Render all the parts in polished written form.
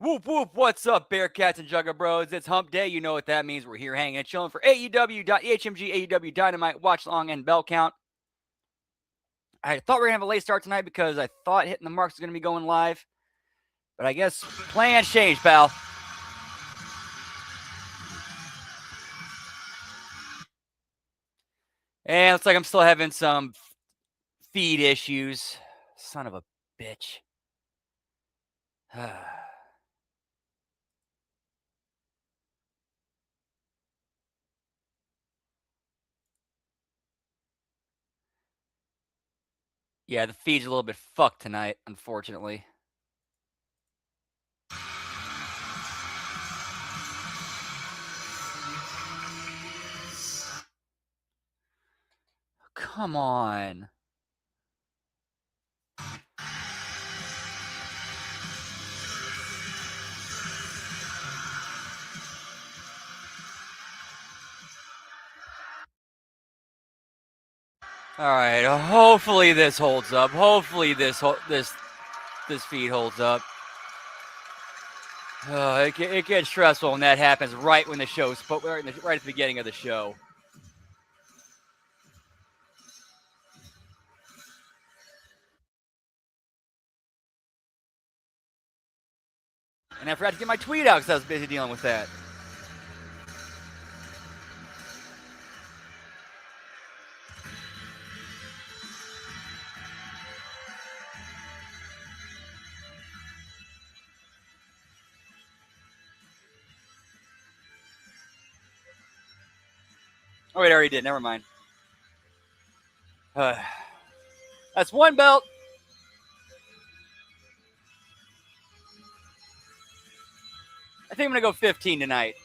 Whoop, whoop, what's up, Bearcats and Jugger Bros? It's Hump Day. You know what that means. We're here hanging and chilling for HMG AEW Dynamite, Watch Long, and Bell Count. I thought we were going to have a late start tonight because I thought Hitting the Marks was going to be going live. But I guess plans changed, pal. And looks like I'm still having some feed issues. Son of a bitch. Yeah, the feed's a little bit fucked tonight, unfortunately. Come on. All right, hopefully this holds up. Hopefully this feed holds up. It gets stressful when that happens right when the show's right at the beginning of the show. And I forgot to get my tweet out because I was busy dealing with that. Oh, wait, I already did. Never mind. That's one belt. I think I'm going to go 15 tonight.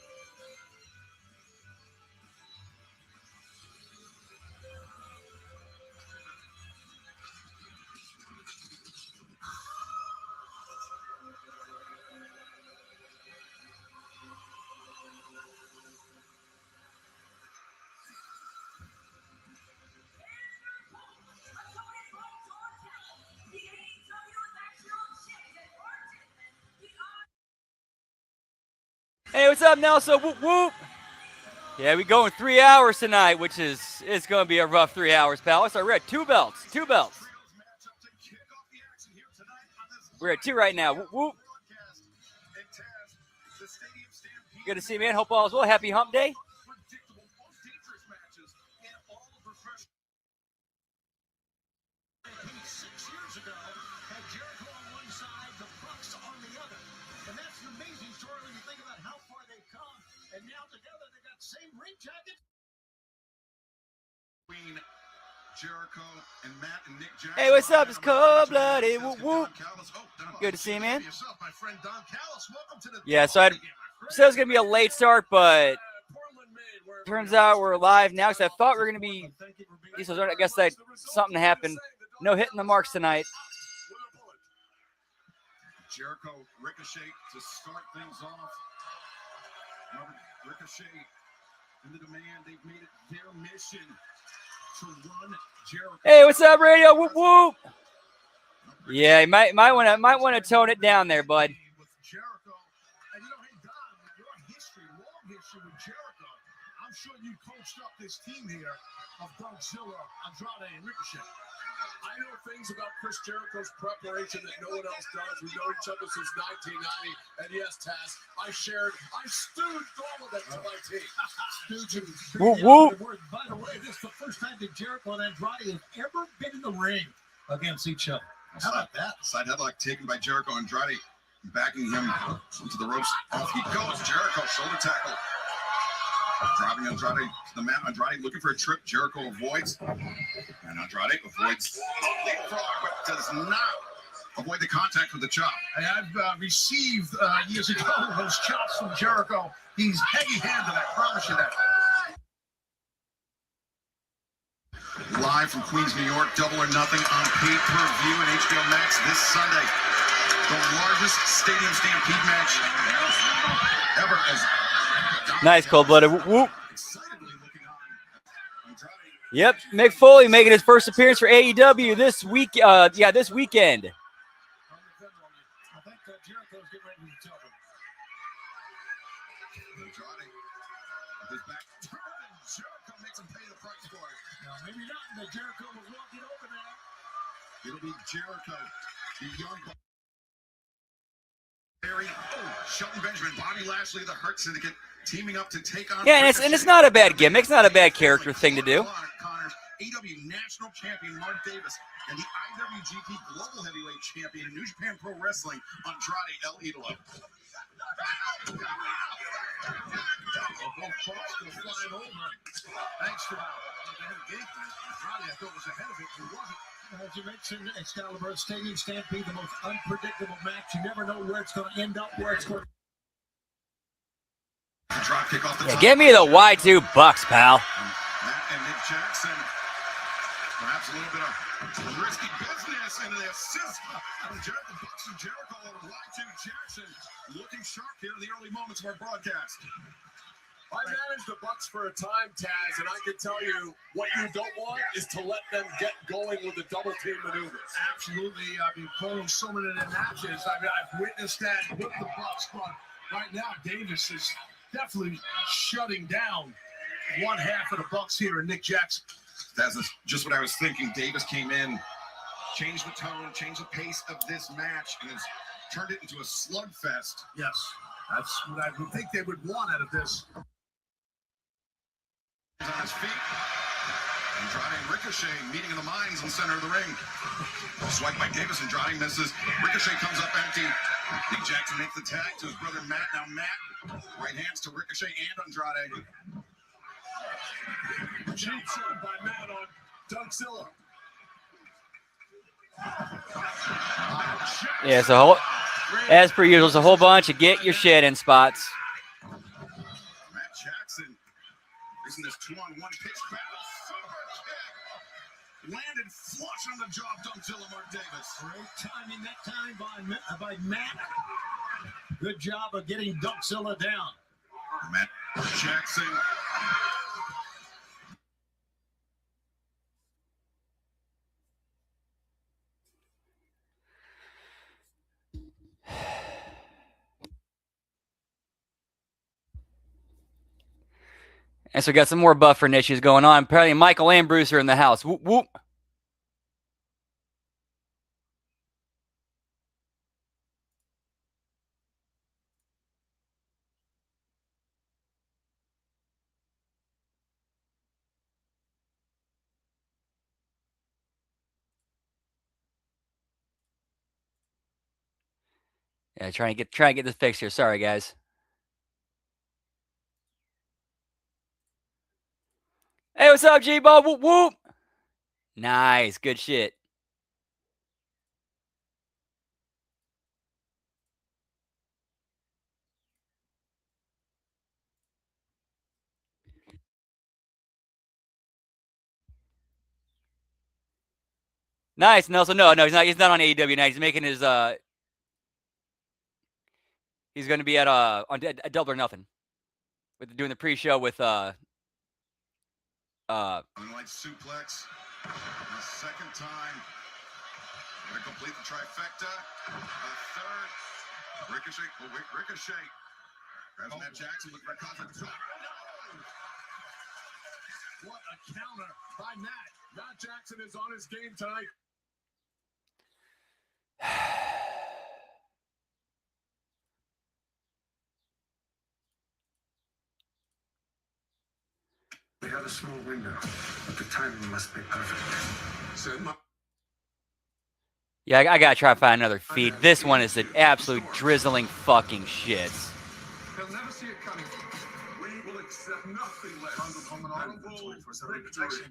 Hey, what's up, Nelson? Whoop, whoop. Yeah, we going 3 hours tonight, which is it's going to be a rough 3 hours, pal. So we're at two belts. We're at 2 right now. Whoop, whoop. Good to see you, man. Hope all is well. Happy Hump Day. Jericho and Matt and Nick Jackson. Hey, what's up? It's Cold-Blooded. Whoop, whoop. Good to see you, man. Yeah, so I said it was going to be a late start, but turns out we're live now because I thought we were going to be, I guess that something happened. No Hitting the Marks tonight. Jericho Ricochet to start things off. Ricochet into the man. They've made it their mission to run Jericho. Hey, what's up, radio? Whoop whoop. Yeah, you might want to tone it down there, bud. With Jericho, and you know, hey Don, your long history with Jericho. I'm sure you coached up this team here of Godzilla, Andrade, and Ricochet. I know things about Chris Jericho's preparation that no one else does. We know each other since 1990. And yes, Taz, I stewed all of that to my team. Whoop, whoop. By the way, this is the first time that Jericho and Andrade have ever been in the ring against each other. How about that? Side headlock taken by Jericho. Andrade backing him into the ropes. Off he goes. Jericho shoulder tackle. Driving Andrade to the mat. Andrade looking for a trip. Jericho avoids. And Andrade avoids a leapfrog, but does not avoid the contact with the chop. I've received years ago those chops from Jericho. He's heavy-handed, I promise you that. Live from Queens, New York, Double or Nothing on pay-per-view and HBO Max this Sunday. The largest stadium stampede match ever. Nice, Cold-Blooded. Whoop, whoop. Yep, Mick Foley making his first appearance for AEW this weekend. Jericho's getting ready to tell them. Andrade with his back turned, and Jericho makes him pay the price for it. Now, maybe not, but Jericho was walking over there. It'll be Jericho, the young Shelton Benjamin, Bobby Lashley, the Hurt Syndicate, teaming up to take on. Yeah, and it's not a bad gimmick. It's not a bad character thing to do. Connors, AW National Champion Mark Davis, and the IWGP Global Heavyweight Champion in New Japan Pro Wrestling, Andrade El Idolo. Both folks go flying over. Thanks to Andrade, I thought was ahead of it. He wasn't. As you mentioned, Excalibur, Stadium Stampede, the most unpredictable match. You never know where it's going to end up, where it's going to... Drop kick off the top. Give me the Y2 Bucks, pal. Matt and Nick Jackson. Perhaps a little bit of risky business, and the assist from the Bucks and Jericho over Y2 Jackson. Looking sharp here in the early moments of our broadcast. I managed the Bucks for a time, Taz, and I can tell you what you don't want is to let them get going with the double team maneuvers. Absolutely. I've been calling so many of the matches. I've witnessed that with the Bucks, but right now Davis is definitely shutting down one half of the Bucks here, and Nick Jackson. That's just what I was thinking. Davis came in, changed the tone, changed the pace of this match, and has turned it into a slugfest. Yes, that's what I would think they would want out of this. On his feet. Andrade and Ricochet meeting in the mines in the center of the ring. Swipe by Davis. Andrade misses. Ricochet comes up empty. Nick Jackson makes the tag to his brother Matt. Now Matt, right hands to Ricochet and Andrade. Cheap shot by Matt on Dougzilla. Yeah, so as per usual, it's a whole bunch of get your shit in spots. Matt Jackson. Isn't this 2-on-1 pitch battle? Super kick. Landed flush on the jaw of Dougzilla Mark Davis. Great timing that time by Matt. Good job of getting Dougzilla down. Matt Jackson. And so we got some more buffering issues going on. Apparently Michael and Bruce are in the house. Whoop, whoop. Yeah, try and get this fixed here. Sorry, guys. Hey, what's up, G-Ball? Whoop, whoop. Nice. Good shit. Nice, Nelson. No, he's not. He's not on AEW now. He's making his. He's going to be at on Double or Nothing, with doing the pre-show with Unlike suplex. The second time. Gonna complete the trifecta. A third. Ricochet. Oh, wait, Ricochet. Grabs Matt Jackson with Ricochet. What a counter by Matt. Matt Jackson is on his game tonight. We have a small window, but the timing must be perfect. Yeah, I gotta try to find another feed. This one is an absolute drizzling fucking shits. They'll never see it coming. We will accept nothing less.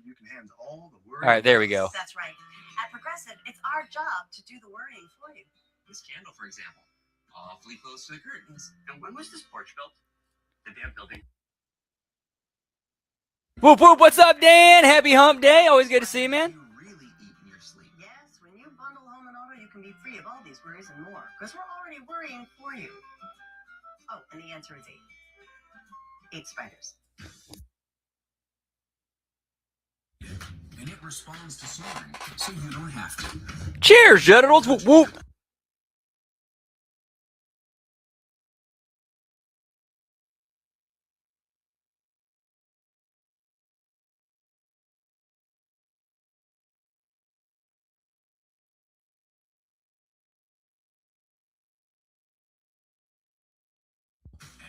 You can handle all the worry. All right, there we go. That's right. At Progressive, it's our job to do the worrying for you. This candle, for example, awfully close to the curtains. And when was this porch built? The damn building. Whoop, whoop. What's up, Dan? Happy Hump Day. Always good to see you, man. You really eat in your sleep. Yes, when you bundle home and auto, you can be free of all these worries and more. Because we're already worrying for you. Oh, and the answer is 8. 8 spiders. And it responds to snoring, so you don't have to. Cheers, Generals. Whoop, whoop.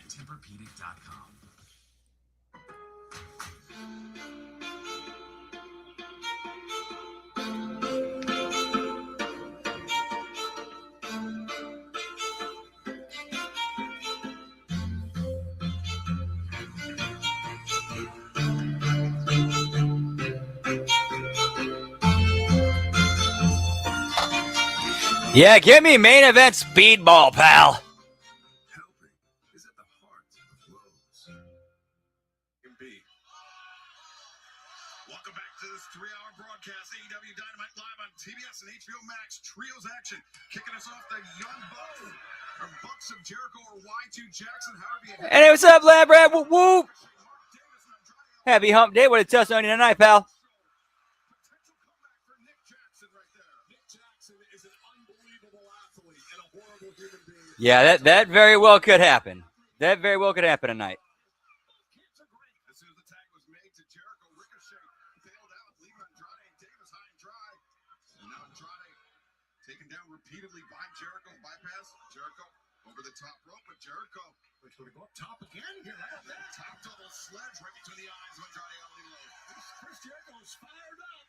at Tempur-Pedic.com. Yeah, give me main event speedball, pal. Helping is at the heart of Lowe's. Welcome back to this 3-hour broadcast. AEW Dynamite live on TBS and HBO Max. Trios action. Kicking us off, the Young Bucks. Or Bucks of Jericho or Y2 Jackson. However you Hey, what's up, lad, Brad? Whoop, whoop. Happy hump day. What a testimony tonight, pal. potential comeback for Nick Jackson right there. Nick Jackson is an unbelievable athlete and a horrible human being. Yeah, that very well could happen. That very well could happen tonight. As soon as the tag was made to Jericho, Ricochet bailed out, leaving Andrade and Davis high and dry. And now Andrade taken down repeatedly by Jericho. Bypass Jericho over the top rope, but Jericho looks going to go up top again here. How about that top double sledge right between the eyes of Andrade Alilo. Chris Jericho's fired up.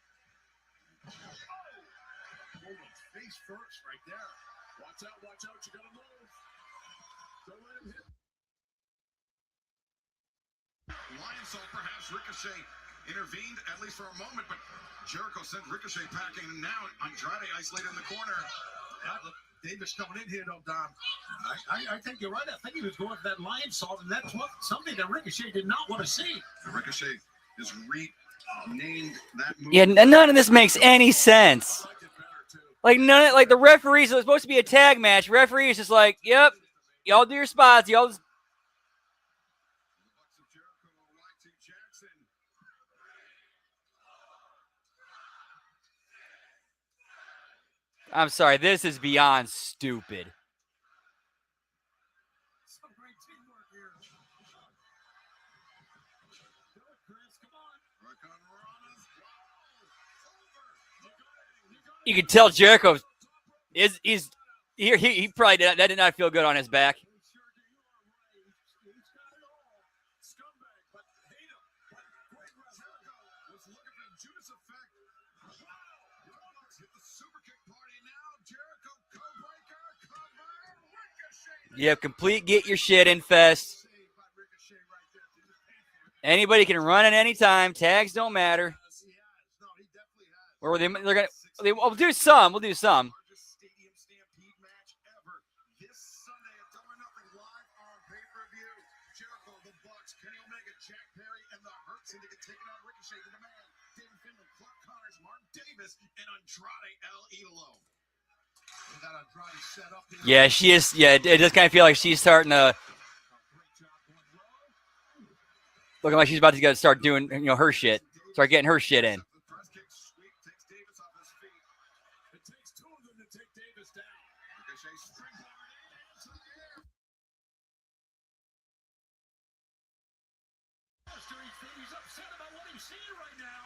Hold him face first right there. Watch out, you gotta move. Don't let him hit. Lion Salt, perhaps Ricochet intervened, at least for a moment, but Jericho sent Ricochet packing, and now Andrade isolated in the corner. Davis coming in here, though, Dom. I think you're right. I think he was going for that lion salt, and that's something that Ricochet did not want to see. Ricochet is renamed that move. Yeah, none of this makes any sense. Like like the referees, it was supposed to be a tag match. Referee is just like, yep, y'all do your spots. Y'all just... I'm sorry, this is beyond stupid. Some great teamwork here. You can tell Jericho he probably did not feel good on his back. You have complete get your shit in fest. Anybody can run at any time. Tags don't matter. Or they're gonna. We'll do some. We'll do some. Yeah, she is. Yeah, it does kind of feel like she's starting to looking like she's about to start doing, her shit. Start getting her shit in. He's upset about what he's seeing right now.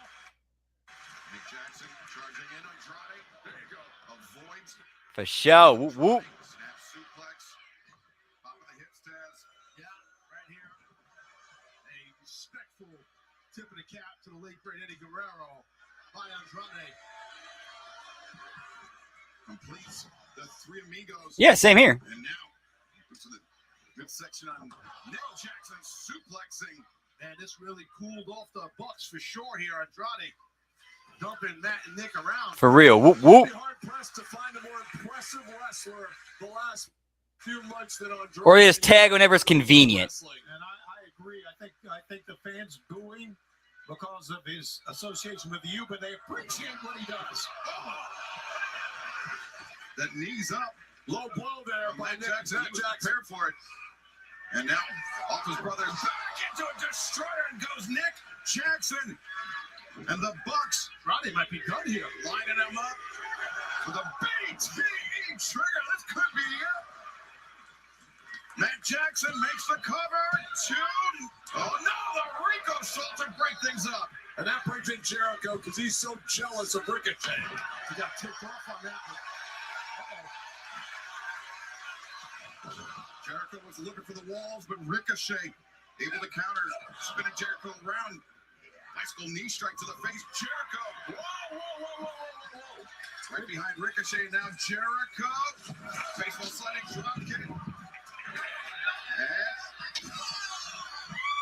Nick Jackson charging in Andrade. There you go. Avoids. For sure. Whoop, whoop. Snap suplex. Top of the hip stance. Yeah, right here. A respectful tip of the cap to the late great Eddie Guerrero by Andrade. Completes the Three Amigos. Yeah, same here. And now, to the good section on Nick Jackson suplexing. Man, this really cooled off the Bucks for sure here. Andrade dumping Matt and Nick around. For real. Whoop, whoop. Hard pressed to find a more impressive wrestler the last few months than Andrade. Or just tag whenever it's convenient. And I agree. I think the fans booing because of his association with you, but they appreciate what he does. Oh. That knee's up. Low blow there by Nick Jackson. He was prepared for it. And now, off his brother, back into a destroyer, and goes Nick Jackson. And the Bucks, Andrade might be done here. lining him up with a BTE trigger. This could be it. Matt Jackson makes the cover. Oh, no, the Rico Salt to break things up. And that brings in Jericho because he's so jealous of Ricochet. He got tipped off on that one. Jericho was looking for the walls, but Ricochet able to counter. Spinning Jericho around. Bicycle knee strike to the face. Jericho. Whoa. Right behind Ricochet now. Jericho. Baseball sliding drop kick. And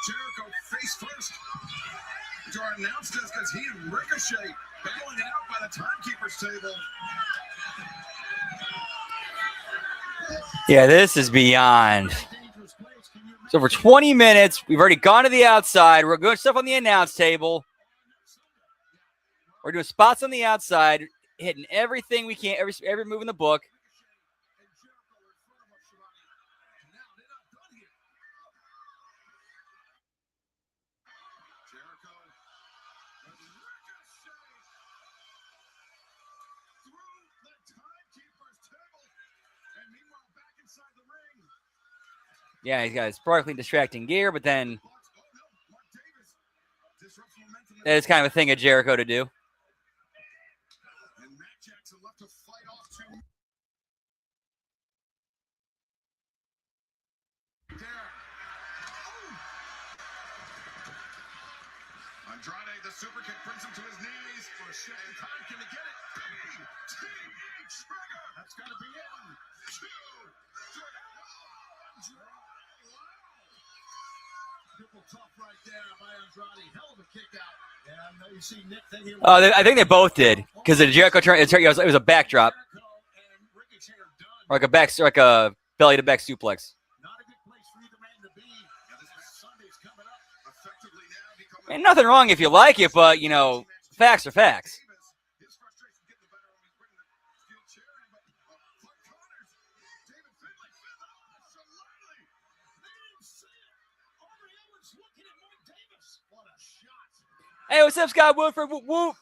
Jericho face first to our announce desk as he and Ricochet battling it out by the timekeeper's table. Yeah, this is beyond. So for 20 minutes, we've already gone to the outside. We're doing stuff on the announce table. We're doing spots on the outside, hitting everything we can, every move in the book. Yeah, he's got his sparkling distracting gear, but then that is kind of a thing of Jericho to do. Andrade, the super kick brings him to his knees for a second time. Can he get it? Trigger. That's got to be it. 2, 3. Triple tough right there by Andrade. Hell of a kick out. Yeah, you see Nick thinking. I think they both did because the Jericho turn. It was a backdrop, or like a belly to back suplex. And nothing wrong if you like it, but facts are facts. Hey, what's up, Scott Woodford? Whoop, whoop.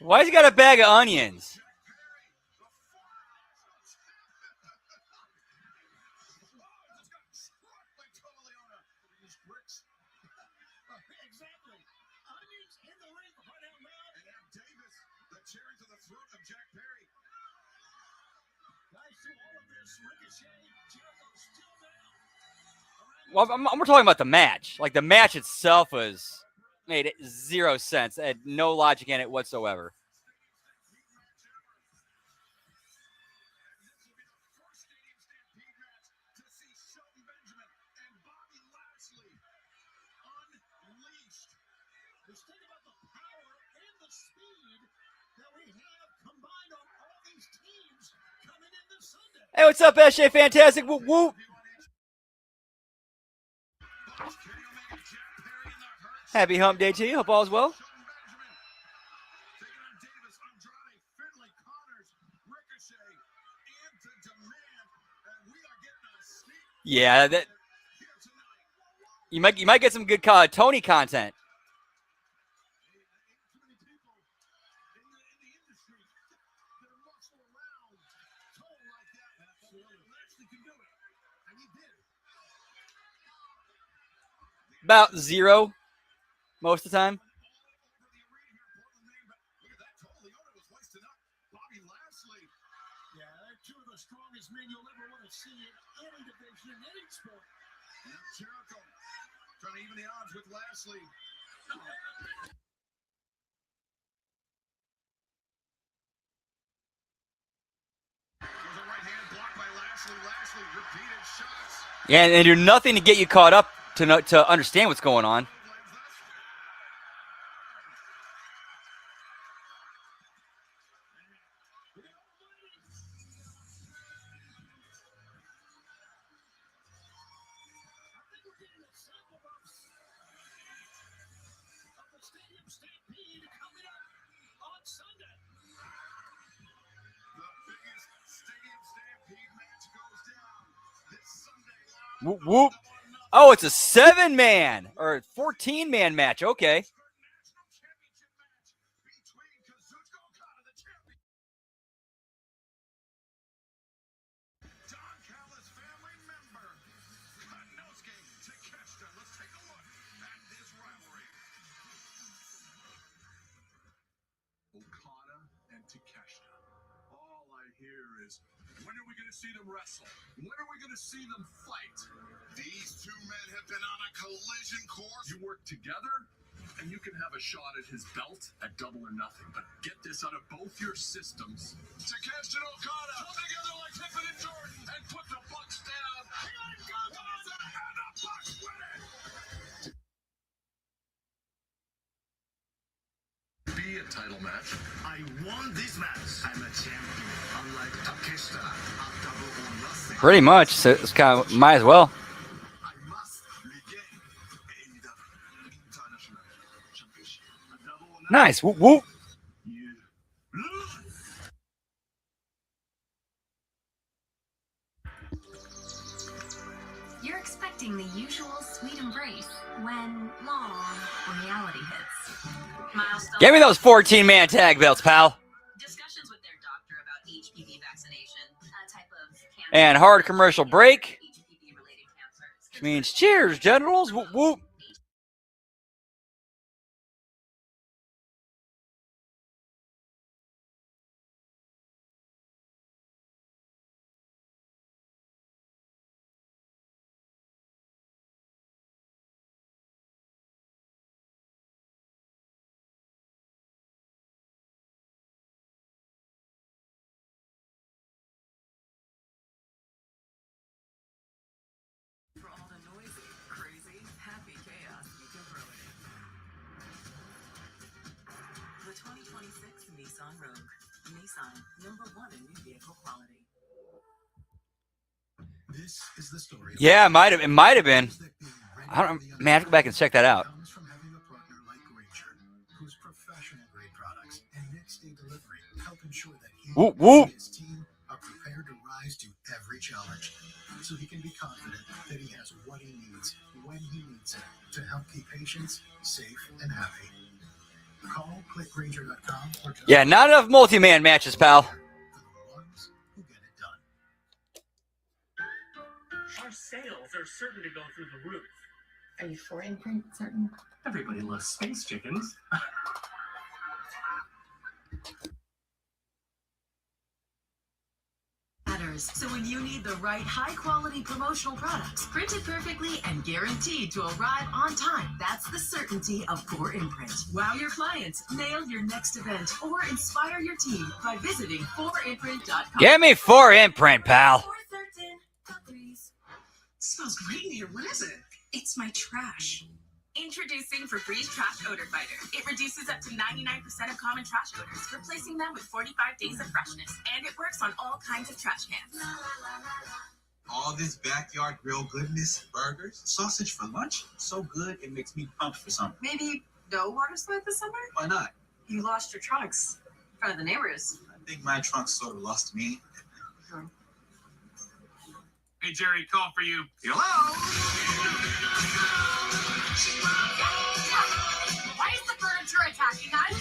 Why's he got a bag of onions? Well, we're talking about the match. Like, the match itself made zero sense. It had no logic in it whatsoever. Hey, what's up, SJ Fantastic? Whoop, whoop. Happy Hump Day to you. Hope all is well. Yeah, that you might get some good Tony content. About 0 most of the time. Men you'll ever want to see in any division, in any sport. Jericho trying to even the odds with Lashley. There's a right hand blocked by Lashley. Lashley repeated shots. Yeah, and they do nothing to get you caught up to understand what's going on. Stadium Stampede coming up on Sunday. The biggest Stadium Stampede match goes down this Sunday. Whoop, whoop. Oh, it's a 7-man or 14-man match. Okay. National championship match between Kazuchika Okada, the champion. Don Callis family member, Konosuke Takeshita. Let's take a look at this rivalry. Okada and Takeshita. All I hear is, when are we going to see them wrestle? When are we going to see them fight? These two men have been on a collision course. You work together, and you can have a shot at his belt at Double or Nothing. But get this out of both your systems. Takeshita and Okada come together like Pippen and Jordan and put the Bucks down. And the Bucks win it. Be a title match. I won this match. I'm a champion. Unlike Takeshita, a double or nothing. Pretty much. So it's kind of might as well. I must regain AEW International Championship. A double or nothing. Nice. Whoop, whoop. You lose. You're expecting the usual sweet embrace when reality hits. Milestone. Give me those 14-man tag belts, pal. Discussions with their doctor about HPV vaccination, a type of cancer. And hard commercial break. HPV-related cancers. Which means cheers, generals. Whoop, whoop. For all the noisy, crazy, happy chaos you can throw it in. The 2026 Nissan Rogue. Nissan, #1 in new vehicle quality. This is the story. Yeah, it might have been. I don't. Man, I have to go back and check that out. Comes from having a partner like Granger, whose professional grade products and next day delivery help ensure that he Whoop, whoop. and his team are prepared to rise to every challenge, so he can be confident that he has what he needs when he needs it to help keep patients safe and happy. Call clickgranger.com or just Yeah, not enough multi-man matches, pal. for the ones who get it done. Our sales are certain to go through the roof. Are you for imprint certain? Everybody loves space chickens. So when you need the right high-quality promotional products, printed perfectly and guaranteed to arrive on time, that's the certainty of 4imprint. Wow your clients, nail your next event, or inspire your team by visiting 4imprint.com. Give me 4imprint, pal. 413 Smells great in here. What is it? It's my trash. Introducing Febreze Trash Odor Fighter. It reduces up to 99% of common trash odors, replacing them with 45 days of freshness. And it works on all kinds of trash cans. All this backyard grill goodness, burgers, sausage for lunch, so good it makes me pumped for something. Maybe no water slide this summer? Why not? You lost your trunks in front of the neighbors. I think my trunk sort of lost me. Hey, Jerry, call for you. Hello? Why is the furniture attacking us?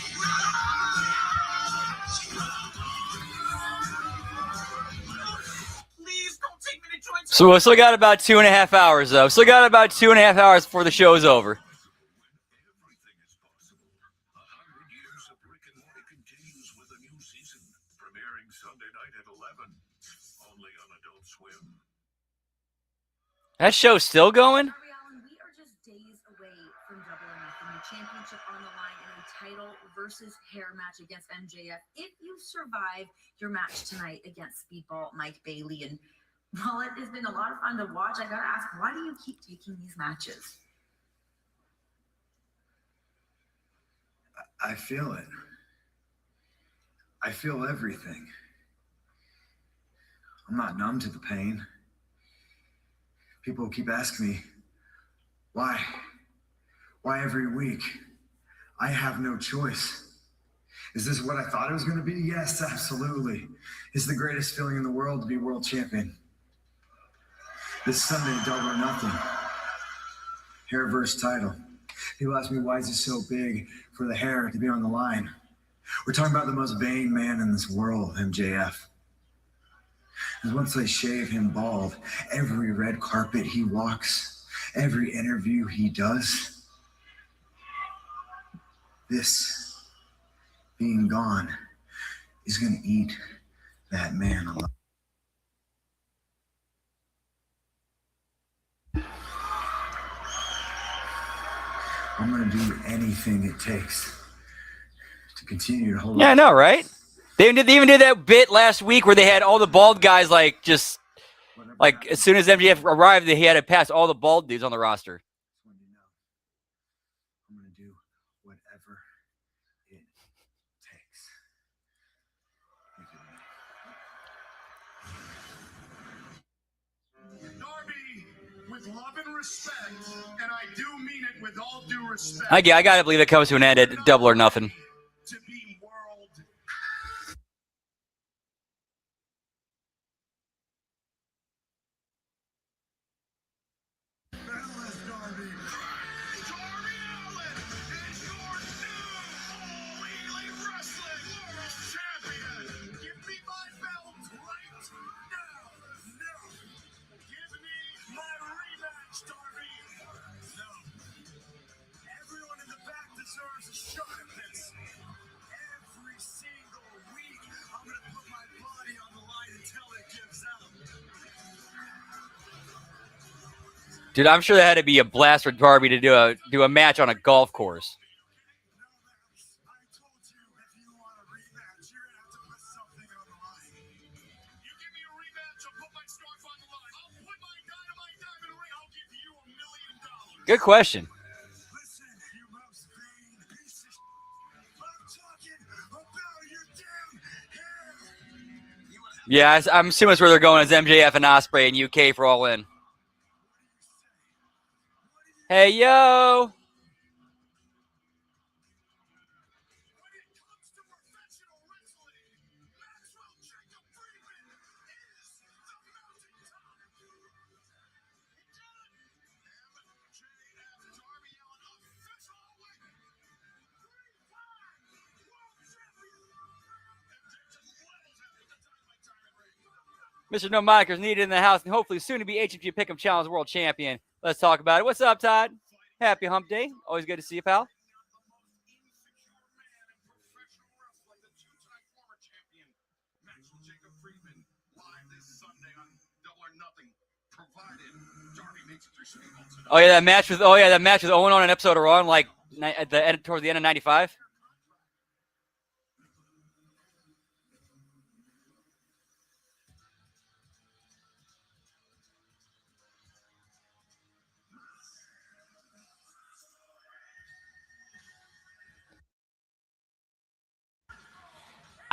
Please don't take me to join. So we still got about 2.5 hours, though. Still got about 2.5 hours before the show's over. Everything is possible. 100 years of brick and mortar continues with a new season, premiering Sunday night at 11, only on Adult Swim. That show's still going? Darby Allin, we are just days away from Double or Nothing, the championship on the line in a title versus hair match against MJF. If you survive your match tonight against Speedball Mike Bailey, and while it has been a lot of fun to watch, I gotta ask, why do you keep taking these matches? I feel it. I feel everything. I'm not numb to the pain. People keep asking me, why? Why every week? I have no choice. Is this what I thought it was going to be? Yes, absolutely. It's the greatest feeling in the world to be world champion. This Sunday, Double or Nothing. Hair versus title. People ask me, why is it so big for the hair to be on the line? We're talking about the most vain man in this world, MJF. And once they shave him bald, every red carpet he walks, every interview he does, this being gone is going to eat that man alive. I'm going to do anything it takes to continue to hold Yeah, I know, right? They even did that bit last week where they had all the bald guys like just like as soon as MJF arrived, he had to pass all the bald dudes on the roster. I'm going to do whatever it takes. Darby, with love and respect, and I do mean it with all due respect. I gotta believe it comes to an end at Double or Nothing. To be world. Dallas Darby. Darby Allin is your new All Elite Wrestling World Champion. Give me my belt right now. No. Give me my rematch, Darby. No. Everyone in the back deserves a shot at this. Every single week, I'm going to put my body on the line until it gives out. Dude, I'm sure that had to be a blast for Darby to do a match on a golf course. I told you if you want a rematch, you're going to have to put something on the line. You give me a rematch, I'll put my stuff on the line. I'll put my Dynamite diamond ring, I'll give you $1 million. Good question. Listen, you most vain piece of I'm talking about your damn hair. Yeah, I'm assuming that's where they're going as MJF and Ospreay in UK for All In. Hey, yo. Mr. No Monikers needed in the house, and hopefully soon to be HMG Pick'em Challenge World Champion. Let's talk about it. What's up, Todd? Happy Hump Day. Always good to see you, pal. Oh yeah, that match with Owen on an episode of Raw, like at the end, towards the end of '95.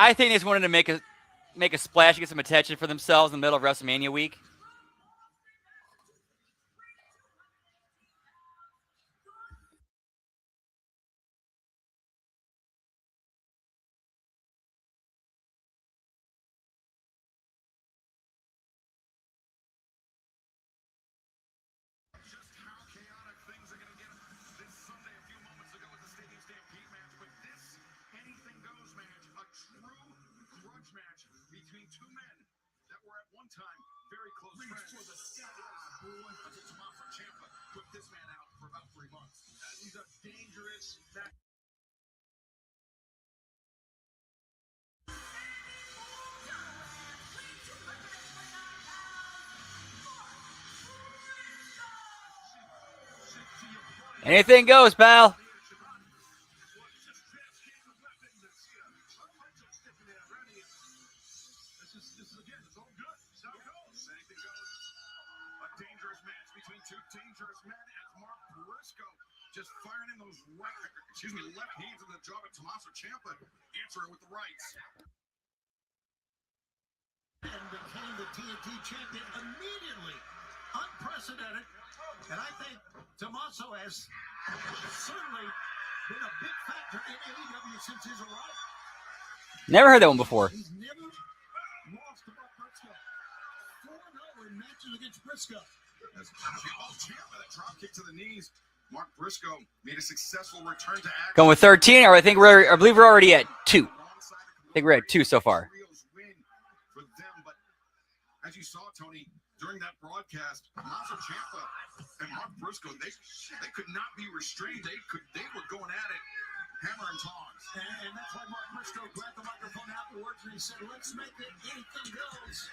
I think they just wanted to make a splash, get some attention for themselves in the middle of WrestleMania week. Very close friends. For the sky, until Tommaso Ciampa put this man out for about 3 months. He's a dangerous man. Anything goes, pal. Just firing in those left hands of the job at Tommaso Ciampa, answering with the rights. And became the TNT champion immediately. Unprecedented. And I think Tommaso has certainly been a big factor in AEW since his arrival. Never heard that one before. He's never lost to Mark Briscoe. 4-0 in matches against Briscoe. As Ciampa, that drop kick to the knees. Mark Briscoe made a successful return to action. Going with 13, or I believe we're already at 2. I think we're at 2 so far. For them, but as you saw, Tony, during that broadcast, Tommaso Ciampa and Mark Briscoe, they could not be restrained. They were going at it, hammer and tongs. And that's why Mark Briscoe grabbed the microphone afterwards and he said, "Let's make it anything goes."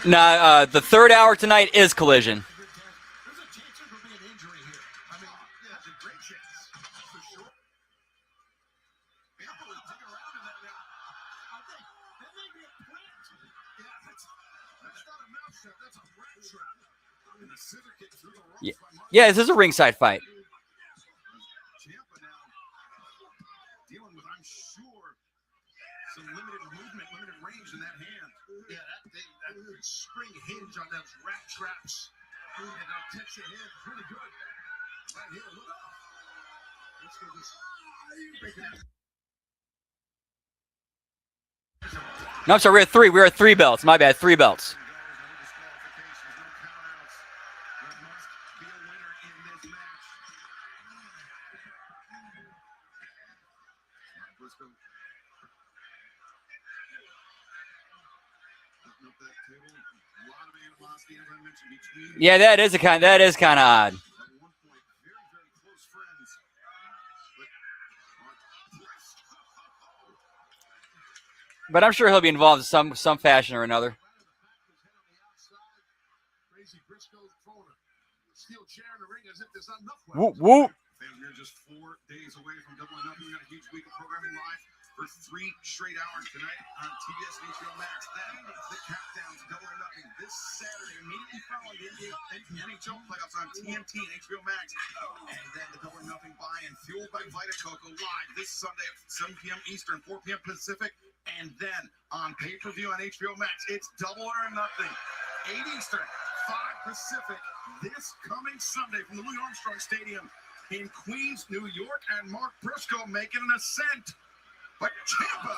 Now, the third hour tonight is Collision. There's a chance there could be an injury here. I mean, yeah, it's a great chance, for sure. Ciampa was digging around in that now. I think that may be a plant. Yeah, that's not a mouse trap, that's a rat trap. And the scissor kick through the ropes by Mark. Yeah, this is a ringside fight. Ciampa now dealing with, I'm sure, some limited movement, limited range in that hand. Yeah, that spring hinge on those rat traps. And I'll catch your hand pretty good. Right here, look up. Let's go this. No, I'm sorry, we're at 3. We're at 3 belts. My bad, 3 belts. Yeah, that is kind of odd. But I'm sure he'll be involved in some fashion or another. Whoop, whoop. We're just 4 days away from Double or Nothing. We got a huge week of programming live for 3 straight hours tonight on TBS and HBO Max. Then the countdown to Double or Nothing this Saturday, immediately following the NHL playoffs on TNT and HBO Max. And then the Double or Nothing buy-in fueled by Vita Coco live this Sunday at 7 p.m. Eastern, 4 p.m. Pacific. And then on pay-per-view on HBO Max, it's Double or Nothing, 8 Eastern, 5 Pacific, this coming Sunday from the Louis Armstrong Stadium in Queens, New York. And Mark Briscoe making an ascent. But Ciampa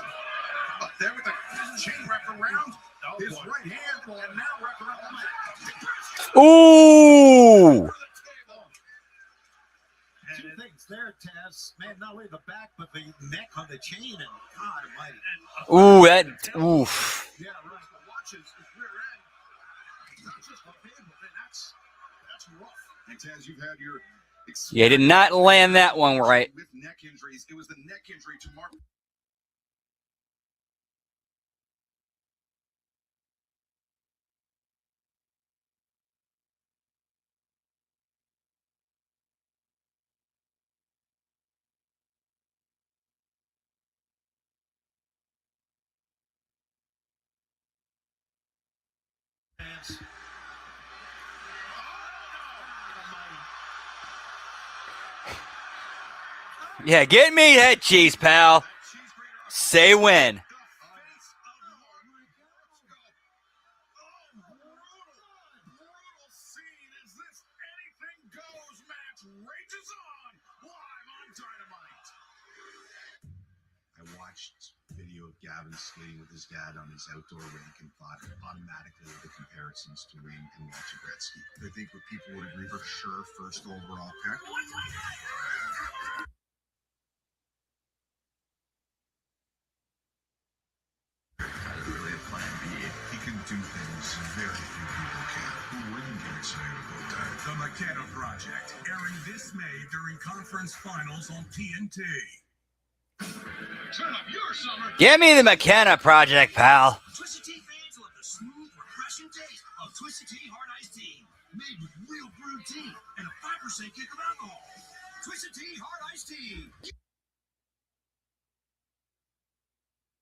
up there with the chain wrapped around his right hand and now wrapped around the back. Ooh! Two things there, Taz. Man, not only the back, but the neck on the chain. And God almighty. Ooh, that. Oof. Yeah, right. Watch his rear end. Not just a big, but that's rough. And Taz, you've had your Yeah, did not land that one right. with neck injuries. It was the neck injury to Mark. Yeah, get me that cheese, pal. Say when. I watched video of Gavin skating with his dad on his outdoor rink and thought automatically of the comparisons to Wayne and Walter Gretzky. I think what people would agree for sure first overall pick. Really a plan B. He can do things very few people can. Who wouldn't get excited about that? The McKenna Project, airing this May during conference finals on TNT. Turn up your summer. Get me the McKenna Project, pal. Twisted Tea fans love the smooth, refreshing taste of Twisted Tea Hard Iced Tea. Made with real brewed tea and a 5% kick of alcohol. Twisted Tea Hard Iced Tea.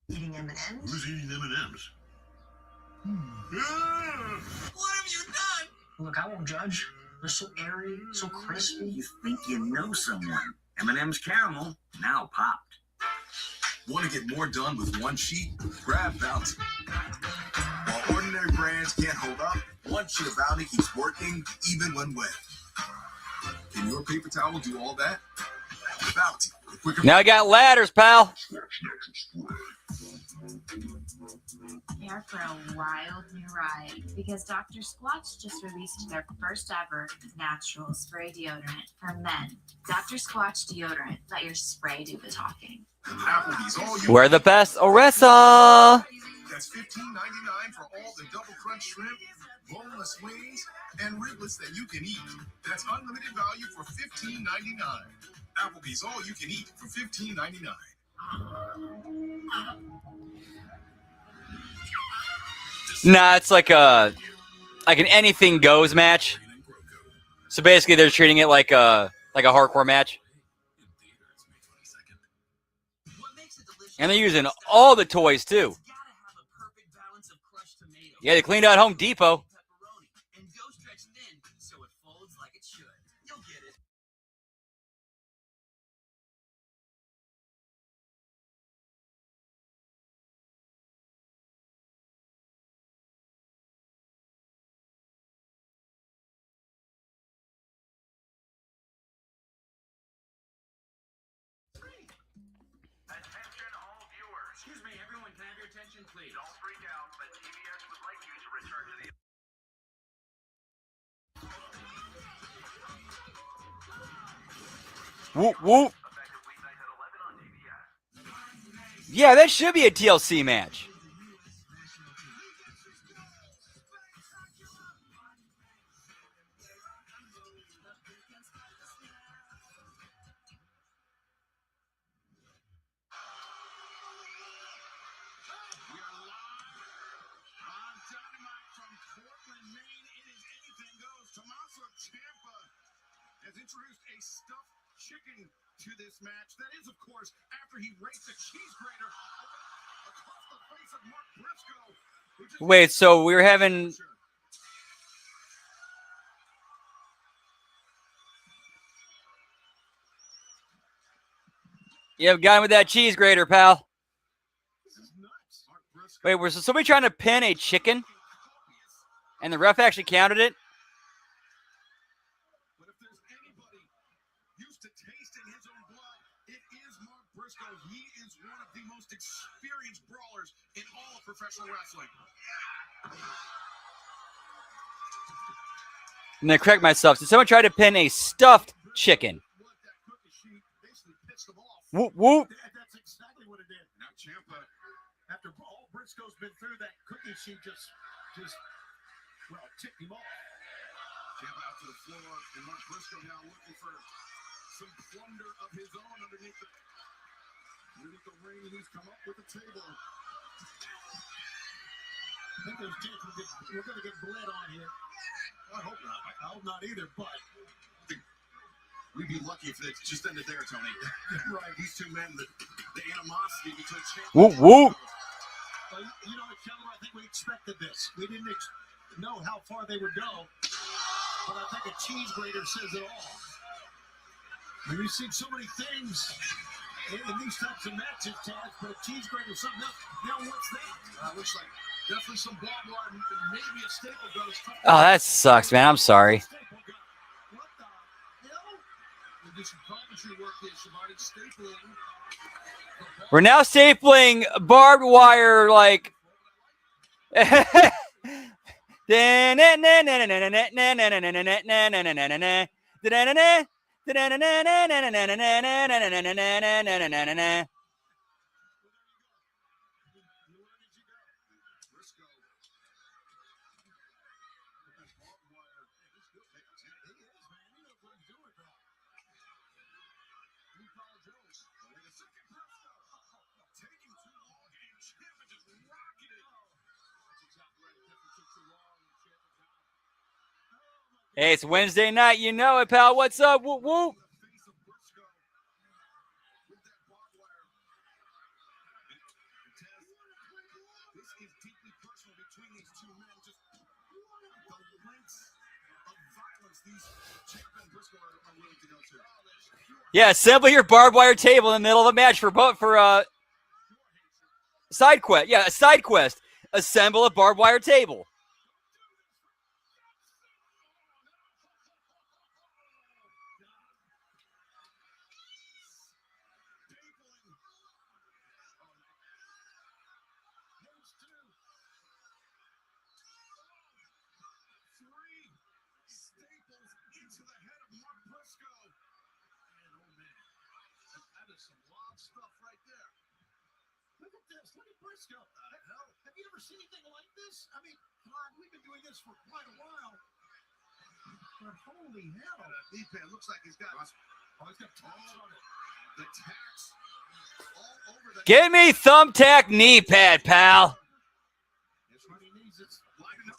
Eating M&Ms? Who's eating M&Ms? What have you done? Look, I won't judge. They're so airy, so crispy. You think you know someone. M&M's caramel, now popped. Want to get more done with one sheet? Grab Bounty. While ordinary brands can't hold up, one sheet of Bounty keeps working even when wet. Can your paper towel do all that? Bounty. Now I got ladders, pal. Prepare for a wild new ride because Dr. Squatch just released their first ever natural spray deodorant for men. Dr. Squatch deodorant. Let your spray do the talking. Applebee's all you We're the best, Orissa. That's $15.99 for all the double crunch shrimp, boneless wings, and riblets that you can eat. That's unlimited value for $15.99. Applebee's all you can eat for $15.99. Nah, it's like an anything goes match. So basically, they're treating it like a hardcore match. And they're using all the toys too. Yeah, they cleaned out Home Depot. Excuse me, everyone, can I have your attention, please? Don't freak out, but TBS would like you to return to the... Whoop, whoop. Yeah, that should be a TLC match. Has introduced a stuffed chicken to this match. That is, of course, after he raked the cheese grater across the face of Mark Briscoe. Wait, so we were having... Yeah, got him with that cheese grater, pal. Wait, was somebody trying to pin a chicken? And the ref actually counted it? Experienced brawlers in all of professional wrestling. And then correct myself. So someone tried to pin a stuffed chicken. Whoop, whoop. That's exactly what it did. Now Ciampa, after all Briscoe's been through, that cookie sheet just tipped him off. Ciampa out to the floor, and Mark Briscoe now looking for some plunder of his own underneath the ring. He's come up with a table. I think there's chance we're going to get bled on here. I hope not. I hope not either, but we'd be lucky if it just ended there, Tony. Right. These two men, the animosity between Ciampa. Whoop, whoop. Well, you know, gentlemen, I think we expected this. We didn't know how far they would go, but I think a cheese grater says it all. And we've seen so many things in these types of matches, Taz, but a cheese grater is something else. Now, what's that? Looks like definitely some barbed wire, maybe a staple goes. Oh, that sucks, man. I'm sorry. What the hell? We'll do some carpentry work here, Shivani. Stapling. We're now stapling barbed wire like... Hey, it's Wednesday night. You know it, pal. What's up? Whoop, whoop. Yeah, assemble your barbed wire table in the middle of a match for side quest. Yeah, a side quest. Assemble a barbed wire table. some wild stuff right there. Look at this. Look at Briscoe. Hell, have you ever seen anything like this? I mean, God, we've been doing this for quite a while. But holy hell. That knee pad looks like he's got tacks on it. The tacks all over the Give me thumbtack knee pad, pal. It's what he needs. It's lining up.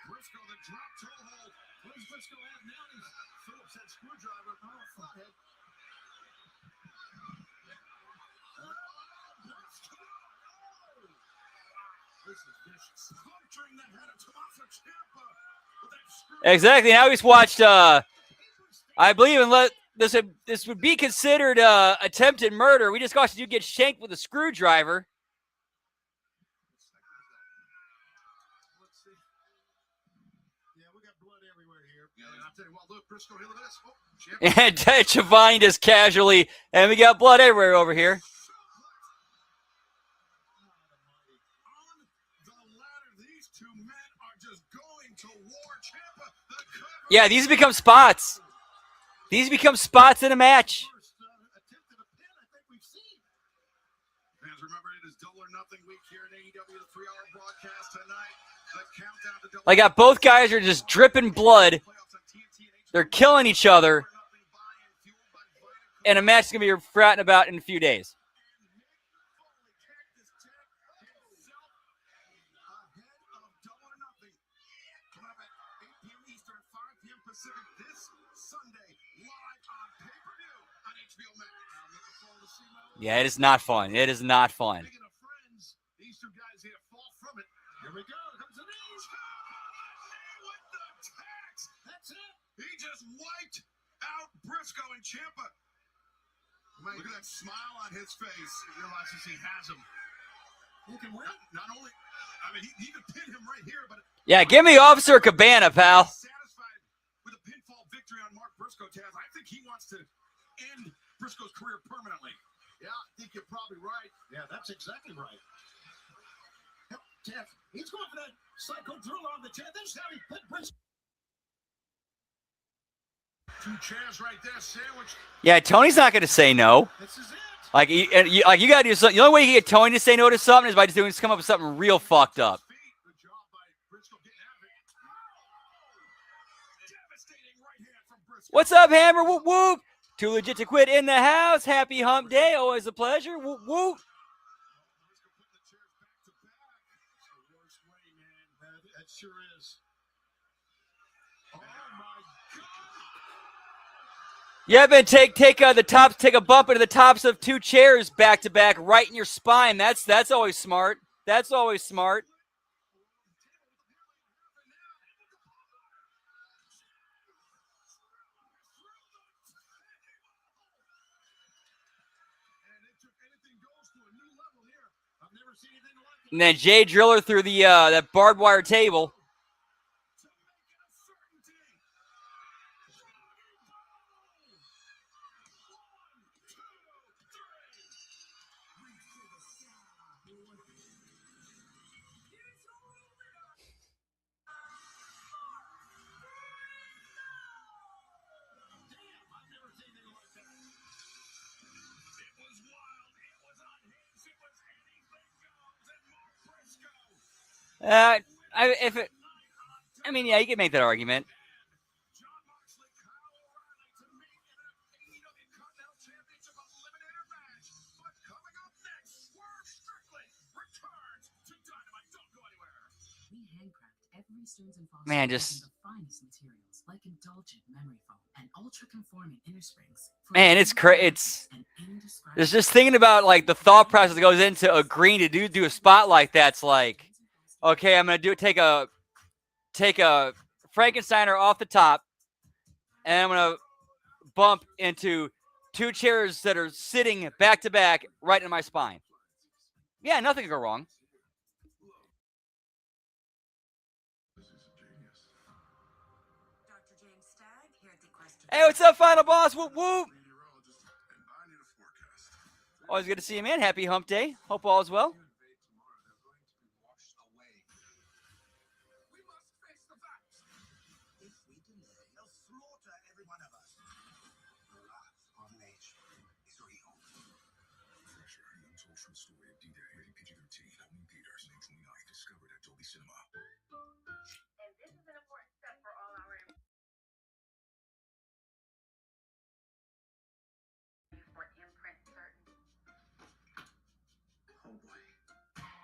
Briscoe, the drop toe hold. What does Briscoe have now? He's Phillips head screwdriver. Oh, flathead. This is vicious. Puncturing the head of Tommaso Ciampa with that screw. Exactly. Now he's watched, I believe, this would be considered attempted murder. We just watched you get shanked with a screwdriver. Let's see. Yeah, we got blood everywhere here. Yeah, I'll tell you what, look, Briscoe, look at this. Oh, Ciampa. And Giovanni just casually, and we got blood everywhere over here. Yeah, these become spots. These become spots in a match. Fans, remember it is Double or Nothing week here at AEW, the 3-hour broadcast tonight. The countdown to Double. Like, both guys are just dripping blood. They're killing each other. And a match is going to be forgotten about in a few days. Yeah, it is not fun. It is not fun. Speaking of friends, these two guys here fall from it. Here we go. Here comes the knees. With the tax. That's it. He just wiped out Briscoe and Ciampa. Look at that smile on his face. He realizes he has him. He can win. Not only, I mean, he could pin him right here, but Yeah, give me Officer Cabana, pal. satisfied with a pinfall victory on Mark Briscoe, Taz. I think he wants to end Briscoe's career permanently. Yeah, I think you're probably right. Yeah, that's exactly right. Yep, Jeff, he's going for that psycho drill on the chair. This is how he put Briscoe. Two chairs right there, sandwich. Yeah, Tony's not going to say no. This is it. Like you got to do something. The only way you get Tony to say no to something is by just come up with something real fucked up. Good job by Briscoe getting out of it. Devastating right hand from Briscoe. What's up, Hammer? Whoop, whoop. Too legit to quit in the house. Happy hump day. Always a pleasure. Whoop, whoop. Briscoe putting the chairs back to back. It's the worst way, man. That sure is. Oh my God. Yeah, Ben, take a bump into the tops of two chairs back to back, right in your spine. That's always smart. That's always smart. And then Jay Driller through the that barbed wire table. Yeah, you can make that argument. Man, just like indulgent memory foam and ultra-conforming inner springs. Man, it's just thinking about like the thought process that goes into agreeing to do a spot like that's like, okay, I'm gonna take a Frankensteiner off the top, and I'm gonna bump into two chairs that are sitting back to back right in my spine. Yeah, nothing can go wrong. Hey, what's up, Final Boss? Whoop, whoop. Always good to see you, man. Happy hump day. Hope all is well. true story of D-Day. Rated PG-13. Only theaters May 29th. Discovered at Dolby Cinema. And this is an important step for all our for imprint certain. Oh boy.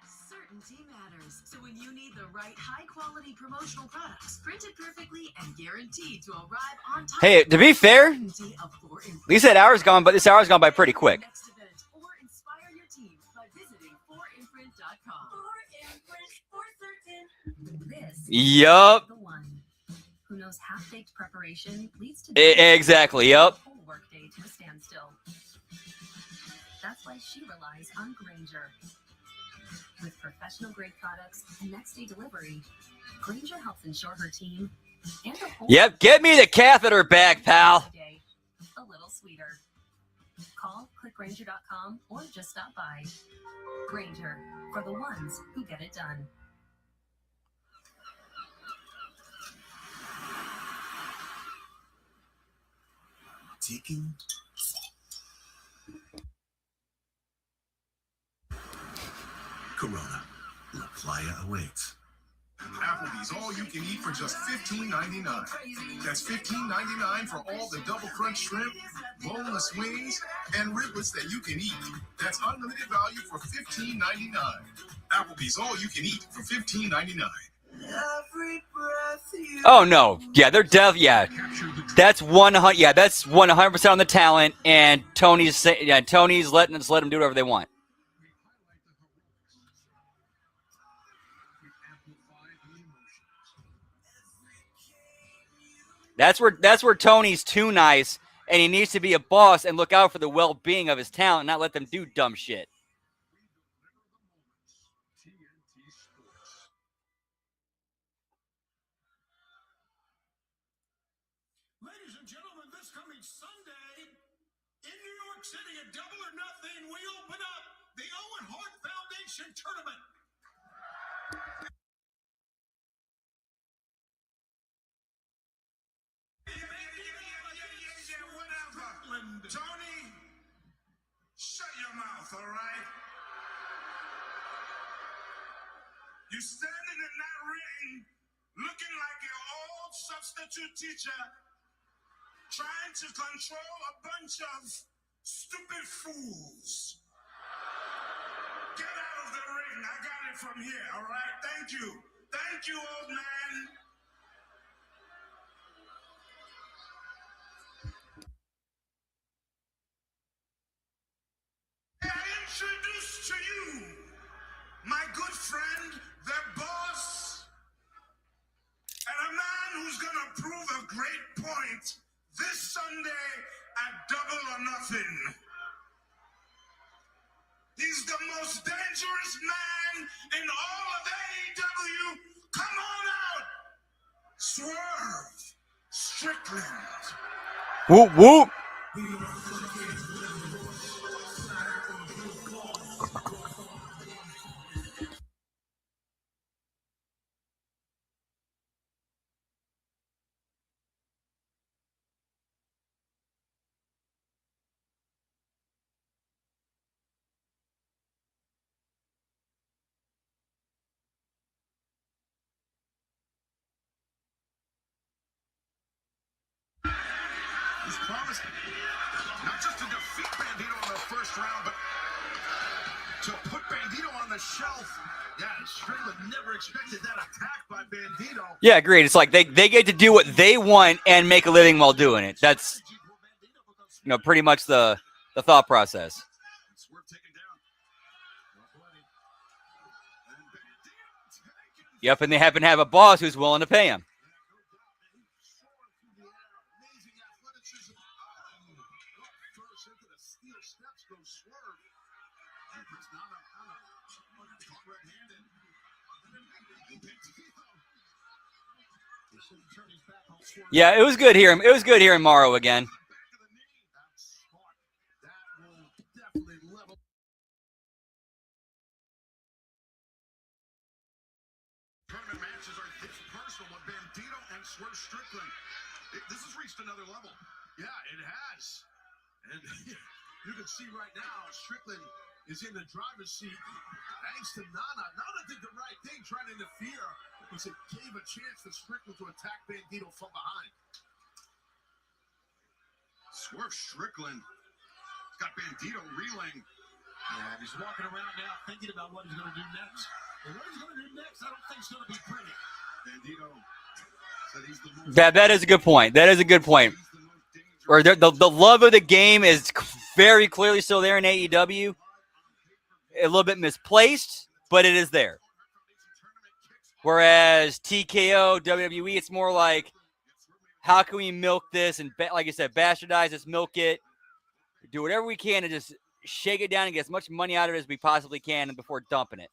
Certainty matters. So when you need the right high-quality promotional products, printed perfectly and guaranteed to arrive on time. Hey, to be fair, certainty of 4imprint. at least that hour's gone, but this hour's gone by pretty quick. Next event, or inspire your team by visiting 4imprint.com. 4imprint for certain. This Yup. the one who knows half-baked preparation leads to Exactly, yup. whole workday to a standstill. That's why she relies on Grainger. With professional-grade products and next-day delivery, Grainger helps ensure her team and the whole Yep, get me the catheter back, pal. day a little sweeter. Call, click Grainger.com, or just stop by. Grainger, for the ones who get it done. Taking Corona. La Playa awaits. Applebee's all you can eat for just $15.99. That's $15.99 for all the double crunch shrimp, boneless wings, and riblets that you can eat. That's unlimited value for $15.99. Applebee's all you can eat for $15.99. Oh no, yeah, they're yeah. That's 100. Yeah, that's 100% on the talent, and Tony's letting them do whatever they want. That's where Tony's too nice, and he needs to be a boss and look out for the well-being of his talent, not let them do dumb shit. Ladies and gentlemen, this coming Sunday in New York City at Double or Nothing, we open up the Owen Hart Foundation Tournament. Tony, shut your mouth, all right? You standing in that ring looking like your old substitute teacher trying to control a bunch of stupid fools. Get out of the ring. I got it from here, all right? Thank you. Thank you, old man. I introduce to you my good friend, the boss, and a man who's going to prove a great point this Sunday at Double or Nothing. He's the most dangerous man in all of AEW. Come on out. Swerve Strickland. Whoop, whoop. He's promised not just to defeat Bandito in the first round, but to put Bandito on the shelf. Yeah, Strickland never expected that attack by Bandito. Yeah, agreed. It's like they get to do what they want and make a living while doing it. That's, pretty much the thought process. Yep, and they happen to have a boss who's willing to pay him. Yeah, it was good hearing. It was good hearing Morrow again. Tournament matches are this personal with Bandito and Swerve Strickland. This has reached another level. Yeah, it has. And you can see right now, Strickland is in the driver's seat thanks to Nana. Nana did the right thing trying to interfere because it gave a chance for Strickland to attack Bandito from behind. Swerve Strickland got Bandito reeling. And he's walking around now thinking about what he's going to do next. And what he's going to do next, I don't think it's going to be pretty. Bandito said he's the most... That is a good point. That is a good point. Or the love of the game is very clearly still there in AEW. A little bit misplaced, but it is there. Whereas TKO, WWE, it's more like, how can we milk this and, like I said, bastardize this, milk it, do whatever we can to just shake it down and get as much money out of it as we possibly can before dumping it.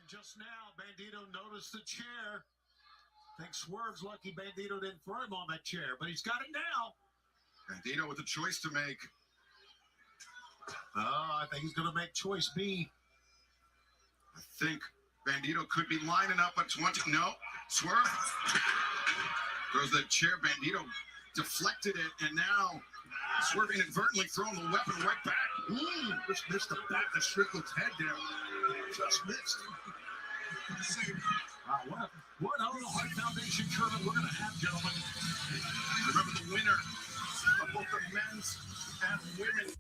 Just now, Bandito noticed the chair. I think Swerve's lucky Bandito didn't throw him on that chair, but he's got it now. Bandito with a choice to make. Oh, I think he's going to make choice B. I think Bandito could be lining up at 20. No, Swerve throws that chair. Bandito deflected it, and now Swerve inadvertently throwing the weapon right back. Just missed the back of Strickland's head there. Just missed. What other Heart Foundation tournament we're going to have, gentlemen? Remember the winner of both the men's and women's.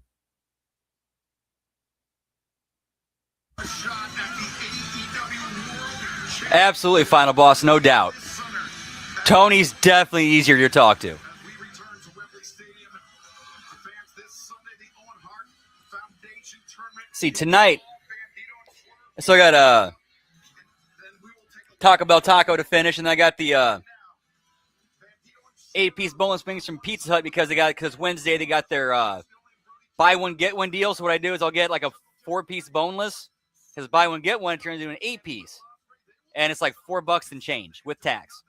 A shot at the AEW World Championship. Absolutely, Final Boss, no doubt. Tony's definitely easier to talk to. See, tonight, I still got Taco Bell taco to finish, and I got the 8-piece boneless wings from Pizza Hut because Wednesday they got their buy one get one deal. So what I do is I'll get like a 4-piece boneless, because buy one get one turns into an 8-piece, and it's like $4 and change with tax.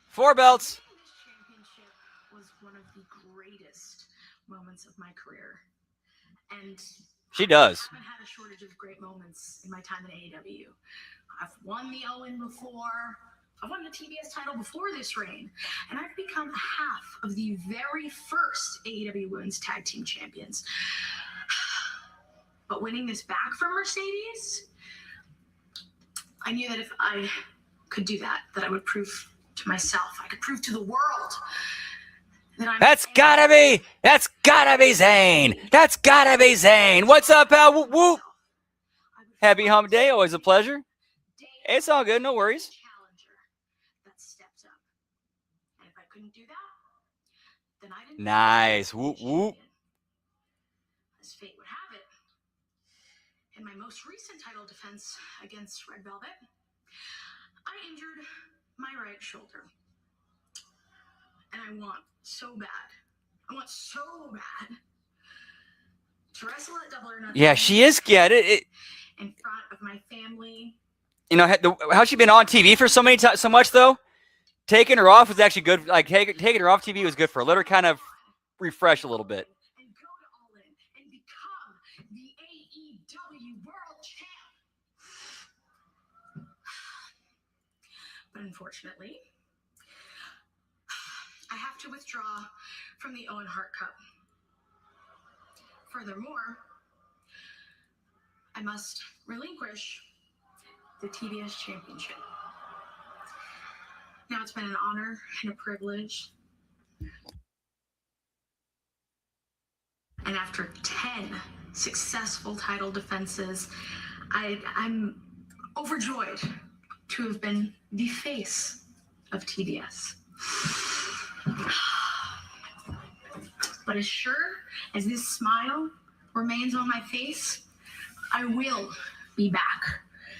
Four belts. Was one of the greatest moments of my career, and she does. I haven't had a shortage of great moments in my time in AEW. I've won the Owen before. I won the TBS title before this reign, and I've become half of the very first AEW Women's Tag Team Champions. But winning this back from Mercedes, I knew that if I could do that, that I would prove to myself, I could prove to the world that I'm... That's gotta be Zane. That's gotta be Zane. What's up, pal? Whoop, whoop. Happy Hump Day. Always a pleasure. It's all good. No worries. That stepped up. And if I couldn't do that, then I didn't... Nice. Whoop, whoop. As fate would have it, in my most recent title defense against Red Velvet, I injured my right shoulder. And I want so bad to wrestle at Double or Nothing. Yeah, she is. Yeah, in front of my family. You know how she been on TV for so much though. Taking her off was actually good. Like taking her off TV was good for her. Let her kind of refresh a little bit. And go to All In and become the AEW World Champ. But unfortunately, I have to withdraw from the Owen Hart Cup. Furthermore, I must relinquish the TBS Championship. Now, it's been an honor and a privilege. And after 10 successful title defenses, I'm overjoyed to have been the face of TBS. But as sure as this smile remains on my face, I will be back.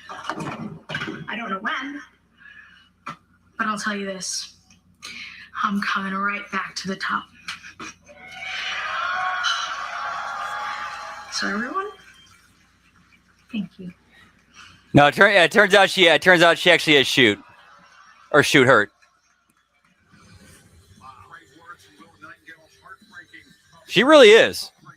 I don't know when, but I'll tell you this. I'm coming right back to the top. So everyone, thank you. No, it turns out she actually has shoot hurt. She really is. And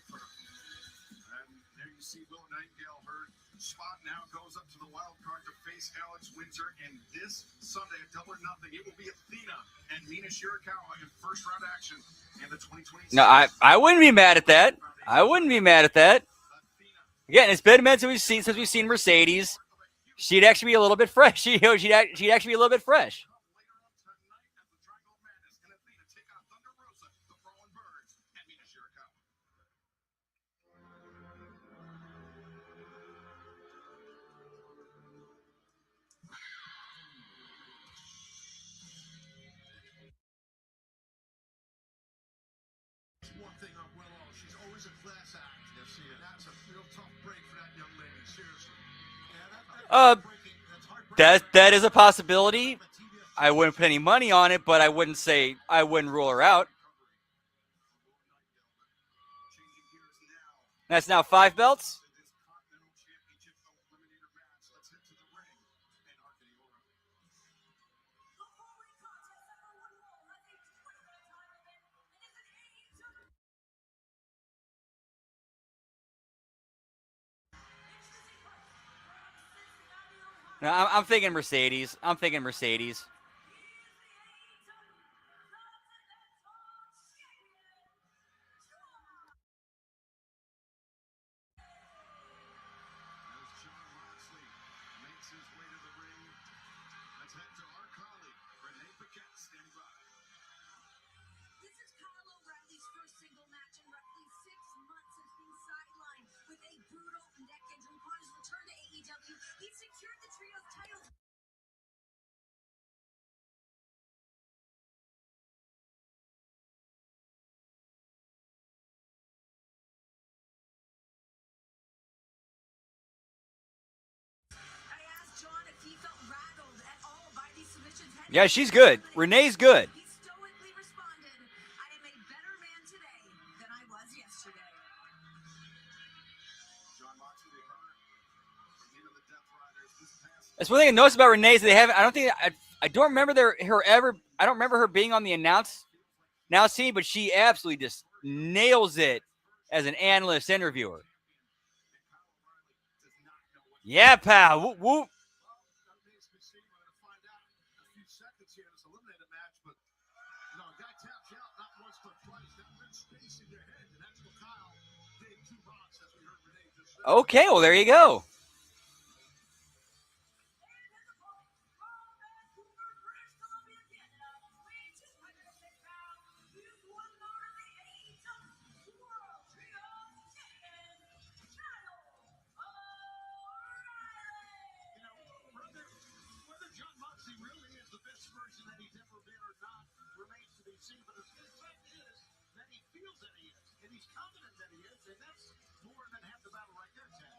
there you see Will Nightingale. Her spot now goes up to the wild card to face Alex Winter. And this Sunday at Double or Nothing, it will be Athena and Mina Shirakawa in first round action in the 2020. No, I wouldn't be mad at that. I wouldn't be mad at that. Again, it's been a minute since we've seen Mercedes. She'd actually be a little bit fresh. She'd actually be a little bit fresh. One thing on Willow, she's always a class act. Yes, she is. That's a real tough break for that young lady, seriously. That is a possibility. I wouldn't put any money on it, but I wouldn't rule her out. That's now 5 belts. No, I'm thinking Mercedes. He secured the trio's title. I asked John if he felt rattled at all by these submissions. Yeah, she's good. Renee's good. He stoically responded, I am a better man today than I was yesterday. That's one thing I noticed about Renee is they haven't. I don't remember I don't remember her being on the now scene, but she absolutely just nails it as an analyst interviewer. Yeah, pal. Whoop, whoop. Okay, well, there you go.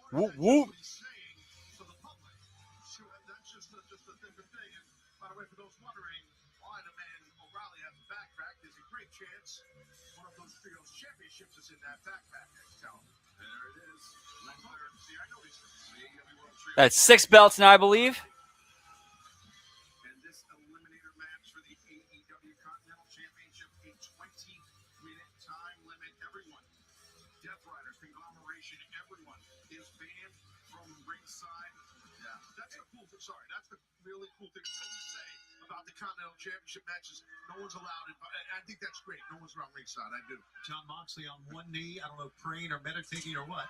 Whoop, whoop. So the public, sure, that's just a different thing. And by the way, for those wondering why the man O'Reilly has a backpack, there's a great chance one of those trios championships is in that backpack. There it is. See, I know these things. That's 6 belts now, I believe. And this eliminator match for the AEW Continental Championship, a 20-minute time limit. Everyone, Death Riders, Conglomeration, everyone is banned from ringside. Yeah, that's the cool thing. Sorry, that's the really cool thing to say about the Continental Championship matches. No one's allowed it. I think that's great. No one's around ringside. I do. John Moxley on one knee. I don't know, praying or meditating or what.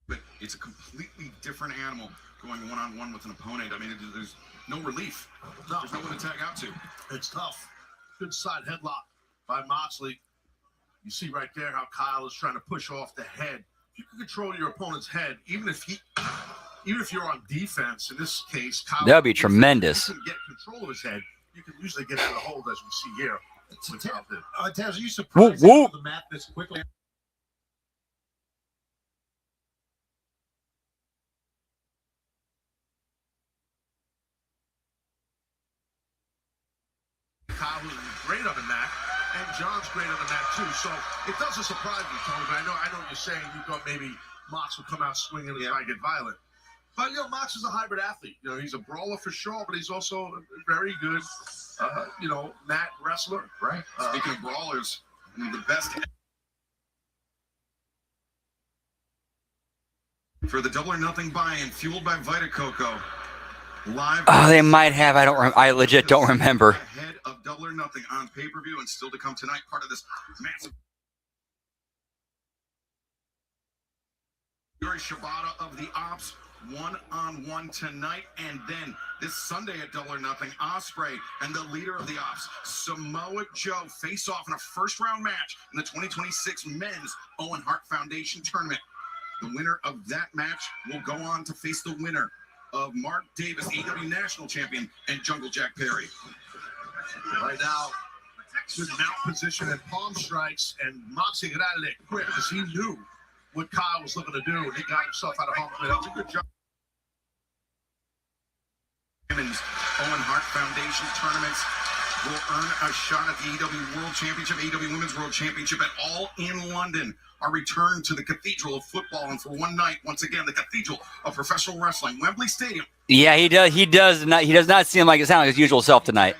But it's a completely different animal going one-on-one with an opponent. I mean, there's no relief. No. There's no one to tag out to. It's tough. Good side headlock by Moxley. You see right there how Kyle is trying to push off the head. If you can control your opponent's head, even if you're on defense, in this case, Kyle, that'd be tremendous. If you can get control of his head, you can usually get out of the hold, as we see here. Taz, are you surprised whoop. the mat this quickly? Kyle is great on the mat, and John's great on the mat too. So it doesn't surprise me, Tony. But I know what you're saying. You thought maybe Mox would come out swinging and try to get violent. But Mox is a hybrid athlete. He's a brawler for sure, but he's also a very good, mat wrestler. Right. Speaking of brawlers, one of the best for the Double or Nothing buy-in, fueled by Vita Coco. Live. Oh, they might have. I legit don't remember. Ahead of Double or Nothing on pay-per-view, and still to come tonight, part of this massive. Yuri Shibata of the Ops, one-on-one tonight, and then this Sunday at Double or Nothing, Ospreay and the leader of the Ops, Samoa Joe, face off in a first-round match in the 2026 Men's Owen Hart Foundation Tournament. The winner of that match will go on to face the winner of Mark Davis, AEW National Champion, and Jungle Jack Perry. Right now, good mount position and palm strikes, and Moxie got out of there quick because he knew what Kyle was looking to do, and he got himself out of harm's way. That was a good job. Women's Owen Hart Foundation tournaments will earn a shot at the AEW World Championship, AEW Women's World Championship at All in London. Our return to the Cathedral of Football, and for one night, once again, the Cathedral of Professional Wrestling, Wembley Stadium. Yeah, he does. He does not seem like his usual self tonight.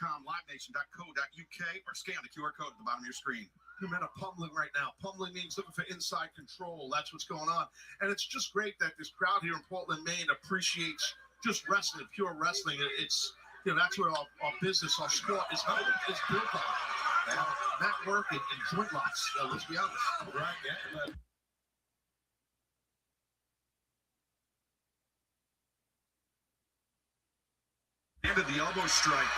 LiveNation.co.uk, or scan the QR code at the bottom of your screen. You're in a pummeling right now. Pummeling means looking for inside control. That's what's going on. And it's just great that this crowd here in Portland, Maine appreciates just wrestling, pure wrestling. It's, that's where our business, our sport is built on. Mat work and joint locks. Let's be honest. Right, yeah. Ended the elbow strike.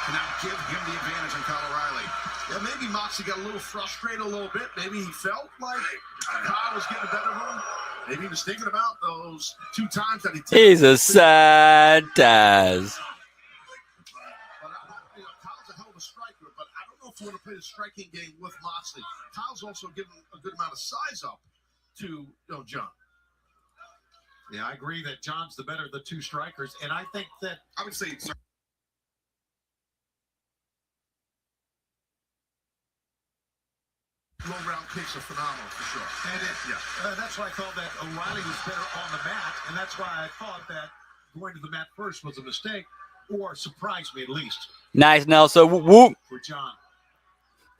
Can now give him the advantage on Kyle O'Reilly. Yeah, maybe Moxie got a little frustrated a little bit. Maybe he felt like Kyle was getting the better of him. Maybe he was thinking about those 2 times that he did. He's a sad Taz. Kyle's a hell of a striker, but I don't know if you want to play the striking game with Moxley. Kyle's also given a good amount of size up to John. Yeah, I agree that John's the better of the 2 strikers, and I think that I would say. Low round kicks are phenomenal for sure. And that's why I thought that O'Reilly was better on the mat, and that's why I thought that going to the mat first was a mistake, or surprised me at least. Nice, Nelson. Whoop. For John.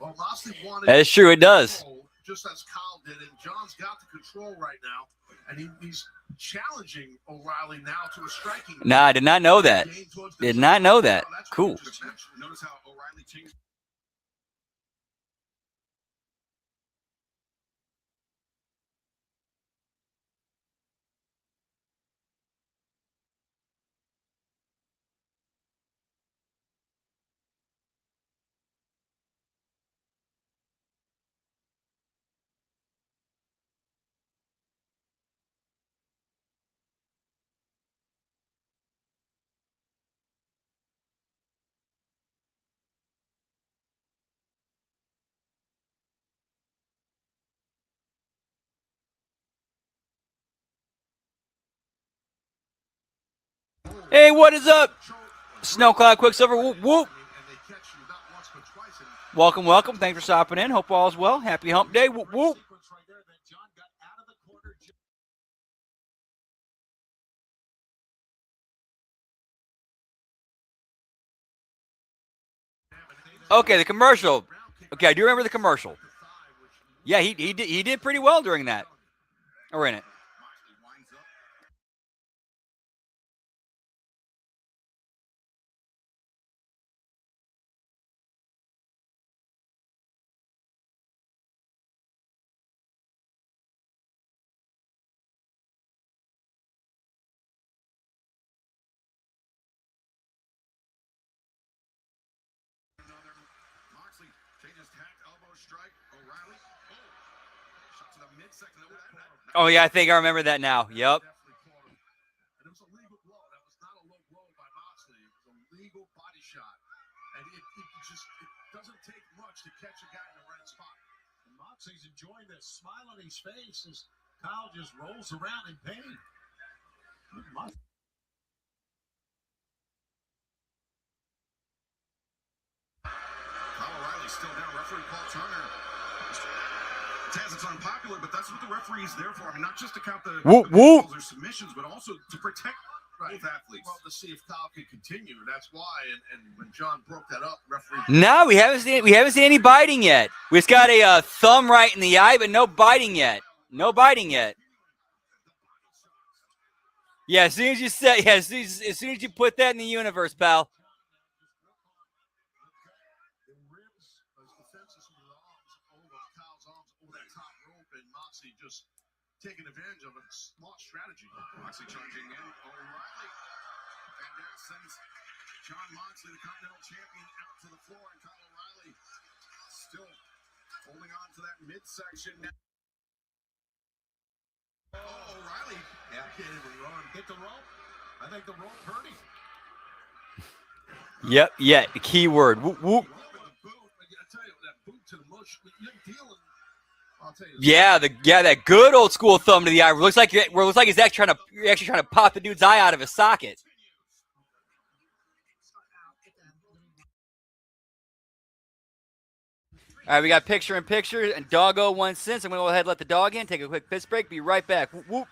Well, Moxley wanted that's true, it does. Just as Kyle did, and John's got the control right now, and he's challenging O'Reilly now to a striking. Nah, I did not know that. Did not know that. Cool. Notice how O'Reilly changed. Hey, what is up? Snowcloud Quicksilver. Whoop, whoop. Welcome, welcome. Thanks for stopping in. Hope all is well. Happy Hump Day. Whoop, whoop. Okay, the commercial. Okay, I do remember the commercial. Yeah, he did pretty well during that. Or in it. Oh, yeah, I think I remember that now. Yep. And it was a legal blow. That was not a low blow by Moxley. It was a legal body shot. And it doesn't take much to catch a guy in the right spot. And Moxley's enjoying this smile on his face as Kyle just rolls around in pain. Kyle O'Reilly's still down. Referee Paul Turner. Taz, it's unpopular, but that's what the referee is there for. I mean, not just to count the calls or submissions, but also to protect both athletes. Well, to see if Kyle can continue. That's why. And when John broke that up, referee. No, we haven't seen any biting yet. We just got a thumb right in the eye, but no biting yet. No biting yet. Yeah, as soon as you say, yeah, as soon as you put that in the universe, pal. Just taking advantage of a smart strategy. Moxley charging in. O'Reilly. And that sends John Moxley, the Continental Champion, out to the floor. And Kyle O'Reilly still holding on to that midsection. Oh, O'Reilly. Yeah, can't even run. Hit the rope. I think the rope hurt him. Yep, yeah, the key word. Whoop, whoop. I tell you, that boot to the mush, you're dealing. Yeah, that good old school thumb to the eye. Looks like he's actually trying to pop the dude's eye out of his socket. All right, we got picture in picture, and doggo 1 cent. I'm going to go ahead and let the dog in, take a quick piss break, be right back. Whoop, whoop.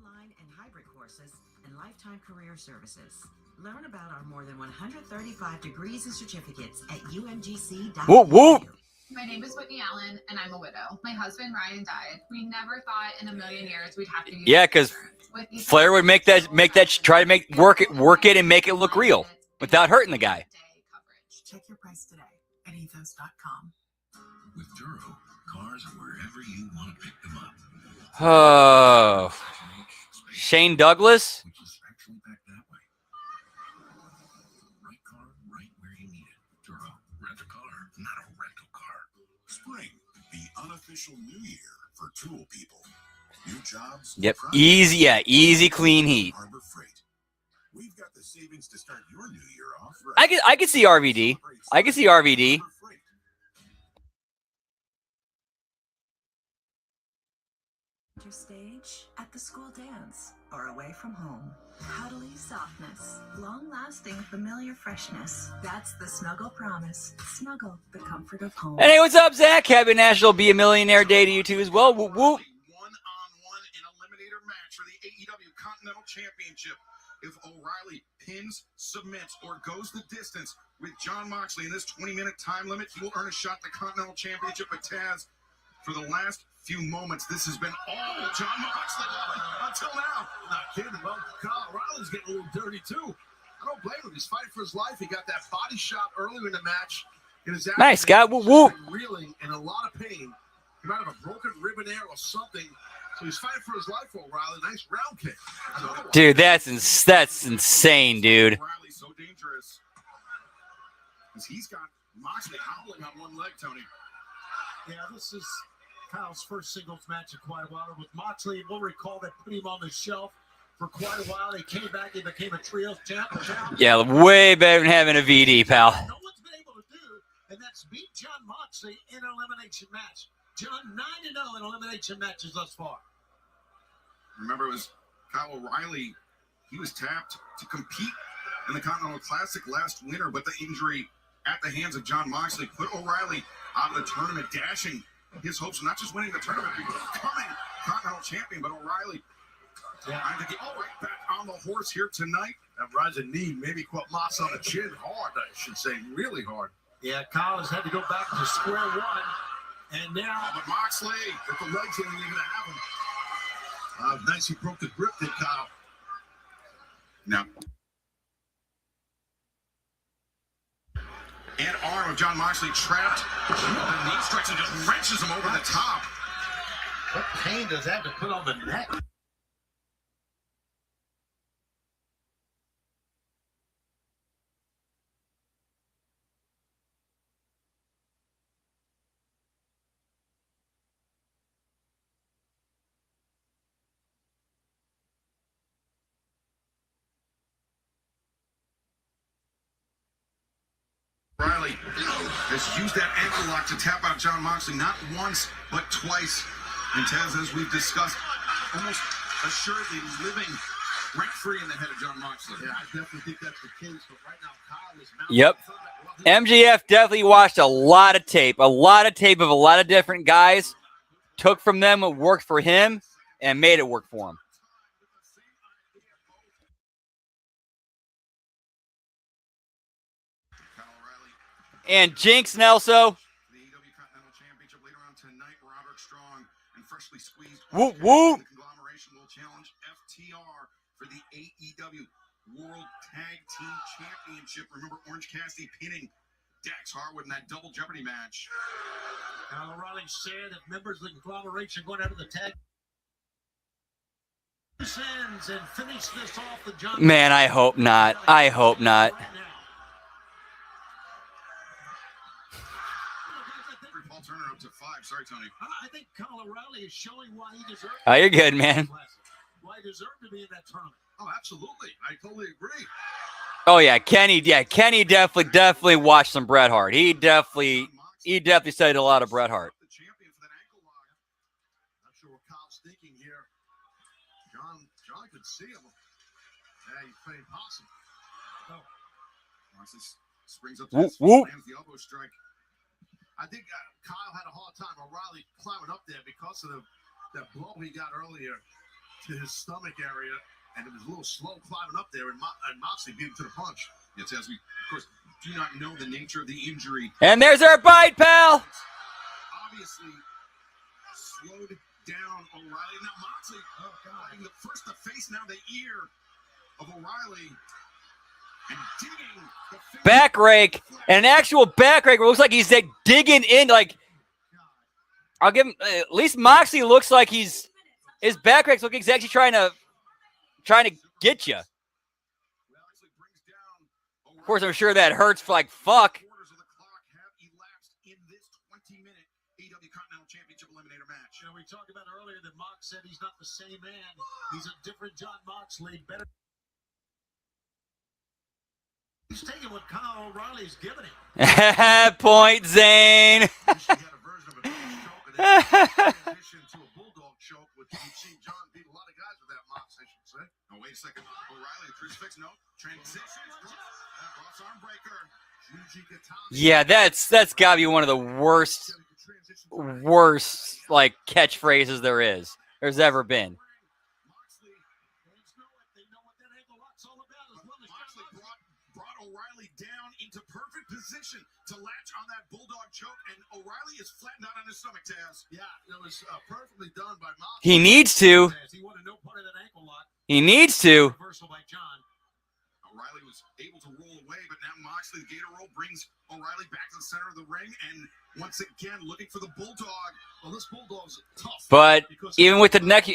Line and hybrid courses and lifetime career services. Learn about our more than 135 degrees and certificates at umgc.edu. Whoop, whoop. My name is Whitney Allen, and I'm a widow. My husband, Ryan, died. We never thought in a million years we'd have to use Yeah, because Flair would make that try to work it and make it look real without hurting the guy. Check your price today at ethos.com. With Duro, cars are wherever you want to pick them up. Oh, Shane Douglas? Which is actually back that way. Right car, right where you need it. Duro, rent a car, not a rental car. Spring, the unofficial new year for tool people. New jobs. Yep, easy, clean heat. Harbor Freight. We've got the savings to start your new year off. I could see RVD. I could see RVD. Your stage, at the school dance, or away from home. Cuddly softness, long-lasting familiar freshness. That's the Snuggle Promise. Snuggle, the comfort of home. Hey, what's up, Zach? Happy National Be a Millionaire Day to you too as well. Whoop, whoop. One-on-one in eliminator match for the AEW Continental Championship. If O'Reilly pins, submits, or goes the distance with John Moxley in this 20-minute time limit, he will earn a shot at the Continental Championship with Taz for the last few moments, this has been all John Moxley until now. Not kidding. Well, Kyle O'Reilly's getting a little dirty, too. I don't blame him. He's fighting for his life. He got that body shot earlier in the match. Nice, Scott. Woo woo. Reeling in a lot of pain. He might have a broken rib in there or something. So he's fighting for his life, O'Reilly. Nice round kick. Dude, that's insane, dude. O'Reilly's so dangerous. Because he's got Moxley howling on one leg, Tony. Yeah, this is Kyle's first singles match in quite a while with Moxley. We'll recall they put him on the shelf for quite a while. He came back. He became a trios champ. Yeah, way better than having a VD, pal. No one's been able to do, and that's beat John Moxley in an elimination match. John 9-0 in elimination matches thus far. Remember, it was Kyle O'Reilly. He was tapped to compete in the Continental Classic last winter, but the injury at the hands of John Moxley put O'Reilly out of the tournament, dashing his hopes of not just winning the tournament, but becoming Continental Champion. But O'Reilly trying to get right back on the horse here tonight. That rising knee maybe caught Mox on the chin hard, I should say, really hard. Yeah, Kyle has had to go back to square one. And now, but Moxley, if the legs ain't even gonna have him. Nice, he broke the grip, did Kyle. Now, and arm of John Moxley trapped. The knee strikes and just wrenches him over the top. What pain does that have to put on the neck? O'Reilly has used that ankle lock to tap out John Moxley not once, but twice. And Taz, as we've discussed, almost assuredly living rent-free in the head of John Moxley. Yeah, I definitely think that's the case. But right now, Kyle is mounting. Yep. MJF definitely watched a lot of tape of a lot of different guys, took from them what worked for him, and made it work for him. And Jinx Nelson. The AEW Continental Championship later on tonight, Roderick Strong and freshly squeezed whoop whoop. The conglomeration will challenge FTR for the AEW World Tag Team Championship. Remember Orange Cassidy pinning Dax Harwood in that double Jeopardy match. Kyle O'Reilly said if members of the conglomeration going out of the tag and finish this off the John. Man, I hope not. I hope not. Turner up to 5. Sorry, Tony. I think Kyle O'Reilly is showing why he deserves. Oh, you're good, man. Why he deserved to be in that tournament. Oh, absolutely. I totally agree. Oh yeah, Kenny definitely watched some Bret Hart. He definitely studied a lot of Bret Hart. The champion for that ankle lock. Not sure what Kyle's thinking here. John could see him. Yeah, he's playing possum. Oh. Moxley springs up Whoop, to whoop. lands the elbow strike. I think Kyle had a hard time. O'Reilly climbing up there because of that blow he got earlier to his stomach area, and it was a little slow climbing up there, and Moxley beat him to the punch. Yes, as we, of course, do not know the nature of the injury. And there's our bite, pal. Obviously, slowed down O'Reilly. Now Moxley, fighting first the face, now the ear of O'Reilly. And digging the face. Back rake, an actual back rake. It looks like he's like digging in. Like, I'll give him. At least Moxley looks like his back rakes look exactly trying to get you. Of course, I'm sure that hurts like fuck. Quarters of the clock have elapsed in this 20-minute AEW Continental Championship Eliminator match. You know, we talked about earlier that Mox said he's not the same man. He's a different John Moxley. Better. He's taking what Kyle O'Reilly's giving him. Point, Zane. Transition to a bulldog choke, which you've seen John beat a lot of guys with that Mox, I should say. Oh, wait a second. O'Reilly, crucifix, no. Transition. Cross arm breaker. Yeah, that's gotta be one of the worst like catchphrases there's ever been. brought O'Reilly down into perfect position to latch on that bulldog choke, and O'Reilly is flattened out on his stomach, Taz. Yeah, it was perfectly done by Moxley. He needs to. He wanted no part of that ankle lock. He needs to. Reversal by John. O'Reilly was able to roll away, but now Moxley, the Gator roll, brings O'Reilly back to the center of the ring, and once again looking for the bulldog. Well, this bulldog's tough. But even with the neck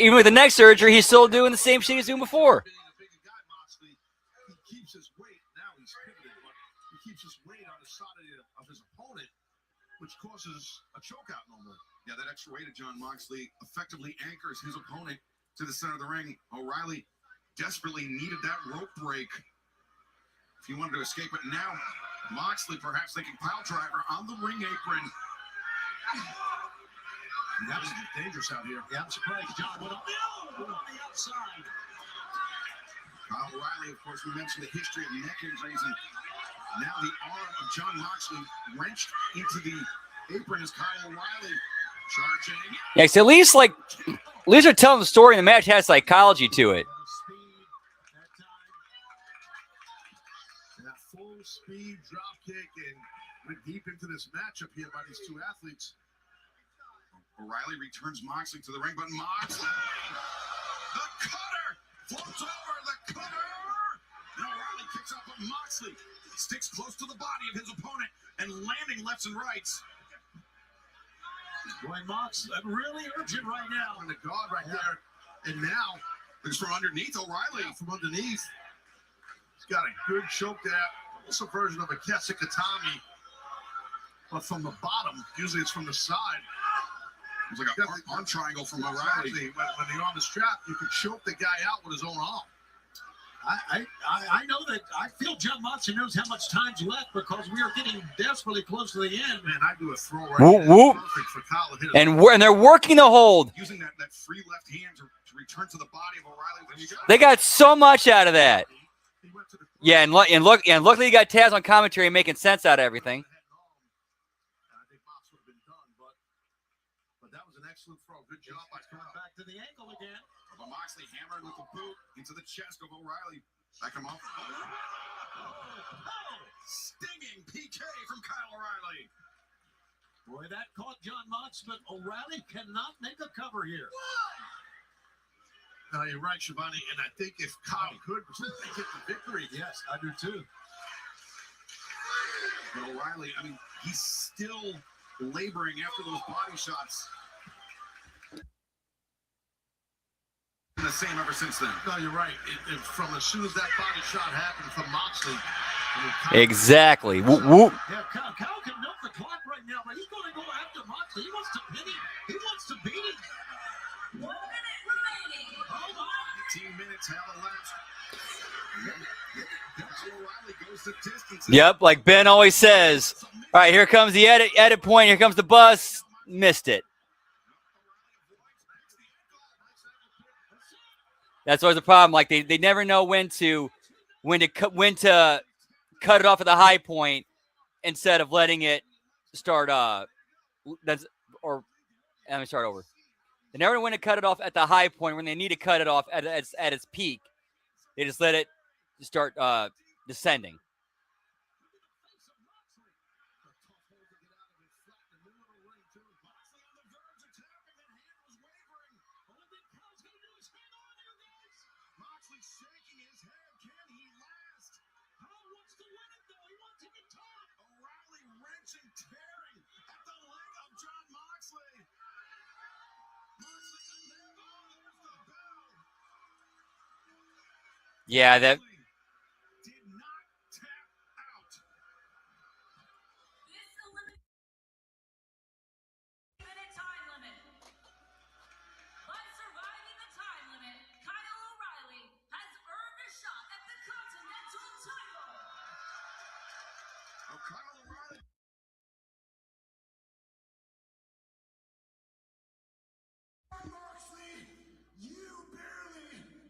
surgery, he's still doing the same shit he was doing before. Being a bigger guy, Moxley, he keeps his weight. Now he's pivoted, but he keeps his weight on the side of his opponent, which causes a chokeout normally. Yeah, that extra weight of John Moxley effectively anchors his opponent to the center of the ring. O'Reilly desperately needed that rope break if he wanted to escape it. Now, Moxley perhaps thinking pile driver on the ring apron. That was dangerous out here. Yeah, I'm surprised John went on the outside. Kyle O'Reilly, of course, we mentioned the history of neck injuries, and now the arm of John Moxley wrenched into the apron as Kyle O'Reilly charging. Yeah, so at least they're telling the story, and the match has psychology to it. That full speed drop kick, and went deep into this matchup here by these two athletes. O'Reilly returns Moxley to the ring, but Moxley, the cutter, floats over the cutter, and O'Reilly kicks out, but Moxley sticks close to the body of his opponent and landing lefts and rights. Boy, Mox, really urgent right now. On the guard right there, and now looks from underneath O'Reilly. From underneath, he's got a good choke there. It's a version of a Kesikatami, but from the bottom. Usually it's from the side. It's like an arm triangle from O'Reilly. Exactly. When the arm is strapped, you can choke the guy out with his own arm. I know that. I feel John Moxley knows how much time's left because we are getting desperately close to the end. Man, I do a throw right Whoop, there. whoop. Perfect for Kyle to hit it. And they're working the hold. Using that free left hand to return to the body of O'Reilly. They got so much out of that. Yeah, and luckily you got Taz on commentary making sense out of everything. I think Mox would have been done, but that was an excellent throw. Good job by Coming back to the ankle again. But Moxley hammered with the boot into the chest of O'Reilly. Back him off. Stinging PK from Kyle O'Reilly. Boy, that caught John Mox, but O'Reilly cannot make a cover here. No, you're right, Shivani, and I think if Kyle could get the victory. Yes, I do too. But O'Reilly, I mean, he's still laboring after those body shots. The same ever since then. No, you're right. From as soon as that body shot happened from Moxley. Exactly. Whoop, whoop. Yeah, Kyle can milk the clock right now, but he's going to go after Moxley. He wants to pin him. He wants to beat him. 1 minute remaining. Hold on. 18 minutes have elapsed. O'Reilly goes the distance. Yep, like Ben always says. All right, here comes the edit point. Here comes the bus. Missed it. That's always the problem. Like they never know when to cut it off at the high point instead of letting it start. Let me start over. They never know when to cut it off at the high point when they need to cut it off at its peak. They just let it start descending. Yeah, that.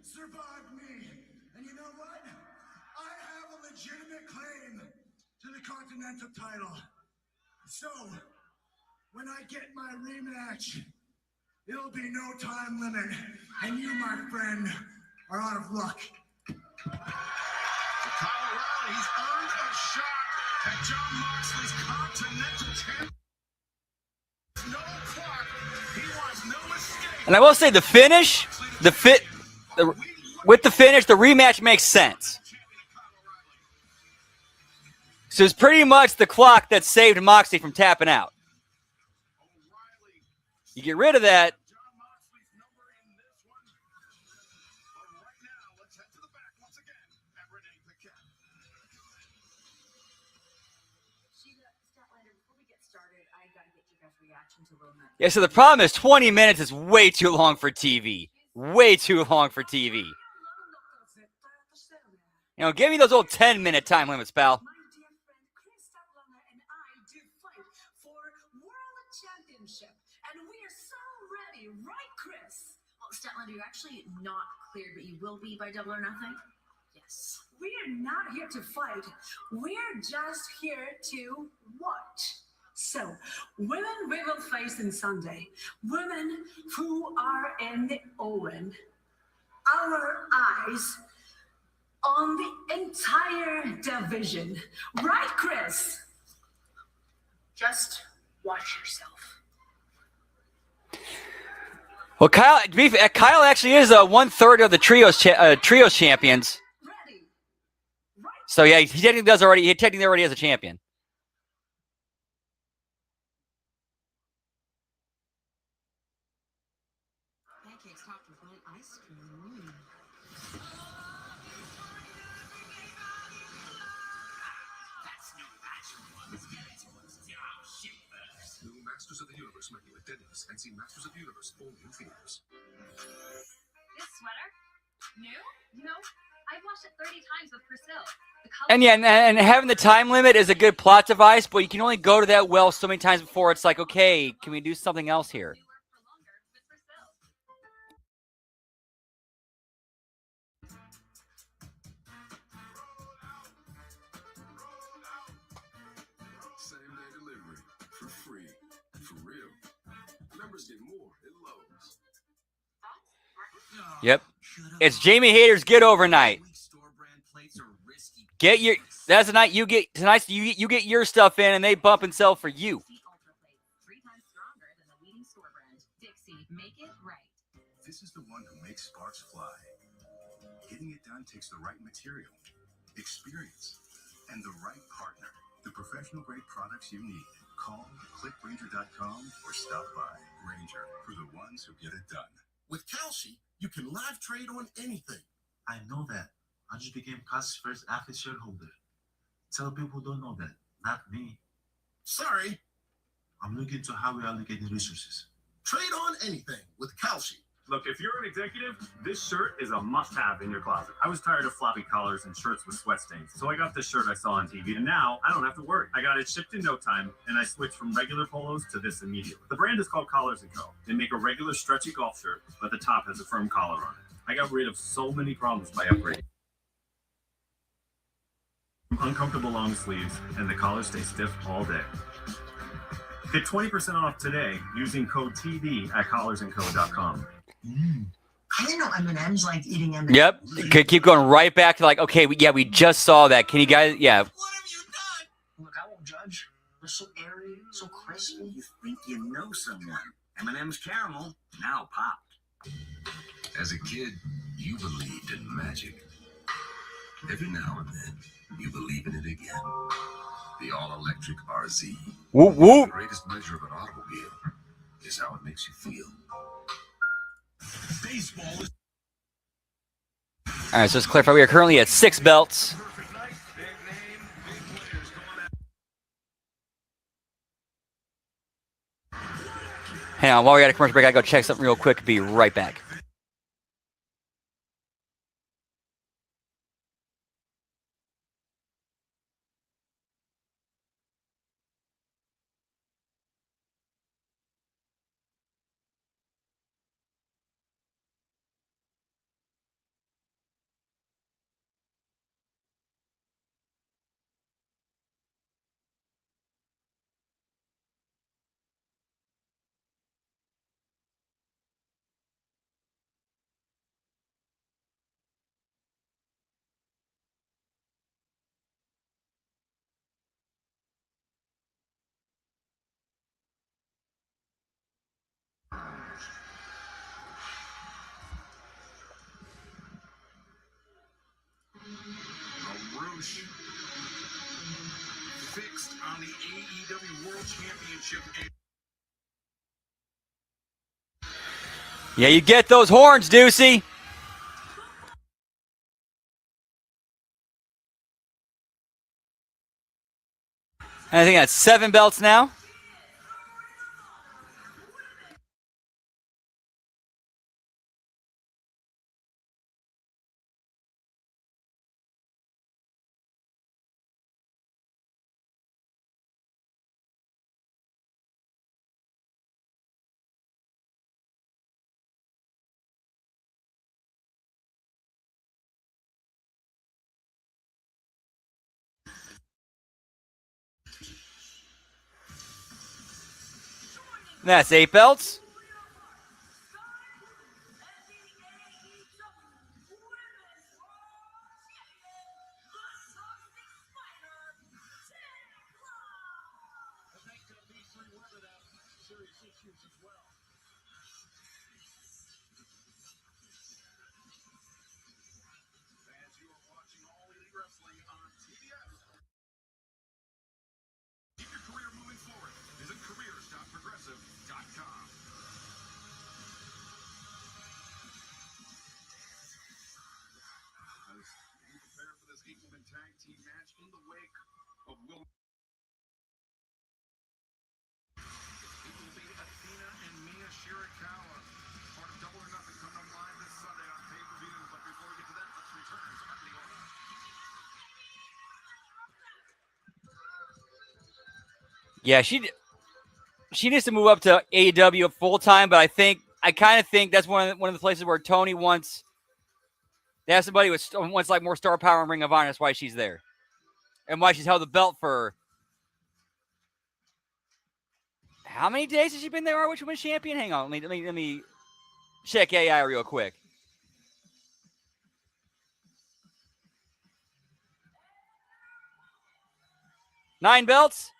Survived me. And you know what? I have a legitimate claim to the Continental title. So, when I get my rematch, it'll be no time limit. And you, my friend, are out of luck. Kyle O'Reilly He's earned a shot at Jon Moxley's Continental Champion. No clock. He wants no escape. And I will say the finish, with the finish, the rematch makes sense. So it's pretty much the clock that saved Moxley from tapping out. You get rid of that. Yeah, so the problem is 20 minutes is way too long for TV. Way too long for TV. You know, give me those old 10-minute time limits, pal. And we are so ready, right, Chris? Well, Statlander, you're actually not cleared, but you will be by Double or Nothing? Yes. We are not here to fight. We're just here to watch. So, women we will face on Sunday. Women who are in the Owen. Our eyes on the entire division. Right, Chris? Just watch yourself. Well, Kyle actually is 1/3 of the trios champions. So yeah, he technically already has a champion. Pancakes topped with light ice cream. New Masters of the Universe menu at Denny's and see Masters of the Universe all new theaters. This sweater? New? You know, I've washed it 30 times with Persil. And yeah, and having the time limit is a good plot device, but you can only go to that well so many times before it's like, okay, can we do something else here? Same-day delivery for free and for real. Members get more at Lowe's. Yep. It's Jamie Hayter's Get Over Night. That's the night you get tonight. You get your stuff in, and they bump and sell for you. 3 times stronger than the leading store brand. Dixie, make it right. This is the one who makes sparks fly. Getting it done takes the right material, experience, and the right partner. The professional-grade products you need. Call clickgranger.com or stop by. Granger, for the ones who get it done. With Kalshi, you can live trade on anything. I know that. I just became Kalshi's first active shareholder. Tell people who don't know that. Not me. Sorry. I'm looking to how we allocate the resources. Trade on anything with Kalshi. Look, if you're an executive, this shirt is a must-have in your closet. I was tired of floppy collars and shirts with sweat stains, so I got this shirt I saw on TV, and now I don't have to worry. I got it shipped in no time, and I switched from regular polos to this immediately. The brand is called Collars & Co. They make a regular stretchy golf shirt, but the top has a firm collar on it. I got rid of so many problems by upgrading. Uncomfortable long sleeves, and the collars stay stiff all day. Get 20% off today using code TV at collarsandco.com. I didn't know M&M's like eating M&M's. Yep. Could keep going right back to like, okay, we just saw that. Can you guys, yeah. Look, I won't judge. They're so airy, so crispy. You think you know someone. M&M's caramel, now popped. As a kid, you believed in magic. Every now and then, you believe in it again. The all-electric RZ. Whoop, whoop. The greatest measure of an automobile is how it makes you feel. Baseball is... All right, so let's clarify. We are currently at 6 belts. Hang on, while we're at a commercial break, I gotta go check something real quick. Be right back. Roche fixed on the AEW World Championship. Yeah, you get those horns, Deucey. And I think that's 7 belts now. That's 8 belts. Keep your career moving forward. Visit careers.progressive.com. As we prepare for this 8-woman tag team match in the wake of Will. It will be Athena and Mia Shirakawa. Part of Double or Nothing coming up live this Sunday on pay-per-view. But before we get to that, let's return to the order. Yeah, she needs to move up to AEW full time, but I kind of think that's one of the places where Tony wants. They have somebody with wants like more star power in Ring of Honor. That's why she's there, and why she's held the belt for how many days has she been there? Which women's champion? Hang on, let me check AI real quick. Nine belts.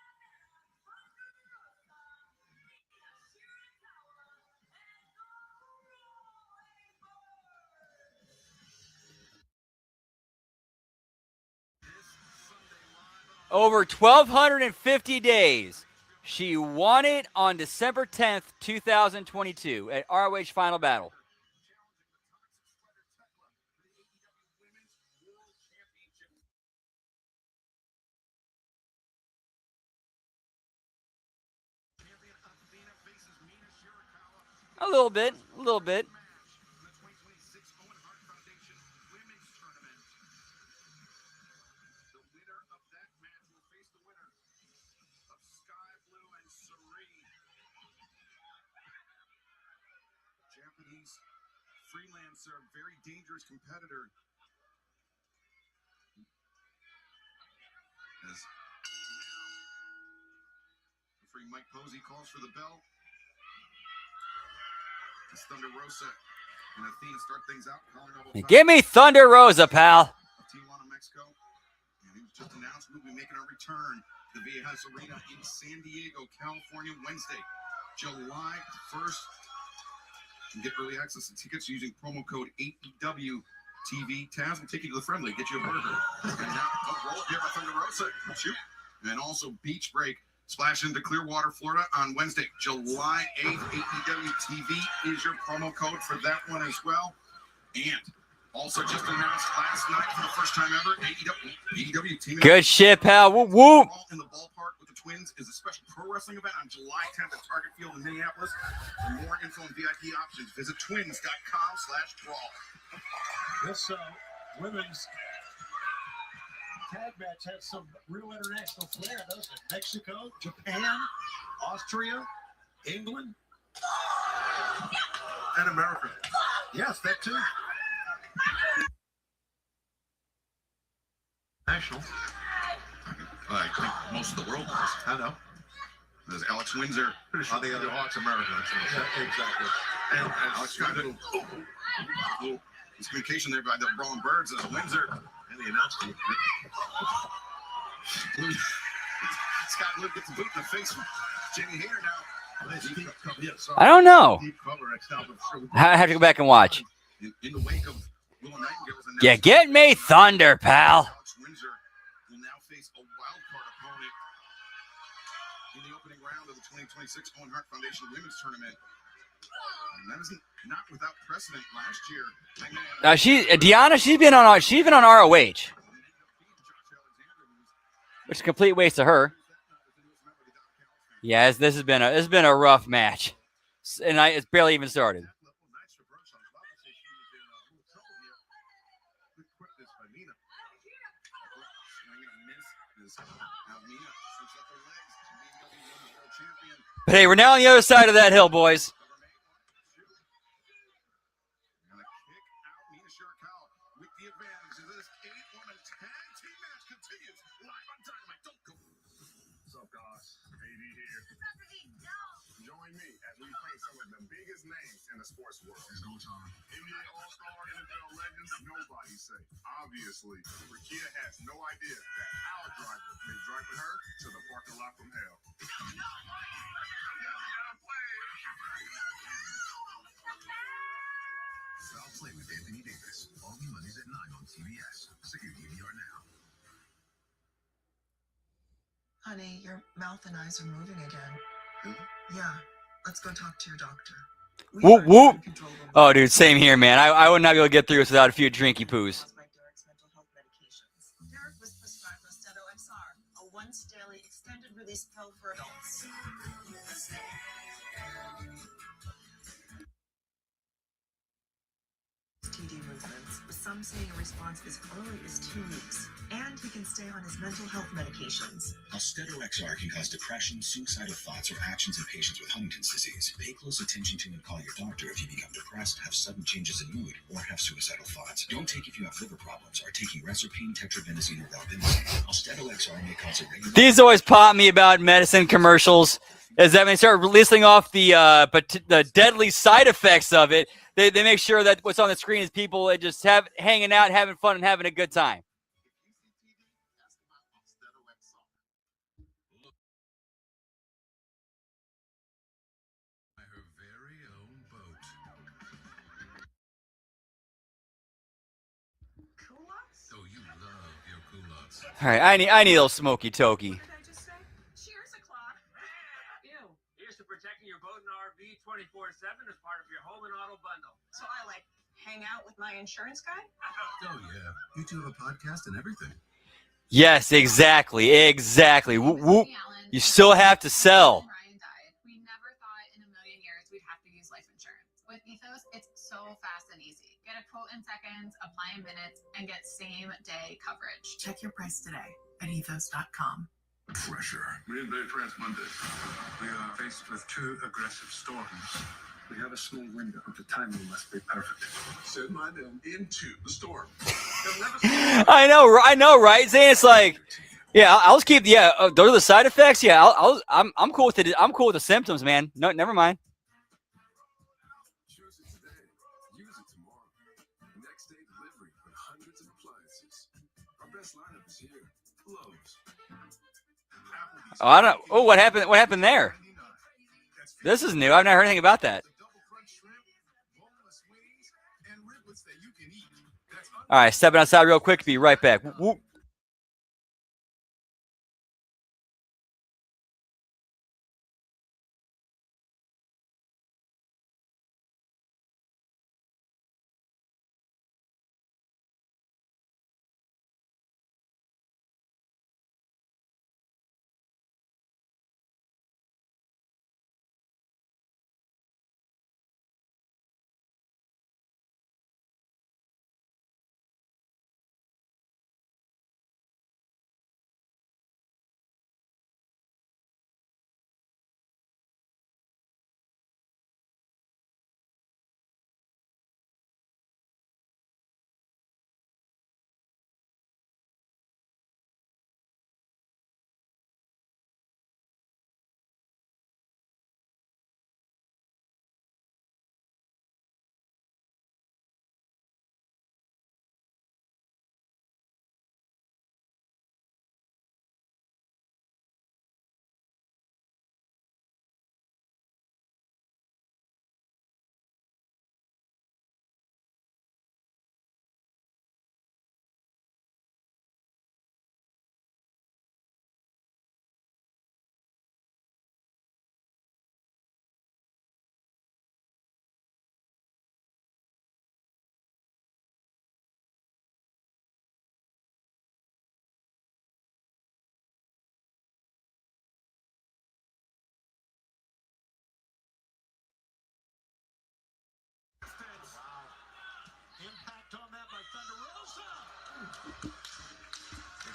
Over 1,250 days. She won it on December 10th, 2022 at ROH Final Battle. A little bit. Japanese freelancer, very dangerous competitor. As referee Mike Posey calls for the bell. As Thunder Rosa and Athena start things out. Give me Thunder Rosa, pal. Tijuana, Mexico. And it was just announced we'll be making our return to the Viejas Arena in San Diego, California, Wednesday, July 1st. You can get early access to tickets using promo code AEW TV. Taz will take you to the friendly, get you a burger. And now, roll up here by Thunder Rosa. Shoot. And also Beach Break. Splash into Clearwater, Florida on Wednesday, July 8th. AEW TV is your promo code for that one as well. And also just announced last night for the first time ever, AEW teaming Good shit, pal. Whoop, whoop. In the ballpark with the Twins is a special pro wrestling event on July 10th at Target Field in Minneapolis. For more info and VIP options, visit twins.com/brawl. This women's tag match has some real international flair, doesn't it? Mexico, Japan, Austria, England, and America. Yes, that too. National. I think most of the world does. I know. There's Alex Windsor. On the other Hawks America. Yeah, exactly. And Alex got a little miscommunication there by the Brawling Birds as Windsor. And the announcement. Scott Wood gets a boot in the face from Jamie Hayter now. I don't know. I have to go back and watch. In the wake of Will Nightingale's Yeah, get me Thunder, pal. Alex Windsor 2026 Owen Hart Foundation Women's Tournament. And that was not without precedent last year. Deanna, she's been on ROH. Which is a complete waste of her. Yeah, this has been a rough match. And it's barely even started. But hey, we're now on the other side of that hill, boys. Names in the sports world. Let's go, Tom. NBA All-Star, NFL legends, nobody say. Obviously, Rakia has no idea that our driver is driving her to the parking lot from hell. Foul Play with Anthony Davis. Only Mondays at 9 on CBS. Save DVR now. Honey, your mouth and eyes are moving again. Yeah, let's go talk to your doctor. Whoop, whoop. Oh, dude, same here, man. I would not be able to get through this without a few drinky poos. Derek was prescribed Austedo XR, a once-daily extended-release pill for adults. TD movements, with some saying a response as early as 2 weeks, and he can stay on his mental health medications. Austedo XR can cause depression, suicidal thoughts, or actions in patients with Huntington's disease. Pay close attention to and call your doctor if you become depressed, have sudden changes in mood, or have suicidal thoughts. Don't take if you have liver problems, are taking Reserpine, tetrabenazine, or valbenazine. Austedo XR may cause a regular... These always pop me about medicine commercials. Is that when they start listing off the deadly side effects of it, they make sure that what's on the screen is people that just hanging out, having fun, and having a good time. Her very own boat. Culottes? Oh, you love your culottes. All right, I need a little smoky tokey. Cheers, o'clock. Ew. Here's to protecting your boat and RV 24/7 as part of your home and auto bundle. So I hang out with my insurance guy? Oh, yeah. You two have a podcast and everything. Yes, exactly. Whoop, whoop. You still have to sell. Ryan died. We never thought in a million years we'd have to use life insurance. With Ethos, it's so fast and easy. Get a quote in seconds, apply in minutes, and get same-day coverage. Check your price today at ethos.com. Pressure. Midday Trans Monday. We are faced with 2 aggressive storms. We have a small window. The timing must be perfect. Send my name into the storm. I know, right? Saying it's like, yeah, I'll just keep. Yeah, those are the side effects. Yeah, I'm cool with it. I'm cool with the symptoms, man. No, never mind. Choose it today. Use it tomorrow. Next day delivery with hundreds of appliances. Our best lineup is here. Lowe's. Oh, I don't. Oh, what happened? What happened there? This is new. I've not heard anything about that. All right, stepping outside real quick. Be right back. Whoop.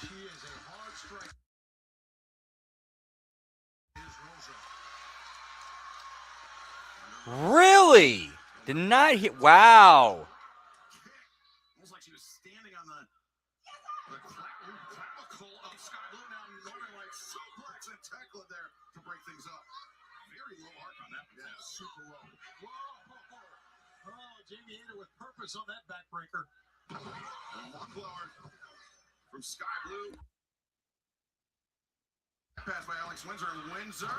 She is a hard strike. Really? Did not hit. Wow. Almost like she was standing on the clavicle of Sky Blue. Now Northern Lights suplex and Tekla there to break things up. Very low arc on that. Yeah, super low. Whoa. Oh, Jamie hit it with purpose on that backbreaker. Walk lower from Sky Blue. Pass by Alex Windsor, and Windsor.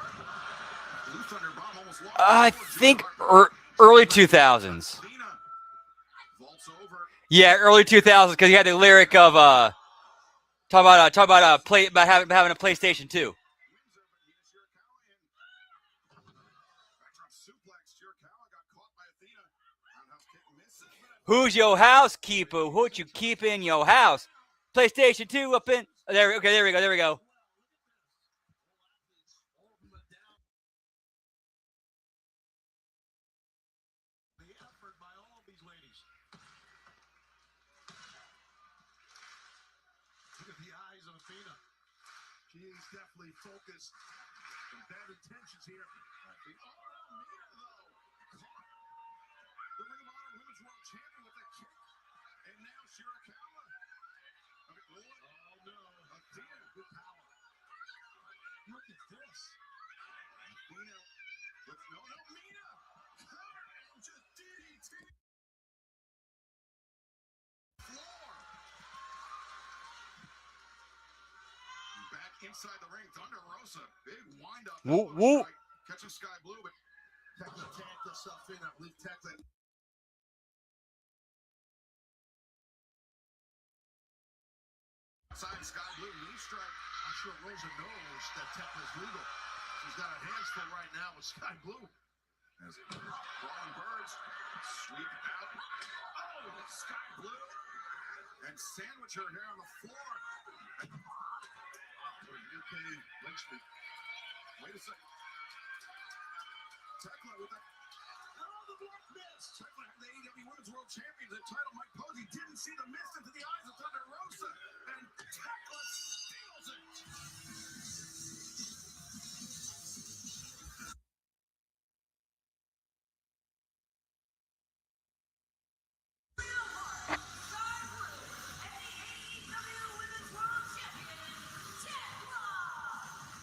Blue Thunder Bomb almost lost. I think early 2000s. Yeah, early 2000s because you had the lyric of talk about having a PlayStation 2. Who's your housekeeper? What you keep in your house? PlayStation 2 up in there. Okay, there we go. She is definitely focused. Some bad intentions here. The Ring of Honor Women's World Champion with a kick. And now Shirakawa. Oh no. Athena with power. Look at this. Athena. Mina. Just DDT. Back inside the ring, Thunder Rosa, big wind up. Woo. Catching Sky Blue, but Tekla tagged herself in. I believe Tekla. Side Sky Blue knee strike. I'm sure Rosa knows that Tekla is legal. She's got her hands full right now with Sky Blue. As Rolling Birds sweep out. Oh, Sky Blue. And sandwich her here on the floor. UK Lynchman. Wait a second. Tekla with the block miss. Tekla, the AEW Women's World Champion, the title. Mike Posey didn't see the mist into the eyes of Thunder Rosa, and Tekla steals it.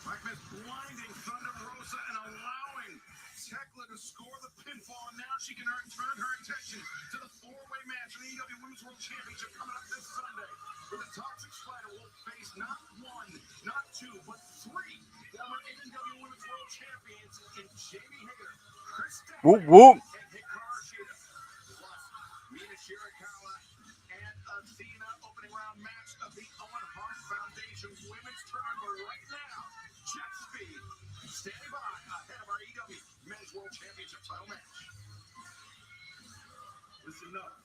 Mike Miz blinding Thunder Rosa and allowing Tekla to score the pinfall, and now she can turn her attention to the four-way match in the AEW Women's World Championship coming up this Sunday, where the Toxic Spider will face not one, not two, but three former AEW Women's World Champions in Jamie Hayter, Chris Whoop. and Hikaru Shida. Plus, Mina Shirakawa and Athena opening round match of the Owen Hart Foundation Women's Tournament right now. Jet Speed standing by ahead of our AEW Men's World Championship title match. Listen up.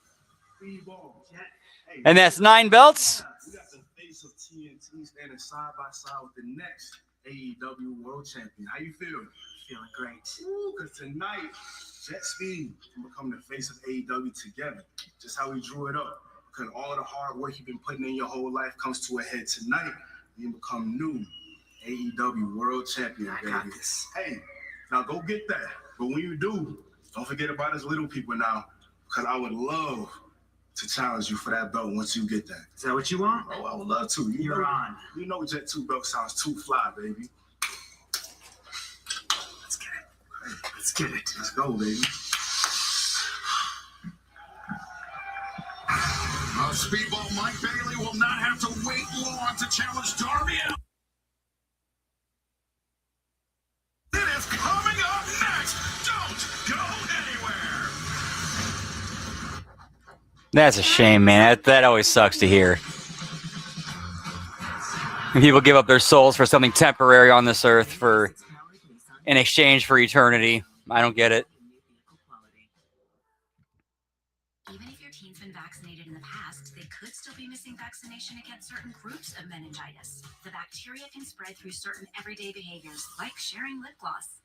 Speedball. Hey, And that's 9 belts. We got the face of TNT standing side by side with the next AEW World Champion. How you feel? Feeling great. Because tonight, Jet Speed can become the face of AEW together. Just how we drew it up. Because all the hard work you've been putting in your whole life comes to a head tonight. You become new AEW World Champion, baby. I got this. Hey, now go get that. But when you do, don't forget about us little people now. Because I would love to challenge you for that belt once you get that. Is that what you want? Oh, I would love to. You're on. You know Jet 2 belt sounds too fly, baby. Let's get it. Hey, let's get it. Let's go, baby. Speedball Mike Bailey will not have to wait long to challenge Darby Allin. It is coming up next. Don't go anywhere. That's a shame, man. That always sucks to hear. When people give up their souls for something temporary on this earth in exchange for eternity. I don't get it. Even if your teen's been vaccinated in the past, they could still be missing vaccination against certain groups of meningitis. The bacteria can spread through certain everyday behaviors, like sharing lip gloss.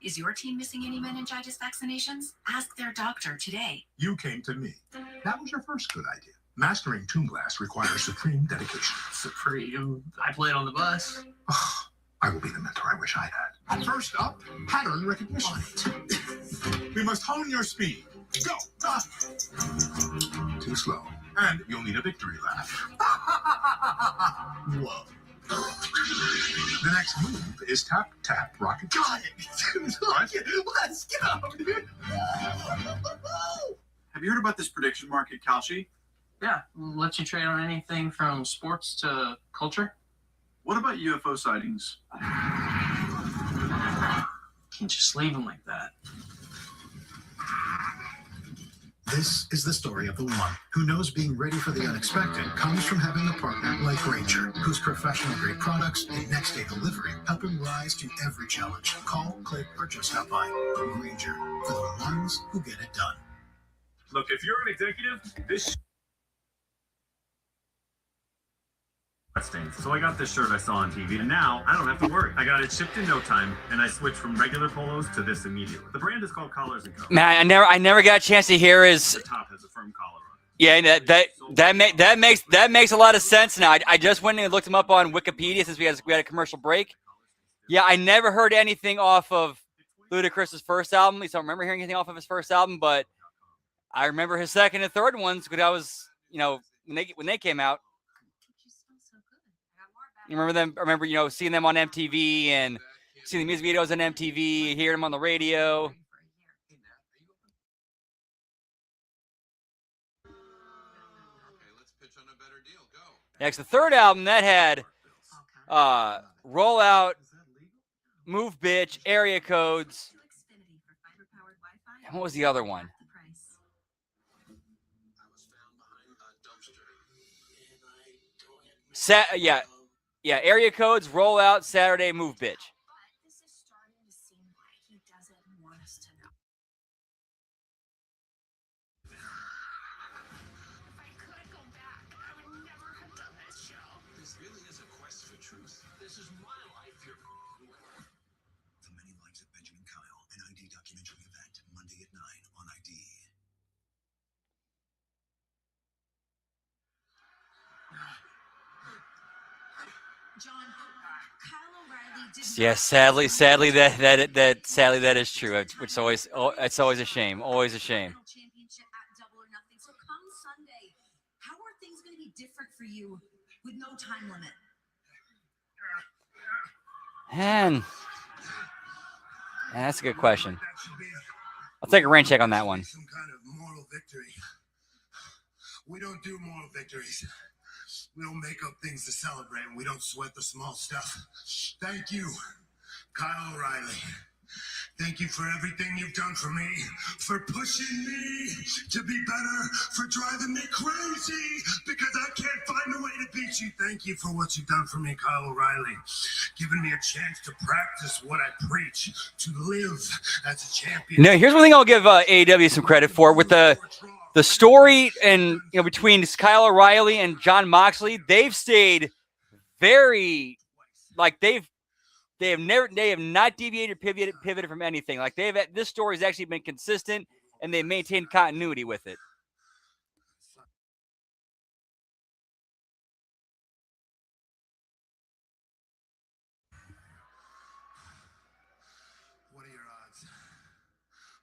Is your teen missing any meningitis vaccinations? Ask their doctor today. You came to me. That was your first good idea. Mastering Toon Blast requires supreme dedication. Supreme. I played on the bus. I will be the mentor I wish I had. First up, pattern recognition. We must hone your speed. Go! Too slow. And you'll need a victory laugh. Whoa. The next move is tap, tap, rocket. Got it. Let's go, dude. Have you heard about this prediction market, Kalshi? Yeah, lets you trade on anything from sports to culture. What about UFO sightings? Can't just leave them like that. This is the story of the one who knows being ready for the unexpected comes from having a partner like Ranger, whose professional-grade products and next-day delivery help him rise to every challenge. Call, click, or just stop by. Ranger, for the ones who get it done. Look, if you're an executive, this stains. So I got this shirt I saw on TV, and now I don't have to worry. I got it shipped in no time, and I switched from regular polos to this immediately. The brand is called Collars & Co. Man, I never got a chance to hear his. The top has a firm collar on it. Yeah, that makes a lot of sense now. I just went and looked him up on Wikipedia since we had a commercial break. Yeah, I never heard anything off of Ludacris's first album. At least I don't remember hearing anything off of his first album, but I remember his second and third ones because I was, when they came out. You remember them? I remember, seeing them on MTV and seeing the music videos on MTV, hearing them on the radio. Next, the third album that had Rollout, Move Bitch, Area Codes. And what was the other one? Yeah, Area Codes, Rollout, Saturday, Move Bitch. This really is a quest for truth. This is my life here. The Many Lives of Benjamin Kyle, an ID documentary event, Monday at 9 on ID. John, Kyle O'Reilly did. Yes, sadly that is true. It's always a shame. Always a shame. Championship at Double or Nothing. So come Sunday, how are things going to be different for you with no time limit? And that's a good question. I'll take a rain check on that one. Some kind of moral victory. We don't do moral victories. We don't make up things to celebrate, and we don't sweat the small stuff. Thank you, Kyle O'Reilly. Thank you for everything you've done for me, for pushing me to be better, for driving me crazy because I can't find a way to beat you. Thank you for what you've done for me, Kyle O'Reilly. Giving me a chance to practice what I preach, to live as a champion. Now, here's one thing I'll give AEW some credit for with the story and between Kyle O'Reilly and Jon Moxley. They've stayed very they have not deviated or pivoted from anything. Like this story has actually been consistent and they've maintained continuity with it. What are your odds?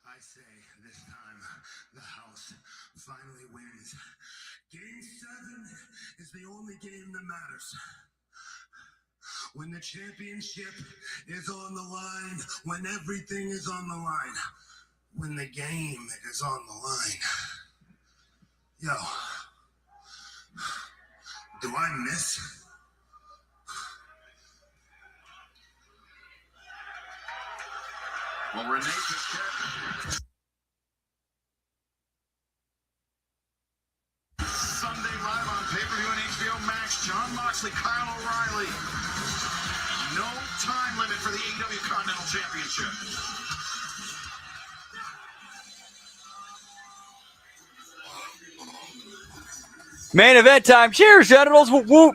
I say this time the house finally wins. Game 7 is the only game that matters. When the championship is on the line, when everything is on the line, when the game is on the line. Yo, do I miss? Well, Renee took Sunday live on pay-per-view and HBO Max, Jon Moxley, Kyle O'Reilly. No time limit for the AEW Continental Championship. Main event time. Cheers, genitals. Whoop, whoop.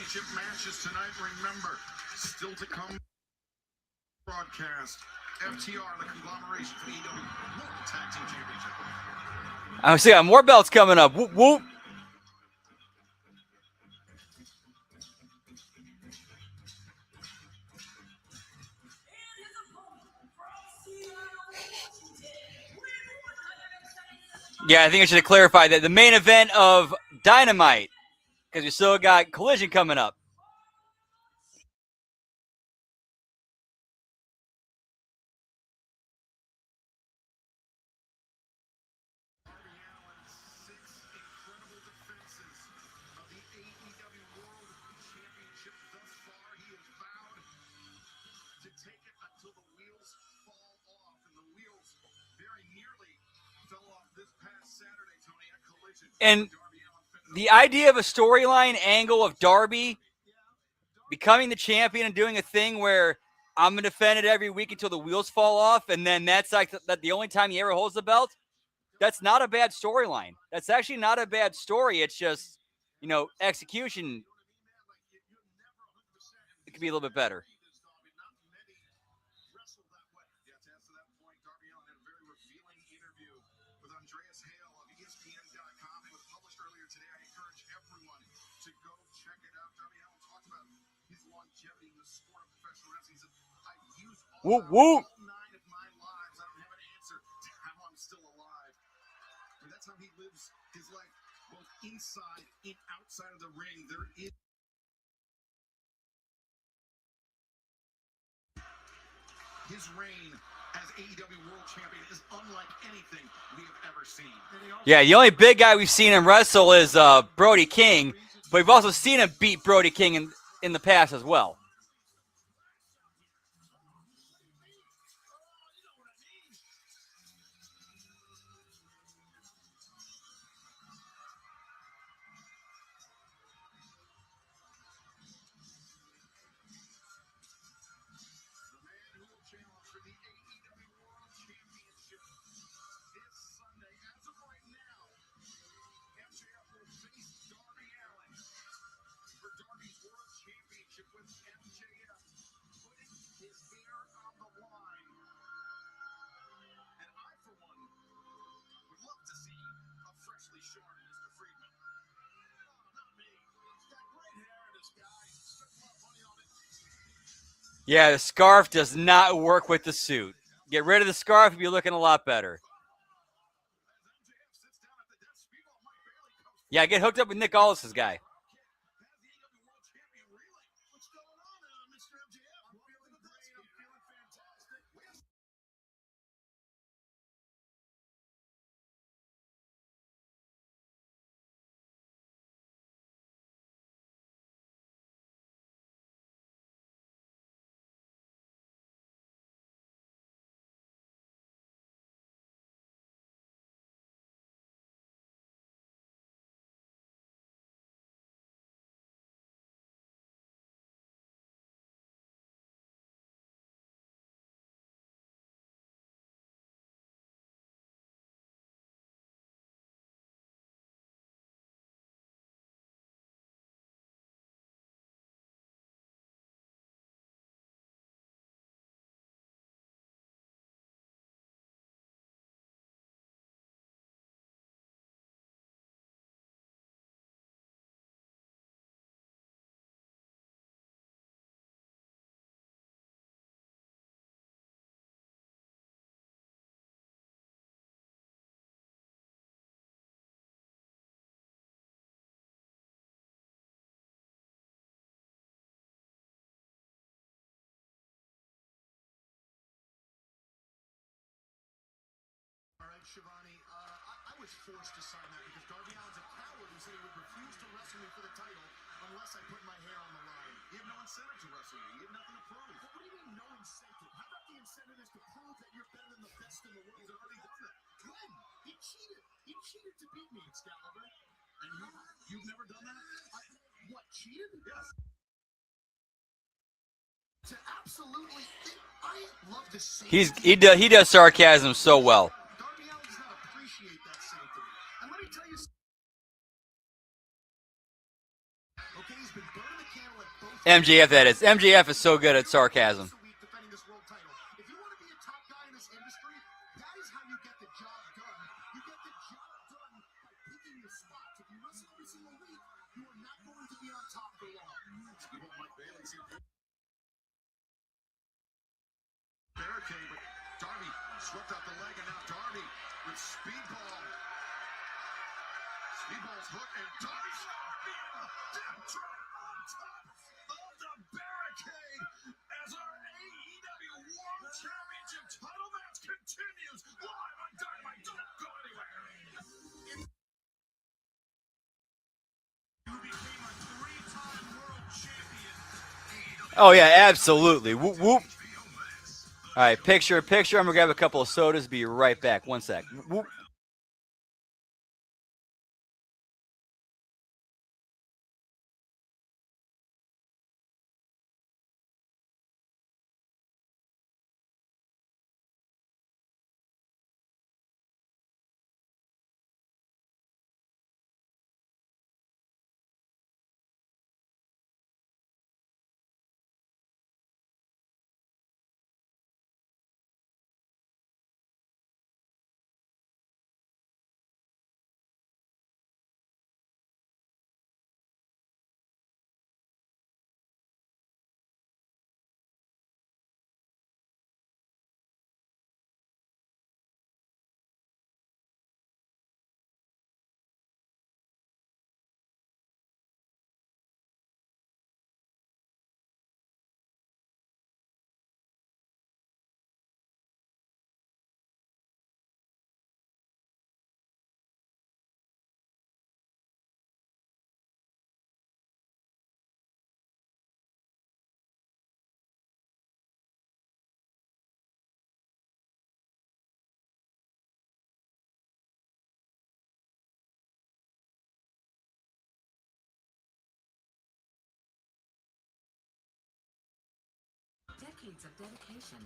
Championship matches tonight. Remember, still to come broadcast. FTR, the conglomeration for the AEW World Tag Team Championship. I see more belts coming up. Whoop, whoop. Yeah, I think I should have clarified that the main event of Dynamite, because we still got Collision coming up. And the idea of a storyline angle of Darby becoming the champion and doing a thing where I'm going to defend it every week until the wheels fall off, and then that's like the only time he ever holds the belt, that's not a bad storyline. That's actually not a bad story. It's just, execution, it could be a little bit better. Whoop, whoop. That's how he lives his life, both inside and outside of the ring. There is his reign as AEW World Champion is unlike anything we have ever seen. Yeah, the only big guy we've seen him wrestle is Brody King, but we've also seen him beat Brody King in the past as well. Yeah, the scarf does not work with the suit. Get rid of the scarf, you'll be looking a lot better. Yeah, get hooked up with Nick Aldis' guy. Shivani, I was forced to sign that because Darby Allin's a coward who said he would refuse to wrestle me for the title unless I put my hair on the line. You have no incentive to wrestle me. You have nothing to prove. But what do you mean no incentive? How about the incentive is to prove that you're better than the best in the world? He's already done that. Glenn, he cheated. He cheated to beat me, Excalibur. And you've never done that? What, cheated? Yes. To absolutely, I love to see He does sarcasm so well. And let me tell you, okay, he's been burned the MJF, that is. MJF is so good at sarcasm. Defending this world title. If you want to be a top guy in this industry, that is how you get the job done. You get the job done by picking your spots. If you wrestle every single week, you are not going to be on top for long. Barricade, but Darby swept out the leg, and now Darby with Speedball. Speedball's hook, and Darby's death trap on top of the barricade as our AEW World Championship title match continues live on Dynamite. Don't go anywhere. Who became a three-time world champion. Oh, yeah, absolutely. Whoop, whoop. All right, picture. I'm going to grab a couple of sodas. Be right back. One sec. Whoop. Decades of dedication.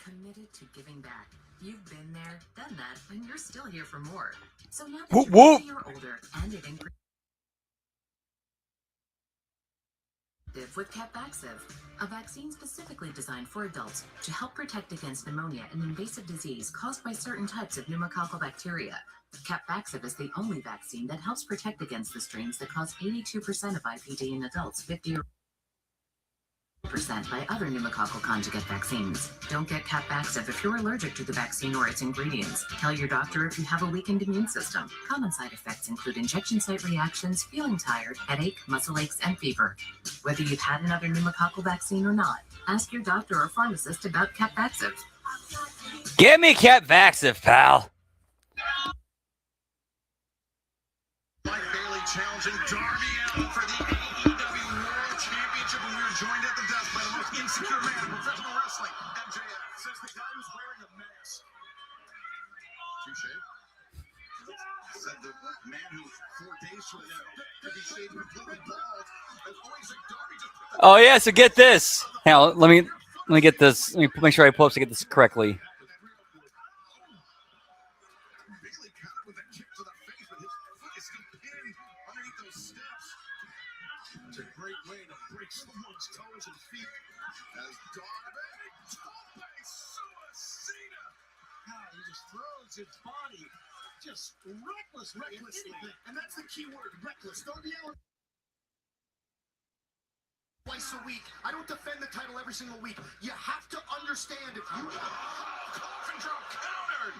Committed to giving back. You've been there, done that, and you're still here for more. So now that you're older and it increases with Capvaxive, a vaccine specifically designed for adults to help protect against pneumonia, an invasive disease caused by certain types of pneumococcal bacteria. Capvaxive is the only vaccine that helps protect against the strains that cause 82% of IPD in adults 50 or by other pneumococcal conjugate vaccines. Don't get Capvaxive if you're allergic to the vaccine or its ingredients. Tell your doctor if you have a weakened immune system. Common side effects include injection site reactions, feeling tired, headache, muscle aches, and fever. Whether you've had another pneumococcal vaccine or not, ask your doctor or pharmacist about Capvaxive. Give me Capvaxive, pal. Mike Bailey challenging Darby Allin for the AEW World Championship, and we are joined at the desk by the most insecure man in professional wrestling, MJF. Says the guy who's wearing a mask. Touche. Said the man who 4 days from now could be shaved completely bald. As always, like Darby just. Oh, yeah, so get this. Hang on, let me get this. Let me make sure I pull up to get this correctly. It's a great way to break someone's toes and feet. As Darby Suicida. He just throws his body just recklessly. And that's the key word, reckless. Darby Allin. Twice a week. I don't defend the title every single week. You have to understand if you coffin drop countered.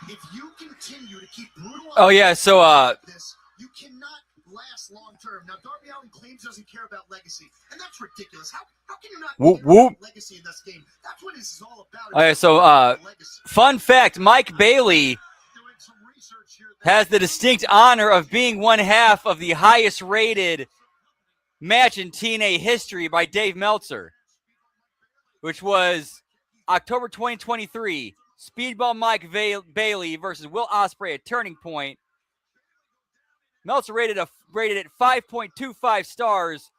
If you continue to keep brutal. Oh, yeah, so this, you cannot last long term. Now, Darby Allin claims he doesn't care about legacy, and that's ridiculous. How can you not care about legacy in this game? That's what this is all about. Okay, so fun fact, Mike Bailey has the distinct honor of being one half of the highest rated match in TNA history by Dave Meltzer, which was October 2023, Speedball Mike Bailey versus Will Ospreay at Turning Point. Meltzer rated it 5.25 stars,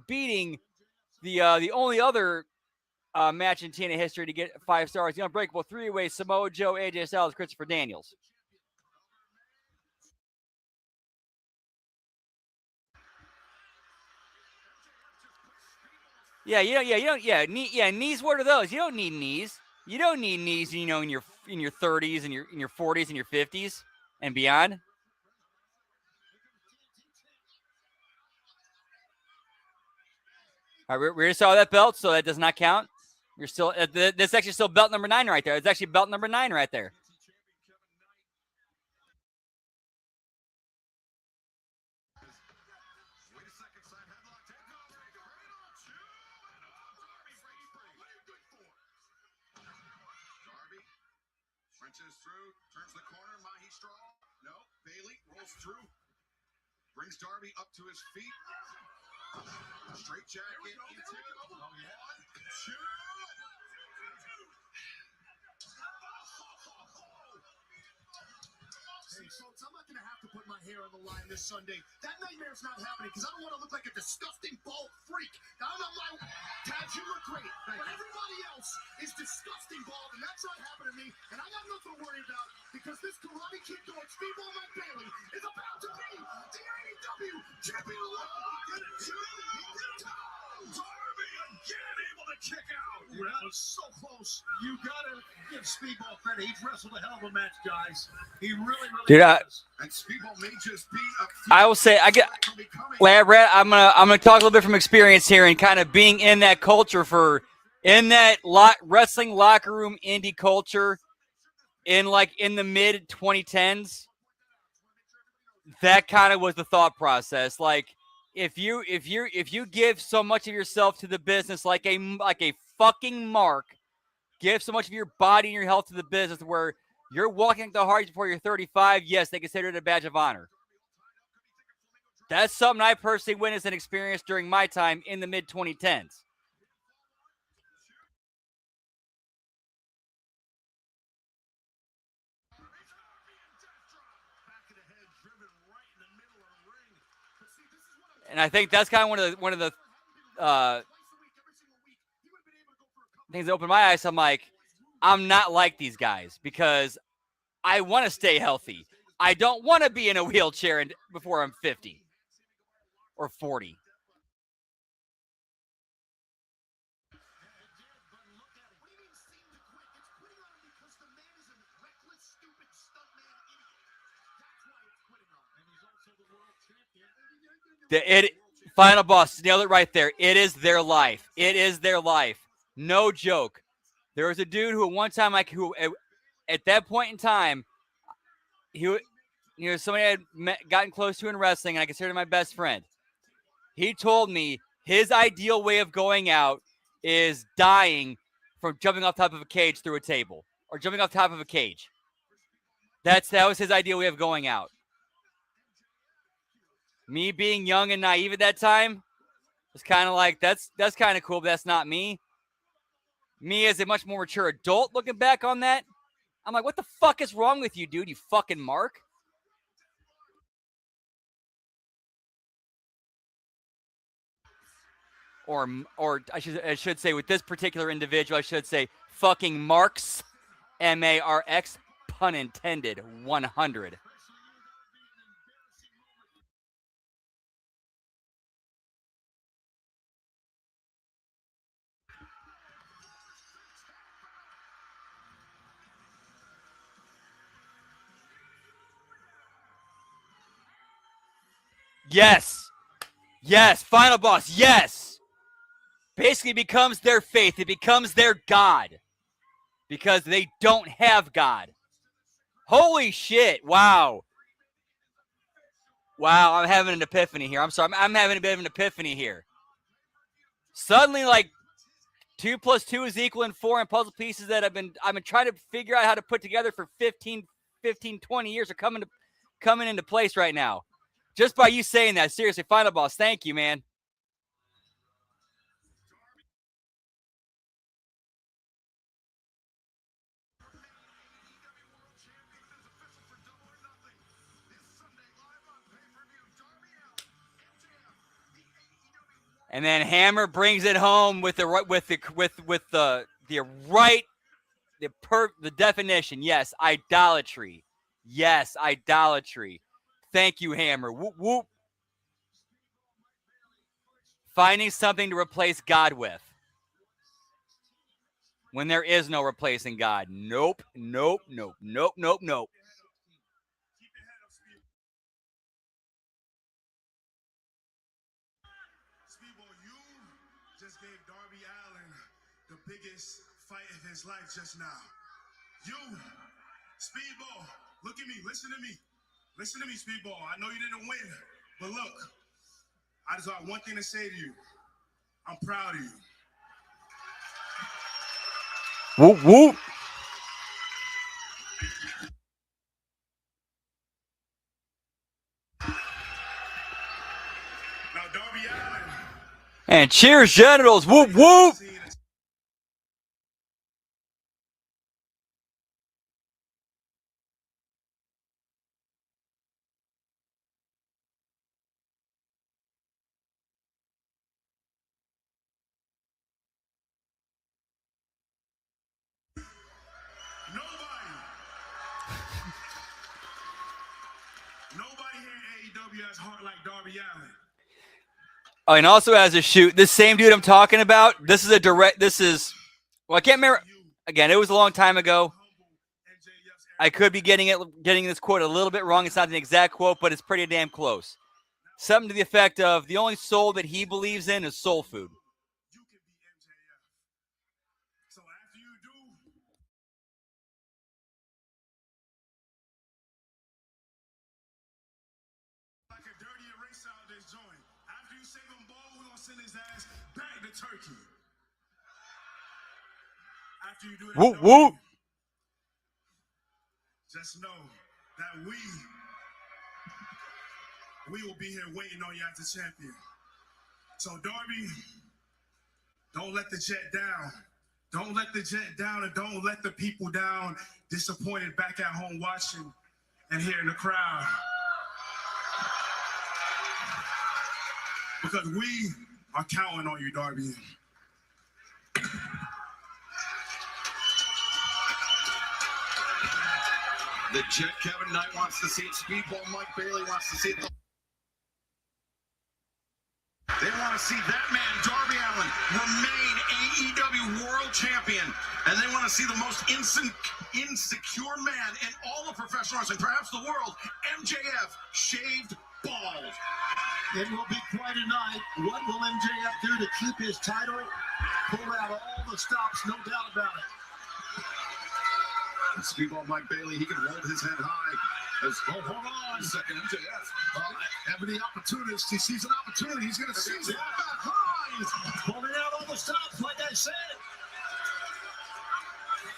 beating the only other match in TNA history to get 5 stars, the Unbreakable 3-Way Samoa Joe, AJ Styles, Christopher Daniels. Knees. What are those? You don't need knees. You don't need knees. In your 30s and your 40s and your 50s and beyond. All right, we saw that belt, so that does not count. You're still. That's actually still belt number 9 right there. It's actually belt number 9 right there. Trenches through, turns the corner, Mahi Straw. No, Bailey rolls through. Brings Darby up to his feet. Straight jacket into it. Oh, yeah. 1, 2. Hey, folks, I'm not going to have to put my hair on the line this Sunday. That nightmare's not happening because I don't want to look like a disgusting bald freak. I'm not my... Taz, you look great, but everybody else is disgusting bald, and that's not happening to me, and I got nothing to worry about because this Karate Kid going Speedball Mike Bailey is about to be the AEW Champion of the World. Darby again able to kick out. Dude, that was so close. You gotta give Speedball credit. He's wrestled a hell of a match, guys. He really Dude, has. And Speedball may just be I will say, Lab Rat, I'm gonna talk a little bit from experience here and kind of being in that culture in that wrestling locker room indie culture in the mid 2010s. That kind of was the thought process. Like, if you give so much of yourself to the business like a fucking mark, give so much of your body and your health to the business where you're walking the hardest before you're 35, yes, they consider it a badge of honor. That's something I personally witnessed and experienced during my time in the mid 2010s. And I think that's kind of one of the things that opened my eyes. I'm like, I'm not like these guys because I want to stay healthy. I don't want to be in a wheelchair before I'm 50 or 40. Final boss, nailed it right there. It is their life. It is their life. No joke. There was a dude who at one time, at that point in time, he was somebody I had gotten close to in wrestling, and I considered him my best friend. He told me his ideal way of going out is dying from jumping off top of a cage through a table or jumping off top of a cage. That was his ideal way of going out. Me being young and naive at that time was kind of like, that's kind of cool, but that's not me. Me as a much more mature adult looking back on that, I'm like, what the fuck is wrong with you, dude? You fucking mark. Or I should say with this particular individual, I should say fucking marks, M-A-R-X, pun intended, 100. Yes, final boss, yes. Basically becomes their faith. It becomes their God. Because they don't have God. Holy shit, wow. Wow, I'm having an epiphany here. I'm sorry, I'm having a bit of an epiphany here. Suddenly, 2 + 2 is equaling 4, and puzzle pieces that I've been trying to figure out how to put together for 15, 20 years are coming into place right now. Just by you saying that. Seriously, final boss, thank you, man. And then Hammer brings it home with the definition. Yes, idolatry. Yes, idolatry. Thank you, Hammer. Whoop whoop. Finding something to replace God with. When there is no replacing God. Nope, nope, nope, nope, nope, nope. Speedball, you just gave Darby Allin the biggest fight of his life just now. You, Speedball, look at me, listen to me. Listen to me, Speedball. I know you didn't win, but look, I just got one thing to say to you. I'm proud of you. Whoop, whoop. Now, Darby Allin. And cheers, genitals. Whoop, whoop. Nobody here in AEW has heart like Darby Allin. Oh, and also as a shoot, this same dude I'm talking about, well, I can't remember. Again, it was a long time ago. I could be getting this quote a little bit wrong. It's not an exact quote, but it's pretty damn close. Something to the effect of, the only soul that he believes in is soul food. Like a dirty eraser out this joint. After you save him ball, we're gonna send his ass back to Turkey. After you do that, Whoop, whoop. Just know that we will be here waiting on you as the champion. So Darby, don't let the jet down. Don't let the jet down, and don't let the people down disappointed back at home watching and hearing the crowd. Because we are counting on you, Darby. The Jet Kevin Knight wants to see it. Speedball Mike Bailey wants to see it. They want to see that man, Darby Allin, remain AEW World Champion. And they want to see the most insecure man in all of professional wrestling, perhaps the world, MJF, shaved bald. It will be quite a night. What will MJF do to keep his title? Pull out all the stops, no doubt about it. Speedball Mike Bailey, he can hold his head high. Hold on. Second MJF. Every opportunist, he sees an opportunity, he's going to seize it. He's pulling out all the stops, like I said.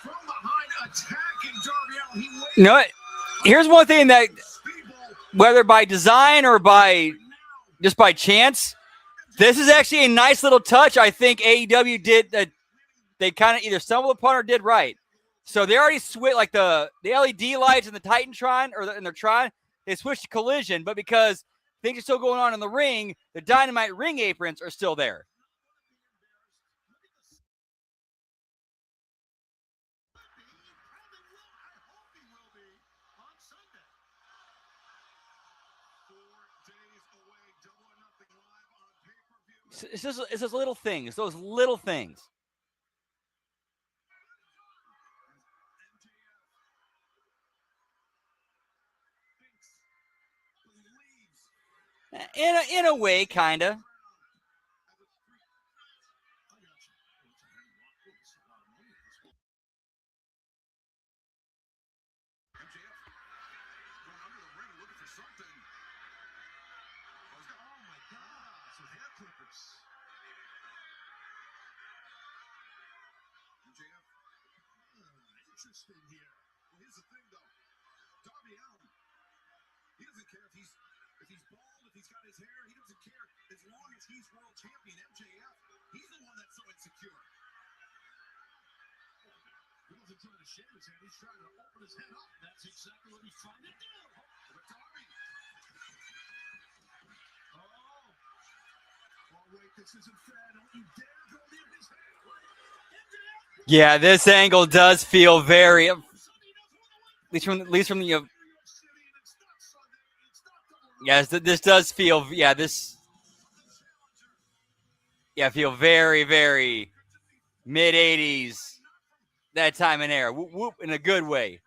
From behind, attacking Darby Allin. He waits. You know what? Here's one thing that, whether by design or just by chance, this is actually a nice little touch. I think AEW did that. They kind of either stumbled upon or did right. So they already switched, like the LED lights in the Titantron in their Tron, they switched to Collision, but because things are still going on in the ring, the Dynamite ring aprons are still there. It's just little things, those little things. In a way, kinda. Interesting here. Well, here's the thing, though. Darby Allin, he doesn't care if he's bald, if he's got his hair. He doesn't care as long as he's world champion. MJF, he's the one that's so insecure. He wasn't trying to shave his head. He's trying to open his head up. That's exactly what he's trying to do. But Darby. Oh, wait, this isn't fair. Don't you dare go near his head. Yeah, this angle does feel very, at least from the. Yes, this does feel. Yeah, this. Yeah, I feel very, very mid-'80s, that time and era. Whoop, whoop, in a good way.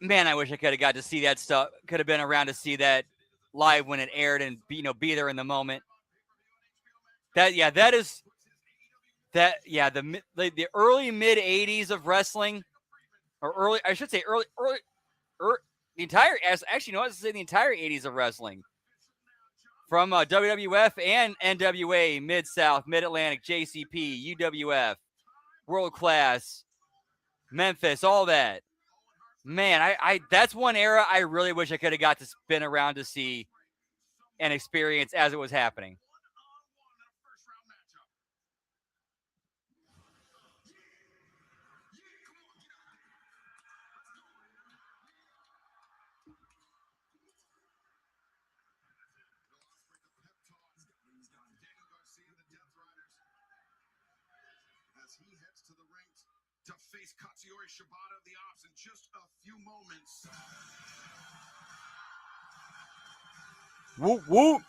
Man, I wish I could have got to see that stuff. Could have been around to see that live when it aired and be there in the moment. The early mid '80s of wrestling, or early, I should say early, the entire, actually, no, I was say the entire '80s of wrestling, from WWF and NWA, Mid South, Mid Atlantic, JCP, UWF, World Class, Memphis, all that. Man, I that's one era I really wish I could have got to spin around to see and experience as it was happening. As he heads to the ring to face Katsuyori Shibata of the Ops in just a few moments. Whoop, whoop.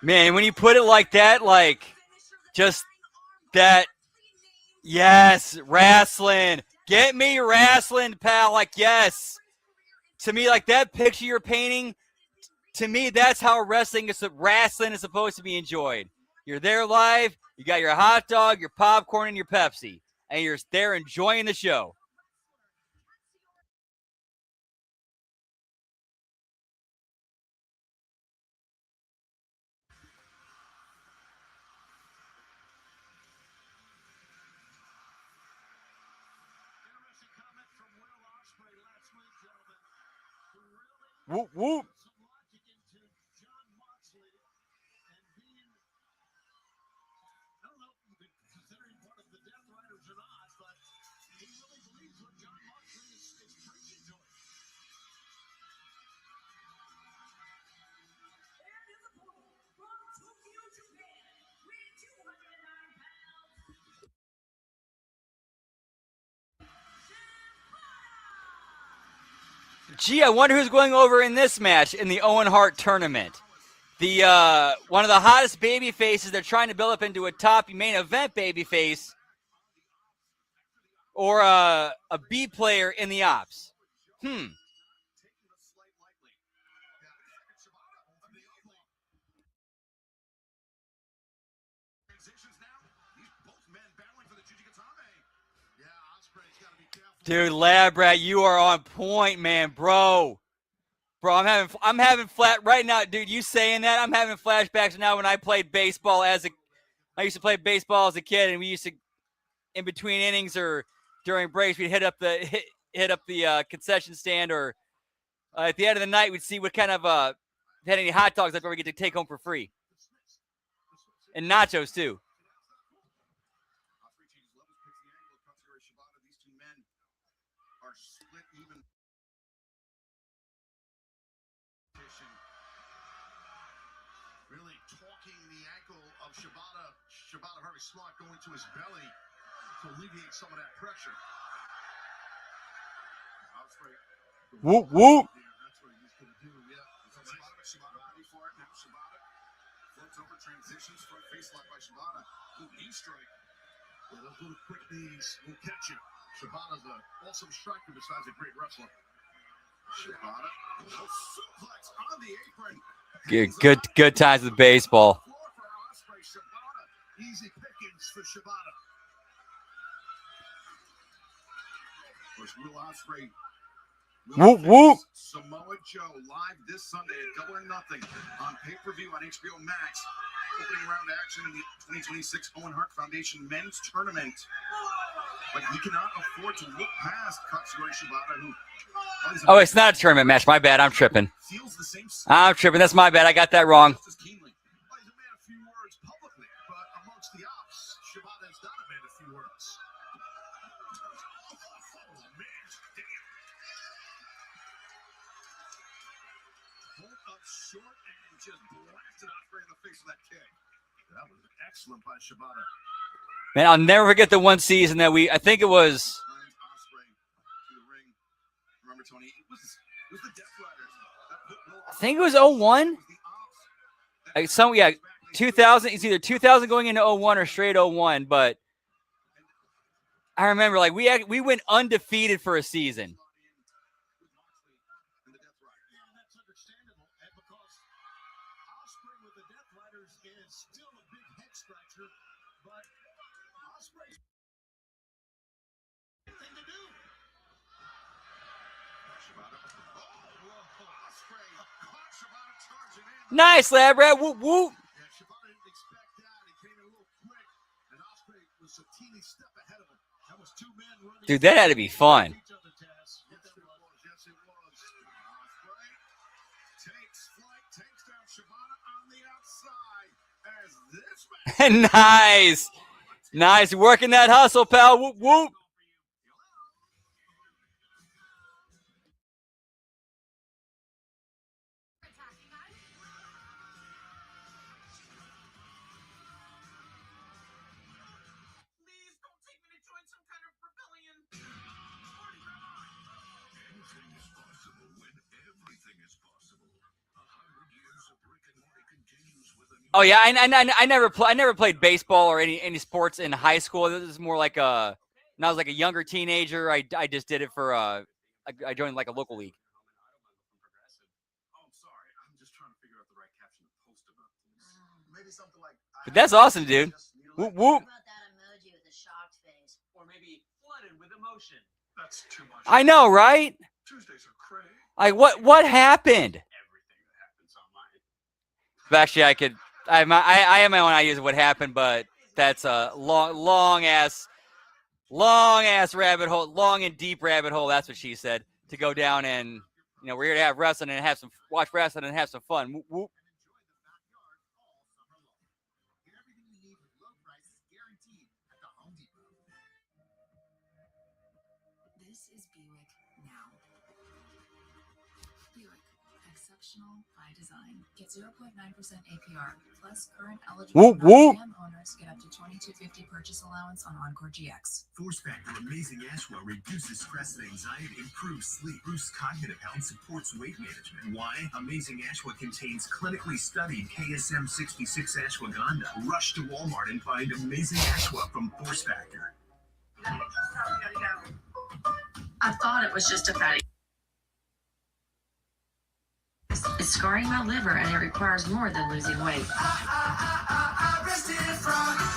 Man, when you put it like that, like, just that, yes, wrestling. Get me wrestling, pal. Like, yes. To me, like, that picture you're painting, to me, that's how wrestling is supposed to be enjoyed. You're there live, you got your hot dog, your popcorn, and your Pepsi, and you're there enjoying the show. Whoop, whoop. Gee, I wonder who's going over in this match in the Owen Hart tournament. The one of the hottest baby faces they're trying to build up into a top main event baby face, or a B player in the Ops. Dude, Labrat, you are on point, man, bro. Bro, I'm having flat right now, dude. You saying that? I'm having flashbacks now when I played baseball I used to play baseball as a kid, and we used to, in between innings or during breaks, we'd hit up the concession stand, or at the end of the night, we'd see what kind of had any hot dogs left over we get to take home for free, and nachos too. Really talking the ankle of Shibata. Shibata very smart going to his belly to alleviate some of that pressure. Whoop, whoop. That's what he's going to do, yeah. Shibata ready for it now. Shibata floats over, transitions from face lock by Shibata. Ooh, knee strike. Yeah, those little quick knees will catch you. Shibata's an awesome striker besides a great wrestler. Shibata, suplex on the apron. Good times with baseball. Easy pickings for Shibata. Of course, Will Ospreay. Whoop, whoop. Samoa Joe live this Sunday at Double or Nothing on pay-per-view on HBO Max. opening round action in the 2026 Owen Hart Foundation Men's Tournament. But he cannot afford to look past Katsuyori Shibata, who... Oh, it's not a tournament match. My bad. I'm tripping. I'm tripping. That's my bad. I got that wrong. Excellent by Shibata. Man, I'll never forget the one season that I think it was. Remember, Tony, it was the Death Riders. I think it was 01. 2000. It's either 2000 going into 01 or straight 01. But I remember, like, we went undefeated for a season. Nice, lab rat. Whoop whoop. Dude, that had to be fun. Nice. Nice. Working that hustle, pal. Whoop whoop. Oh yeah, I never played baseball or any sports in high school. This is more like when I was like a younger teenager. I just did it for I joined like a local league. Oh, I'm sorry. I'm just trying to figure out the right caption to post about this. Maybe something like. But that's awesome, dude. Whoop whoop. What about that emoji with a shocked face? Or maybe flooded with emotion. That's too much. I know, right? Tuesdays are crazy. Like what happened? Everything that happens online. Actually, I have my own ideas of what happened, but that's a long ass rabbit hole, long and deep rabbit hole. That's what she said. To go down and we're here to have wrestling and watch wrestling and have some fun. Whoop, whoop. This is Buick now. Buick, exceptional by design. Get 0.9% APR plus current eligible Whoop, whoop. GM owners get up to $2,250 purchase allowance on Encore GX. Force Factor Amazing Ashwa reduces stress and anxiety, improves sleep, boosts cognitive health, supports weight management. Why? Amazing Ashwa contains clinically studied KSM 66 ashwagandha. Rush to Walmart and find Amazing Ashwa from Force Factor. I thought it was just a fatty. It's scarring my liver and it requires more than losing weight.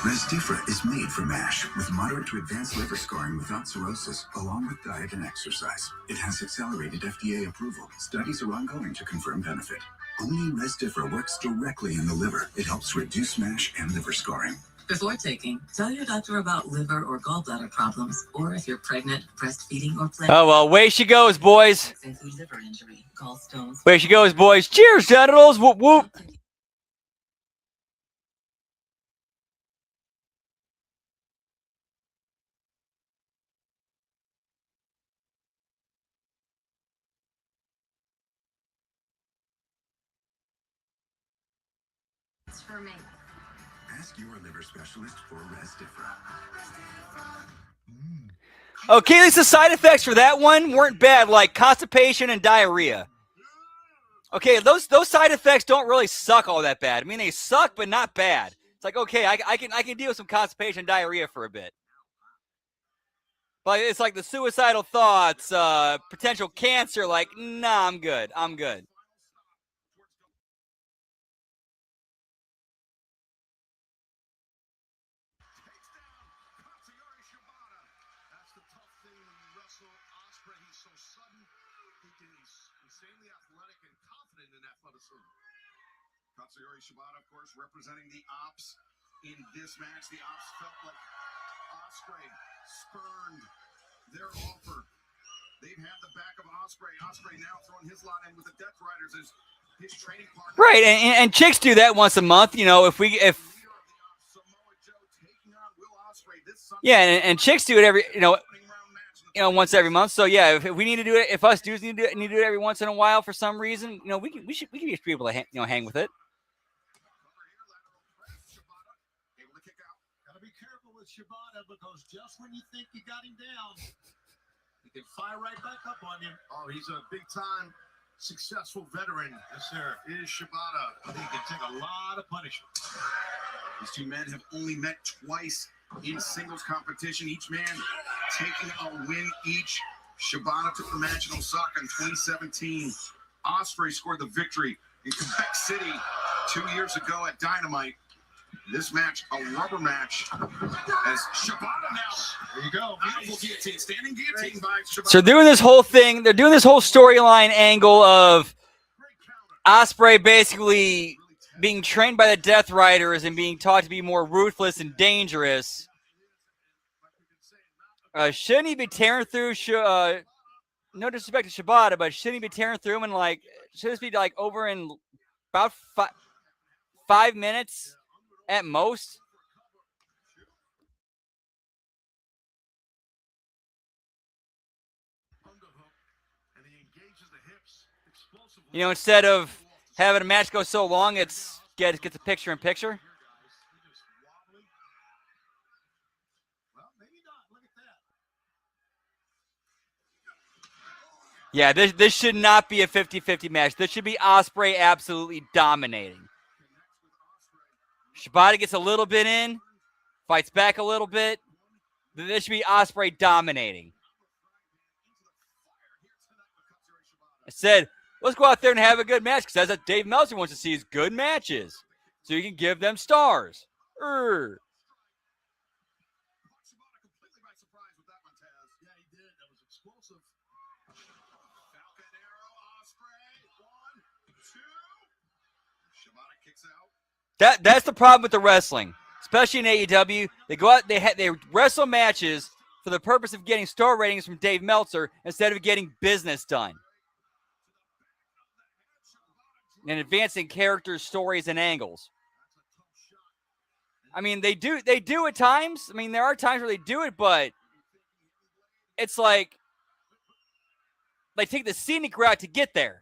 Resdifra is made for MASH with moderate to advanced liver scarring without cirrhosis, along with diet and exercise. It has accelerated FDA approval. Studies are ongoing to confirm benefit. Only Resdifra works directly in the liver. It helps reduce MASH and liver scarring. Before taking, tell your doctor about liver or gallbladder problems, or if you're pregnant, breastfeeding, or planning. Oh well, way she goes, boys. Include liver injury, gallstones. Way she goes, boys. Cheers, genitals. Whoop whoop. It's for me. Ask your liver specialist for Resdifra. Okay, at least the side effects for that one weren't bad, like constipation and diarrhea. Okay, those side effects don't really suck all that bad. I mean, they suck, but not bad. It's like, okay, I can deal with some constipation and diarrhea for a bit. But it's like the suicidal thoughts, potential cancer, like, nah, I'm good. I'm good. Insanely athletic and confident in athleticism. Katsuyori Shibata, of course, representing the Ops in this match. The Ops felt like Ospreay spurned their offer. They've had the back of Ospreay. Ospreay now throwing his lot in with the Death Riders as his training partner. Right, and chicks do that once a month. You know, if yeah, and chicks do it every once every month. So yeah, if we need to do it, if us dudes need to do it every once in a while for some reason, we should be able to hang with it. Gotta be careful with Shibata because just when you think you got him down, he can fire right back up on you. Oh, he's a big-time, successful veteran. Yes, sir. It is Shibata. I think he can take a lot of punishment. These two men have only met twice in singles competition, each man taking a win each. Shibata took the match in Osaka in 2017. Ospreay scored the victory in Quebec City 2 years ago at Dynamite. This match, a rubber match, as Shibata now. There you go. Beautiful guillotine, standing guillotine by Shibata. So they're doing this whole thing. They're doing this whole storyline angle of Ospreay basically being trained by the Death Riders and being taught to be more ruthless and dangerous. Shouldn't he be tearing through? No disrespect to Shibata, but shouldn't he be tearing through him and should this be over in about 5 minutes at most? Instead of having a match go so long, gets a picture in picture. Yeah, this should not be a 50-50 match. This should be Ospreay absolutely dominating. Shibata gets a little bit in, fights back a little bit. This should be Ospreay dominating. I said, let's go out there and have a good match, because that's what Dave Meltzer wants to see is good matches. So you can give them stars. That's the problem with the wrestling, especially in AEW. They go out, they wrestle matches for the purpose of getting star ratings from Dave Meltzer instead of getting business done and advancing characters, stories, and angles. I mean, they do at times. I mean, there are times where they do it, but it's like they take the scenic route to get there.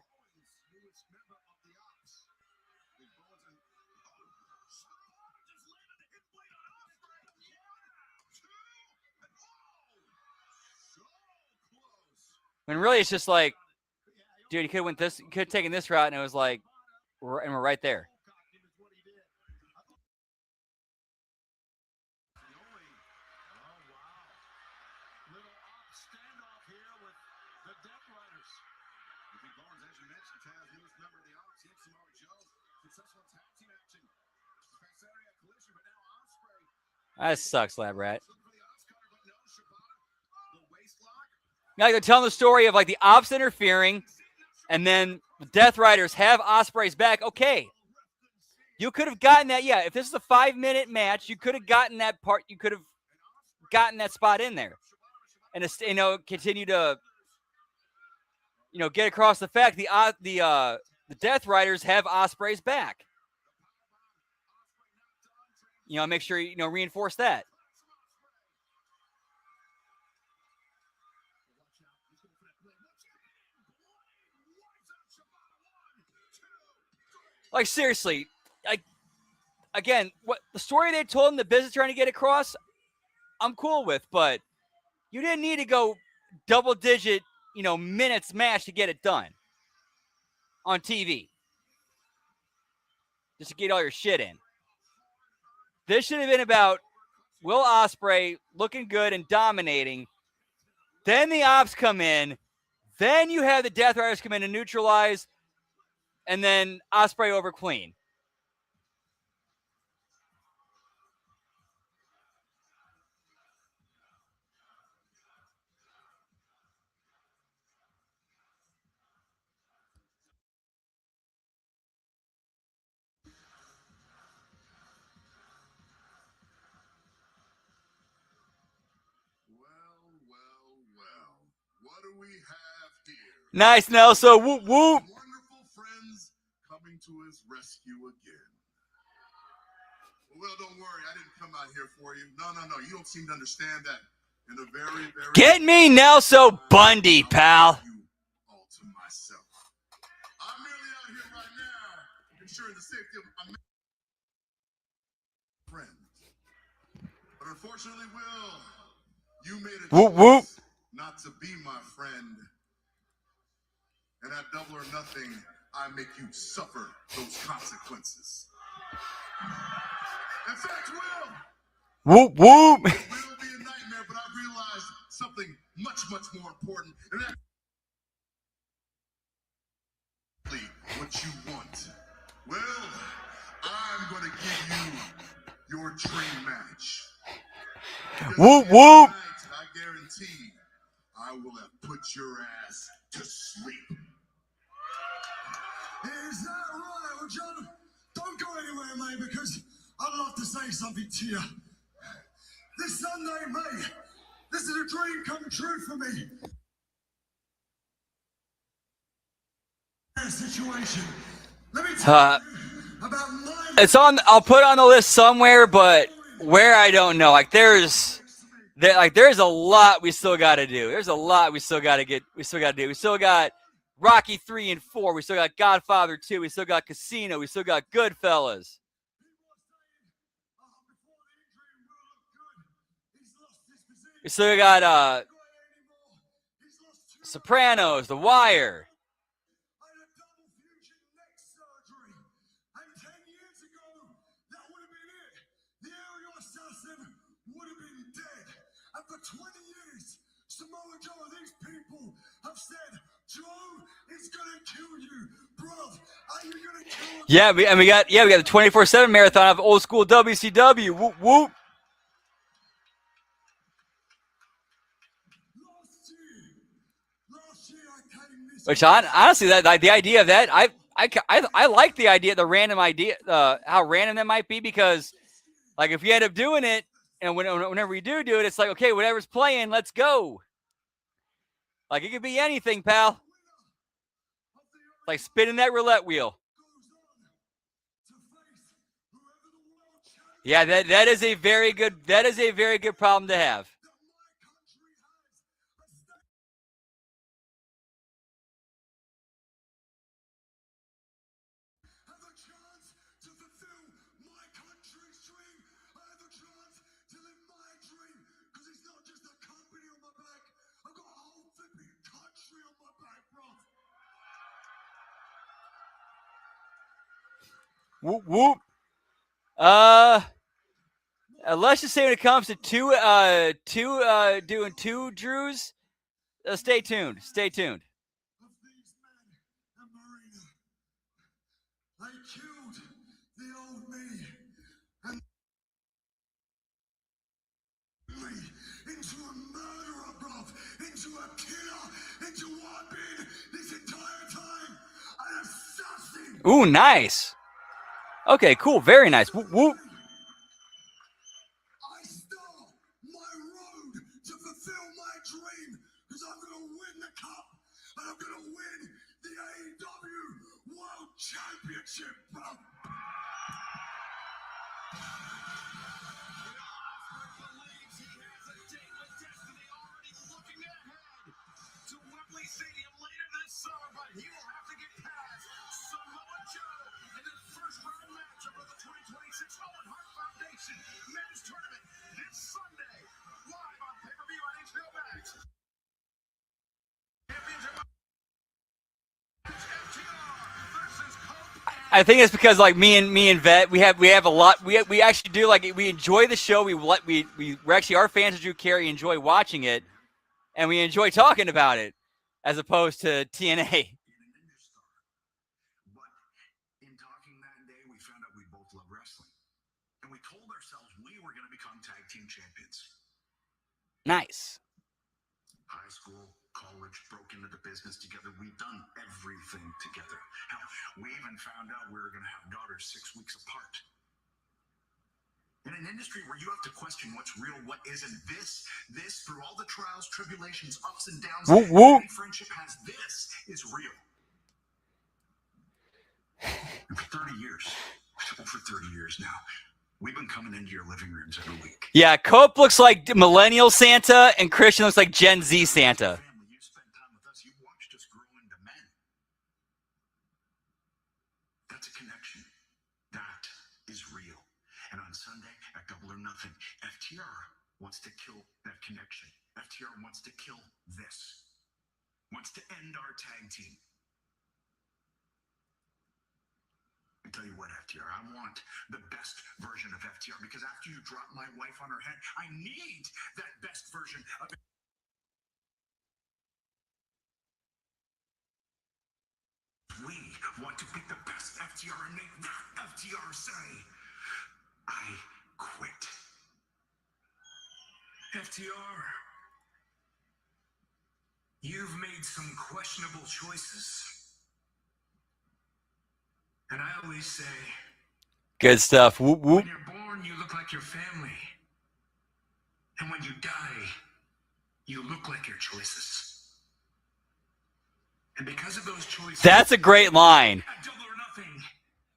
When really it's just like, dude, you could have taken this route, and it was like, and we're right there. That sucks, Lab Rat. Now they're telling the story of the Ops interfering, and then the Death Riders have Ospreay's back. Okay, you could have gotten that. Yeah, if this is a 5-minute match, you could have gotten that part. You could have gotten that spot in there, and continue to get across the fact the Death Riders have Ospreay's back. Make sure reinforce that. Seriously, again, what the story they told in the business trying to get across, I'm cool with, but you didn't need to go double-digit, minutes match to get it done on TV. Just to get all your shit in. This should have been about Will Ospreay looking good and dominating. Then the Ops come in. Then you have the Death Riders come in and neutralize. And then Ospreay over clean. What do we have here? Nice, Nelson. Whoop, whoop. Wonderful friends coming to his rescue again. Well, don't worry. I didn't come out here for you. No. You don't seem to understand that. In a very, very... Get me Nelson Bundy, pal. All to myself. I'm merely out here right now, ensuring the safety of my friend. But unfortunately, Will, you made a choice not to be my friend. And at Double or Nothing, I make you suffer those consequences. In fact, Will, whoop, whoop. It will be a nightmare, but I realized something much, much more important. And that's what you want. Well, I'm going to give you your dream match. Whoop, whoop. I guarantee I will have put your ass to sleep. Is that right? Well, John, don't go anywhere, mate, because I'd love to say something to you. This Sunday, mate, this is a dream come true for me. Situation. Let me tell you about my... It's on. I'll put it on the list somewhere, but where I don't know. Like there's a lot we still got to do. There's a lot we still got to get. We still got to do. We still got Rocky 3 and 4. We still got Godfather 2. We still got Casino. We still got Goodfellas. We still got Sopranos, The Wire. Would have been dead. And for 20 years, Samoa Joe and these people have said, Joe is gonna kill you, bro. Are you gonna kill him? Yeah, we got the 24/7 marathon of old school WCW. Whoop whoop. Which honestly, that the idea of that, I like the idea, the random idea, how random that might be, because like if you end up doing it, and whenever we do it, it's like, okay, whatever's playing, let's go. Like, it could be anything, pal. Like spinning that roulette wheel. Yeah, that is a very good problem to have. Whoop whoop. Let's just say when it comes to doing two Drews, stay tuned. Stay tuned. I killed the old me and into a murderer, bro, into a killer, into what I've been this entire time, an assassin. Ooh, nice. Okay, cool. Very nice. Whoop whoop. I stole my road to fulfill my dream, because I'm gonna win the cup and I'm gonna win the AEW World Championship, bro. Stadium later this summer, but he will have to get past Samoa Joe in the first round matchup of the 2026 Owen Hart Foundation Men's Tournament this Sunday, live on pay-per-view on HBO Max. I think it's because like me and Vet, we have a lot. We actually do, like, we enjoy the show. We're actually, our fans of Drew Carey enjoy watching it, and we enjoy talking about it, as opposed to TNA. But in talking that day, we found out we both love wrestling, and we told ourselves we were going to become tag team champions. Nice. High school, college, broke into the business together. We've done everything together. Hell, we even found out we were going to have daughters 6 weeks apart. In an industry where you have to question what's real, what isn't, this through all the trials, tribulations, ups and downs, whoop, whoop. any friendship has this is real. And for 30 years, over 30 years now, we've been coming into your living rooms every week. Yeah, Cope looks like millennial Santa, and Christian looks like Gen Z Santa. You spend time with us, you watched us grow into men. That's a connection. That is real. And on Sunday at Double or Nothing, FTR wants to kill that connection. FTR wants to kill this. Wants to end our tag team. I tell you what, FTR, I want the best version of FTR because after you drop my wife on her head, I need that best version of We want to pick the best FTR and make that FTR say, I quit. FTR, you've made some questionable choices. And I always say, Good stuff. Whoop, whoop. when you're born, you look like your family. And when you die, you look like your choices. And because of those choices, That's a great line.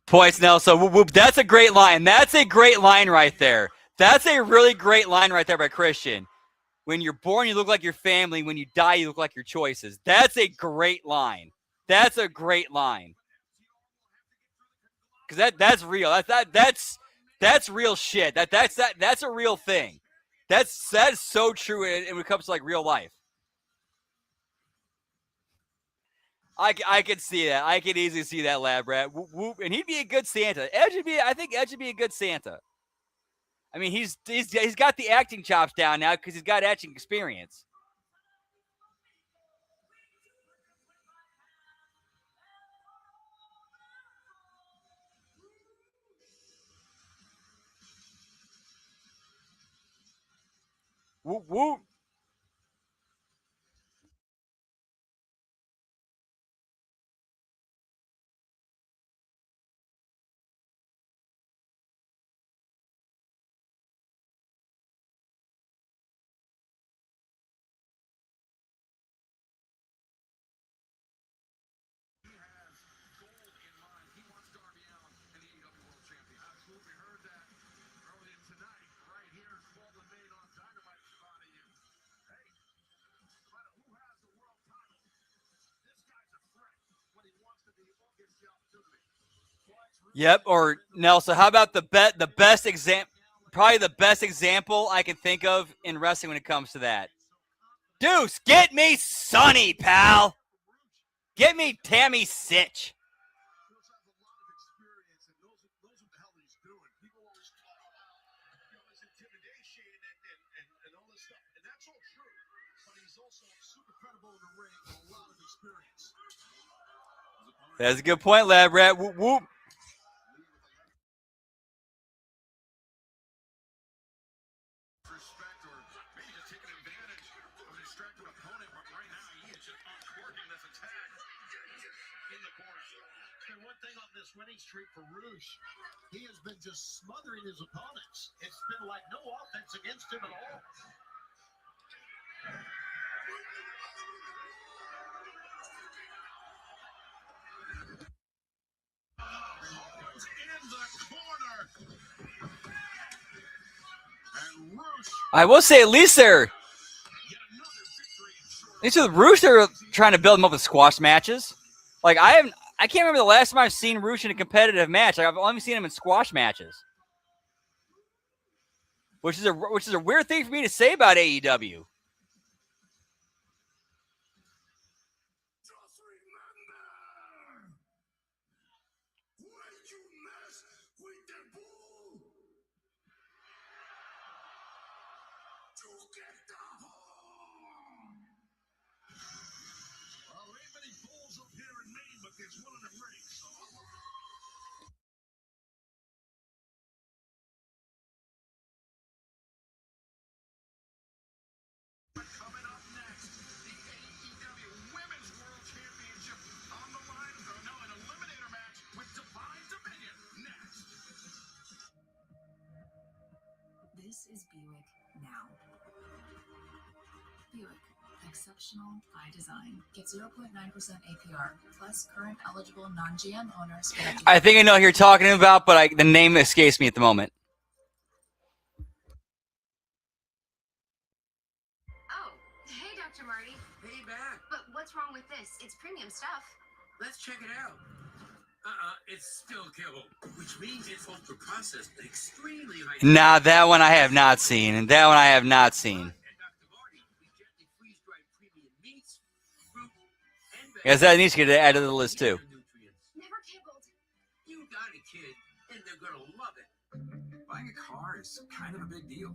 Twice Nelson. Whoop, whoop. That's a great line. That's a great line right there. That's a really great line right there by Christian. When you're born, you look like your family. When you die, you look like your choices. That's a great line. That's a great line. Because that's real. That's real shit. That's a real thing. That's so true when it comes to like real life. I could see that. I could easily see that, Lab Rat. Whoop, whoop. And he'd be a good Santa. I think Edge would be a good Santa. I mean, he's got the acting chops down now because he's got acting experience. Whoop, whoop. Yep. Or Nelson, how about the best example? Probably the best example I can think of in wrestling when it comes to that. Deuce, get me Sonny, pal. Get me Tammy Sitch. That's a good point, Lab Rat. Whoop, whoop. Winning streak for Rouge. He has been just smothering his opponents. It's been like no offense against him at all. In the corner. And Rouge. I will say, at least the Rouge are trying to build them up with squash matches. Like I can't remember the last time I've seen Rouge in a competitive match. Like, I've only seen him in squash matches, which is a weird thing for me to say about AEW. Coming up next, the AEW Women's World Championship on the line. No, an eliminator match with Divine Dominion next. is Buick now. Buick. Exceptional by design. Get 0.9% APR, plus current eligible non-GM owners. I think I know who you're talking about, but the name escapes me at the moment. Oh, hey, Dr. Marty. Hey, back. But what's wrong with this? It's premium stuff. Let's check it out. It's still kibble, which means it's ultra processed, extremely high. Nah, that one I have not seen. And that one I have not seen. Yes, that needs to get added to the list too. Never kibbled. You got a kid, and they're gonna love it. Buying a car is kind of a big deal,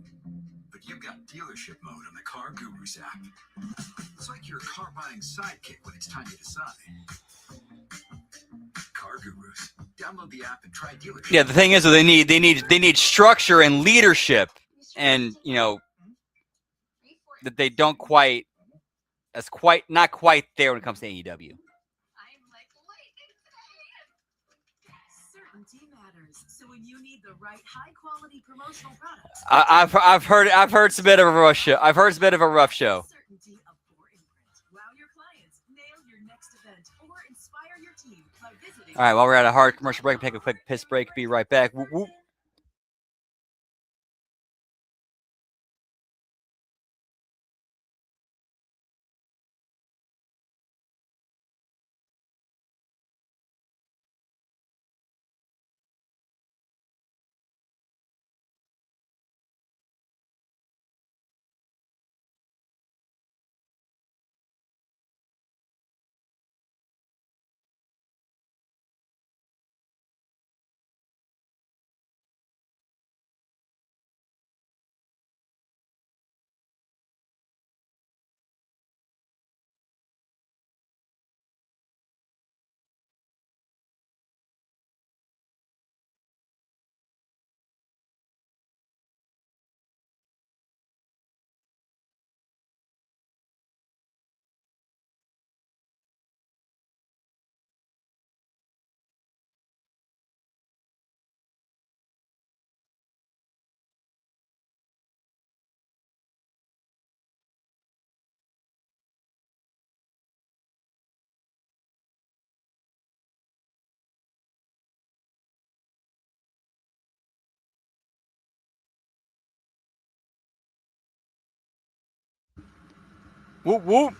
but you've got dealership mode on the Car Gurus app. It's like your car buying sidekick when it's time to decide. Car Gurus. Download the app and try dealership. Yeah, the thing is, they need structure and leadership, and that they don't quite. That's not quite there when it comes to AEW. Certainty matters. So when you need the right high quality promotional products, I've heard it's a bit of a rough show. I've heard it's a bit of a rough show. certainty of Core Imprint. Wow your clients, nail your next event, or inspire your team by visiting. All right, while we're at a hard commercial break, take a quick piss break. Be right back. Whoop, whoop. Whoop, whoop.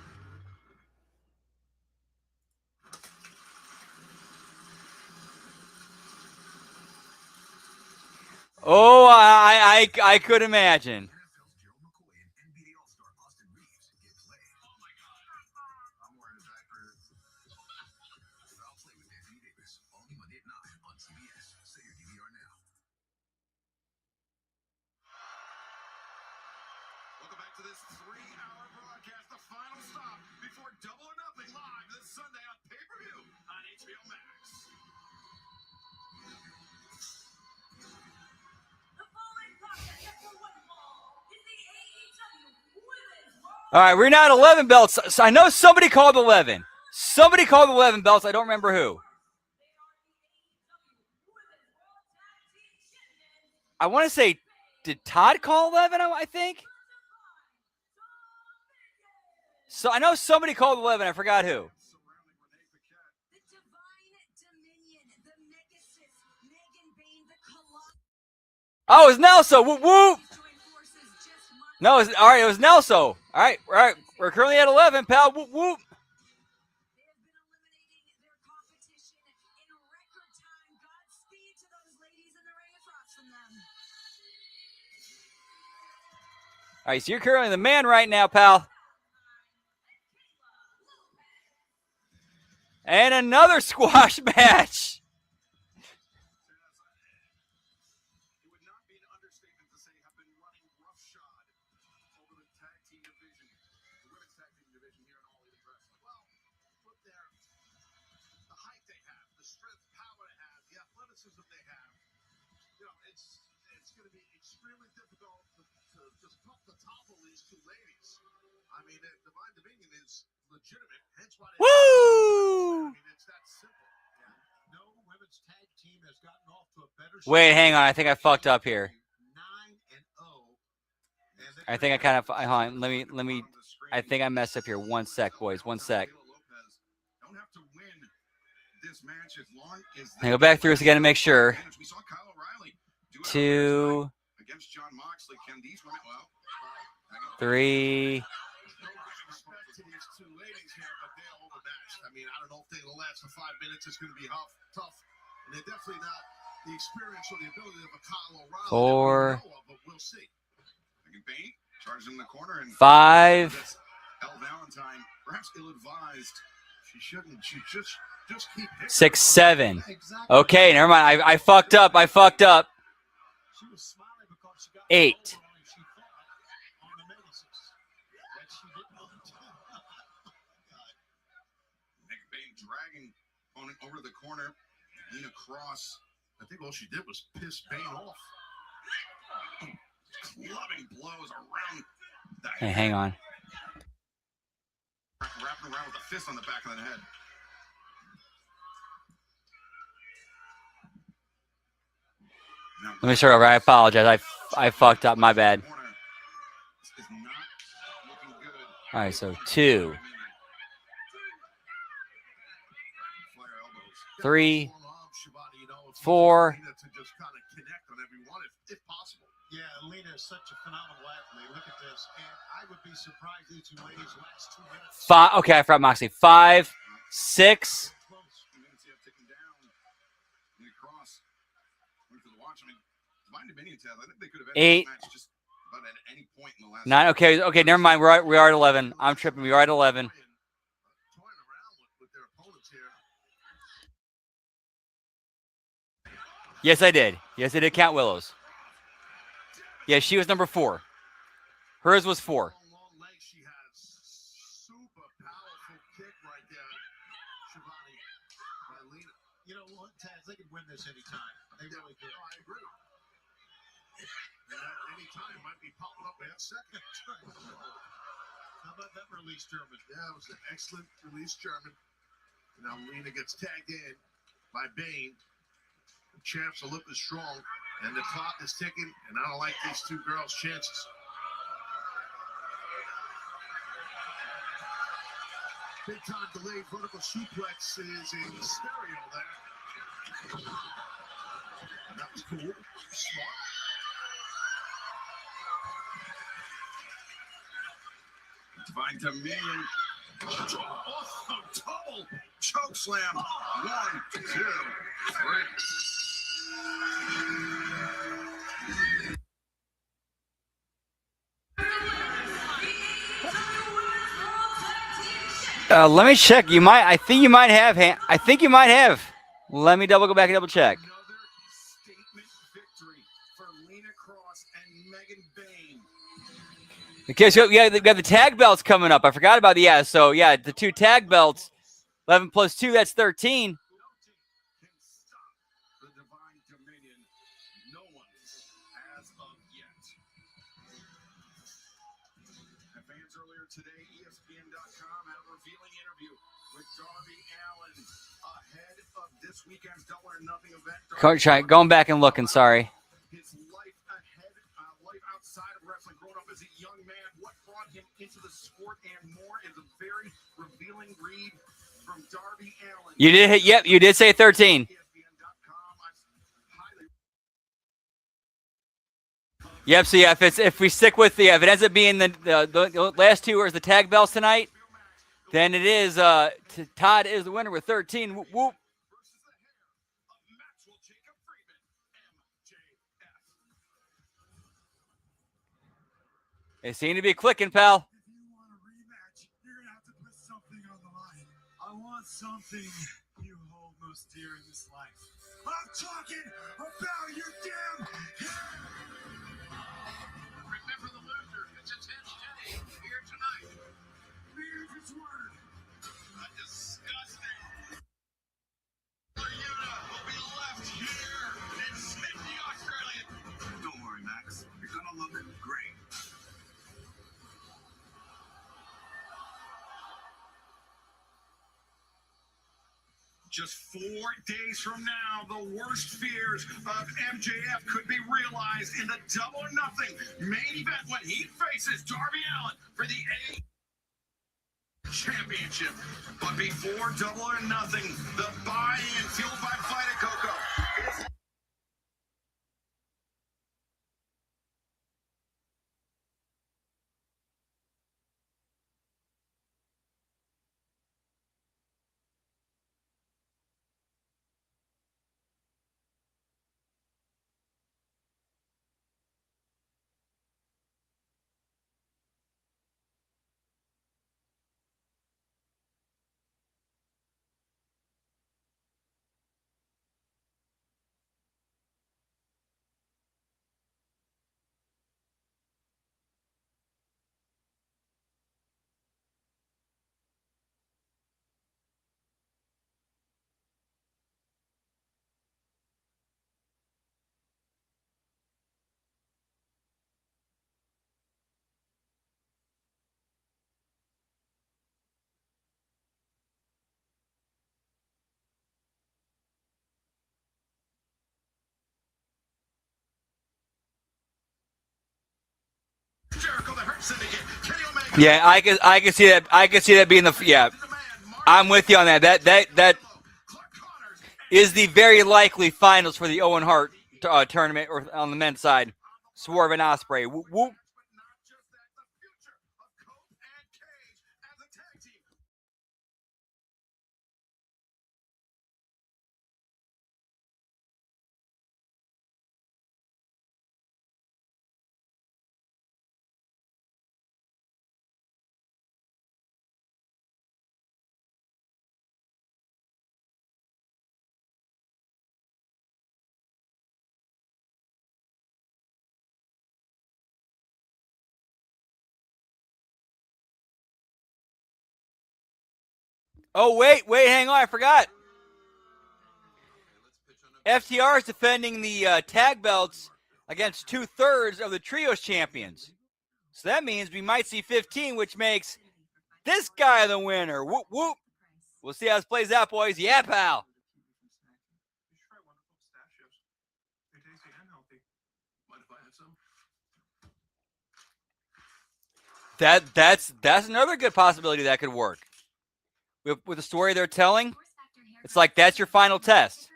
Oh, I could imagine. Welcome back to this 3-hour broadcast, the final stop before Double or Nothing live this Sunday on pay-per-view on HBO Max. All right, we're now at 11 belts. So I know somebody called 11. Somebody called 11 belts. I don't remember who. I want to say, did Todd call 11, I think? So I know somebody called 11. I forgot who. Oh, it was Nelson. Whoop, whoop. No, all right, it was Nelson. All right. We're currently at 11, pal. Whoop, whoop. All right, so you're currently the man right now, pal. And another squash match. It's going to be extremely difficult to just pump the top of these two ladies. I mean, Divine Dominion is legitimate, hence why they. Woo! I mean, it's that simple. Yeah. No women's tag team has gotten off to a better. Wait, hang on. I think I fucked up here. 9-0 I think I kind of. Hold on, let me. I think I messed up here. 1 sec, boys. 1 sec. I go back through this again to make sure. 2, 3. I mean, I don't know if they'll last for 5 minutes. It's going to be tough. And they're definitely not the experience or the ability of a Kyle O'Reilly 4. but we'll see. Charged in the corner and 5. Elle Valentine, perhaps ill-advised. She shouldn't. She just keep hitting. 6, 7. Okay, never mind. I fucked up. 8. Dragging opponent over the corner. Nina Cross. I think all she did was piss Bane off. Clubbing blows around the Hey, hang on. Wrapping around with a fist on the back of the head. Let me start over. I apologize. I fucked up. My bad. All right, so 2, 3, 4. Yeah, Lena is such a phenomenal athlete. Look at this. And I would be surprised these two ladies last 2 minutes. 5. Okay, I forgot Moxley. 5, 6. Eight. 9. Okay, never mind. We are at 11. I'm tripping. We are at 11. Yes, I did. Count Willows. Yeah, she was number 4. Hers was 4. You know what, Taz? They could win this anytime. They really do. I agree. Anytime might be popping up at second. How about that release, German? Yeah, it was an excellent release, German. Now Lena gets tagged in by Bane. The champs are looking strong, and the clock is ticking, and I don't like these two girls' chances. Big time delayed vertical suplex is in stereo there. And that was cool. Smart. Divine Dominion. Awesome double choke slam. 1, 2, 3. Let me check. I think you might have. Let me go back and double check. Another statement victory for Lena Cross and Megan Bane. Okay, so yeah, they've got the tag belts coming up. I forgot about the 2 tag belts. 11 plus 2, that's 13. The Divine Dominion. No one as of yet. And fans earlier today, ESPN.com had a revealing interview with Darby Allin ahead of this weekend's Double or Nothing event. Going back and looking, sorry. His life ahead, life outside of wrestling, growing up as a young man, what brought him into the sport and more is a very revealing read from Darby Allin. You did hit. Yep, you did say 13. Yep. So yeah, if we stick with if it ends up being the last 2 are the tag belts tonight, then it is Todd is the winner with 13. Whoop, whoop. They seem to be clicking, pal. If you want a rematch, you're going to have to put something on the line. I want something you hold most dear in this life. I'm talking about your damn hair. Remember the loser. It's a 10-day here tonight. Leave his word. Disgusting. Bermuda will be left here in Sydney, Australia. Don't worry, Max. You're gonna love it. Great. Just 4 days from now, the worst fears of MJF could be realized in the Double or Nothing main event when he faces Darby Allin for the A Championship. But before Double or Nothing, the buy-in fueled by Vita Coco. Jericho, the Hurt Syndicate, Kenny Omega. Yeah, I can see that. I can see that being the I'm with you on that. That is the very likely finals for the Owen Hart tournament, or on the men's side, Swerve and Ospreay. Whoop, whoop. Oh, wait, hang on. I forgot. FTR is defending the tag belts against 2/3 of the Trios champions. So that means we might see 15, which makes this guy the winner. Whoop, whoop. We'll see how this plays out, boys. Yeah, pal. That's another good possibility that could work. With the story they're telling, it's like that's your final test.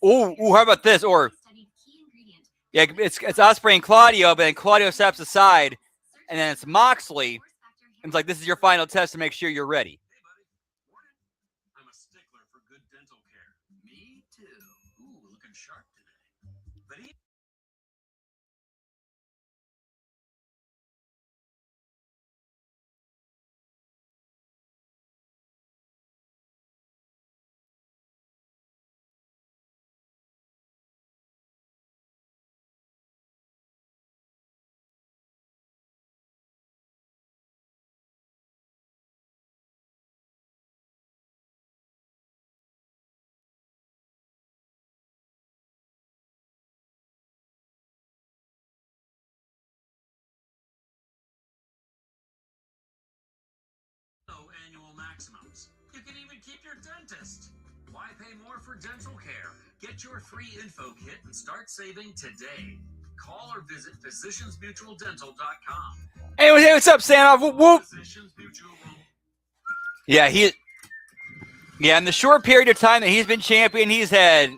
Ooh, how about this? Or yeah, it's Ospreay and Claudio, but then Claudio steps aside, and then it's Moxley, and it's like this is your final test to make sure you're ready. I'm a stickler for good dental care. Me too. Ooh, looking sharp today. But annual maximums. You can even keep your dentist. Why pay more for dental care? Get your free info kit and start saving today. Call or visit physiciansmutualdental.com. Hey, what's up, Sam? Whoop, whoop. Yeah, in the short period of time that he's been champion, he's had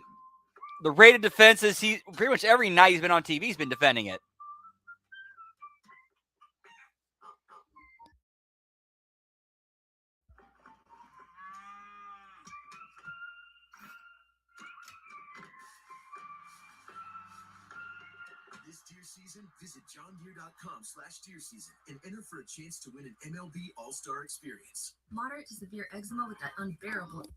the rated defenses. He pretty much every night he's been on TV, he's been defending it. This deer season, visit johndeere.com/deer season and enter for a chance to win an MLB All-Star experience. Moderate to severe eczema with that unbearable.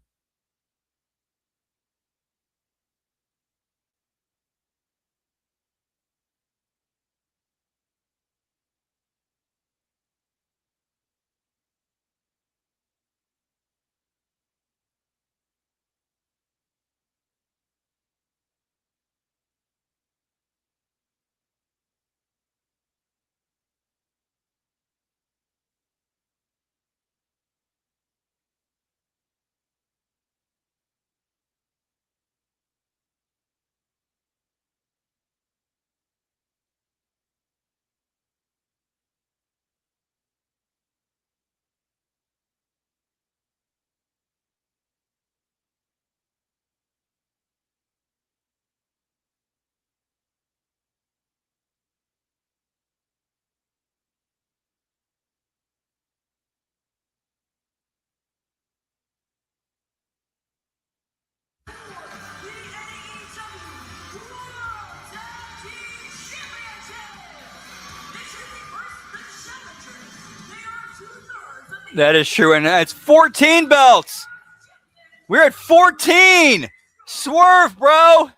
That is true, and it's 14 belts. We're at 14. Swerve, bro.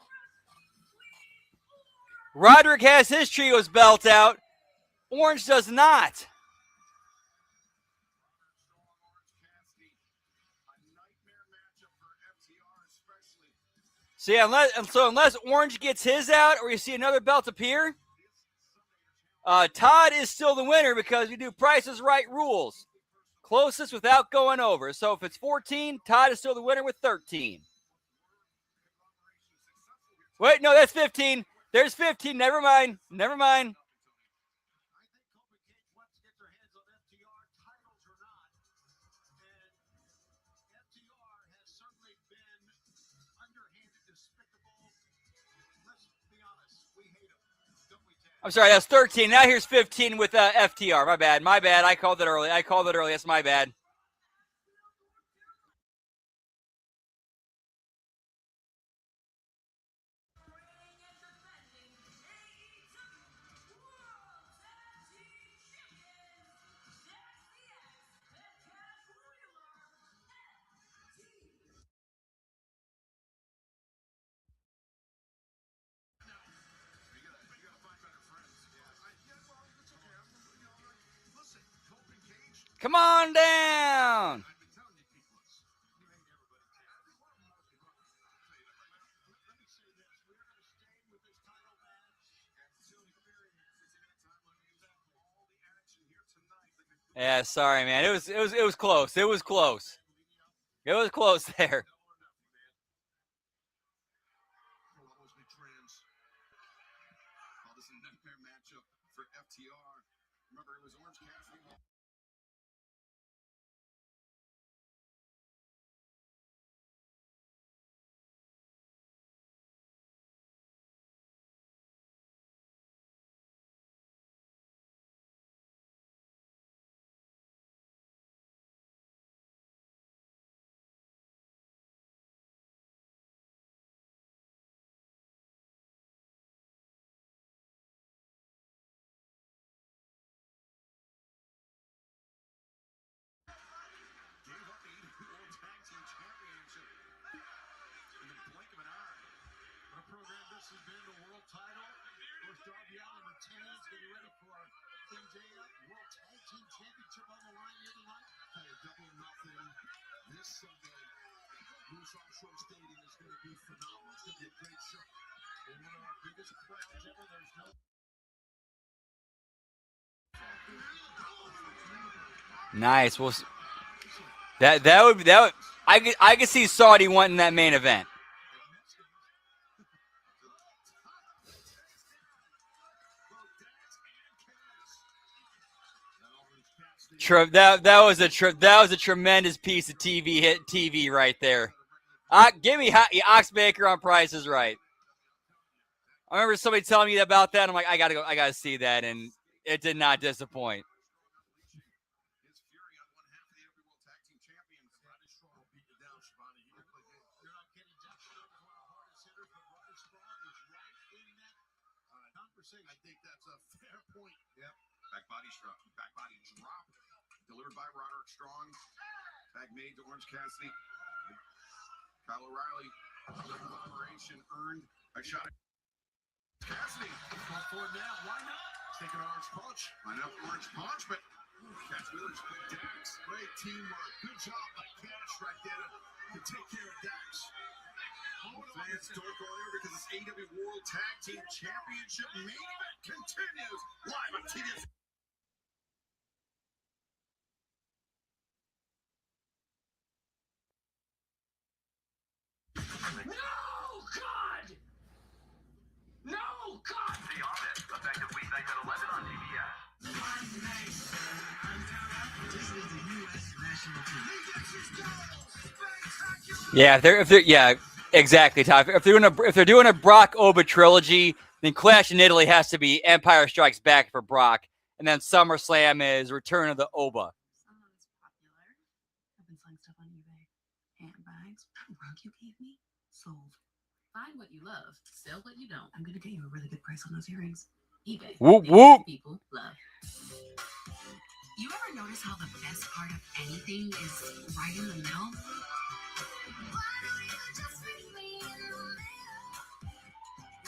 Roderick has his trios belt out. Orange does not. So yeah, unless Orange gets his out or you see another belt appear, Todd is still the winner because we do Price is Right rules. Closest without going over. So if it's 14, Todd is still the winner with 13. Wait, no, that's 15. There's 15. Never mind. Never mind. I'm sorry, that's 13. Now here's 15 with FTR. My bad. My bad. I called it early. That's my bad. Come on down. Yeah, sorry, man. It was close. It was close. It was close there. This is a nightmare matchup for FTR. Remember, it was Orange Cassidy. Nice. Well, that would I could see Saudi wanting that main event. That was a tremendous piece of TV right there. Give me Oxbaker on Price is Right. I remember somebody telling me about that. I'm like, I gotta see that, and it did not disappoint. I think that's a fair point. Yep. Back body drop. Delivered by Roderick Strong. Back made to Orange Cassidy. Kyle O'Reilly. Operation earned a shot at Cassidy. Going for it now. Why not? Take an orange punch. Line up orange punch, but Cash Wheeler's good Dax. Great teamwork. Good job by Cash right there to take care of Dax. Fans don't go there because this AEW World Tag Team Championship main event continues live on TBS. No, God! No, God! The Honest, effective weeknight at 11 on TBS. Yeah, if they're yeah, exactly, Todd. If they're doing a Brock Oba trilogy, then Clash in Italy has to be Empire Strikes Back for Brock, and then SummerSlam is Return of the Oba. Someone's popular. I've been selling stuff on eBay. Handbags, rug you gave me, sold. Find what you love, sell what you don't. I'm gonna get you a really good price on those earrings. eBay. Whoop whoop. People love. you ever notice how the best part of anything is right in the middle?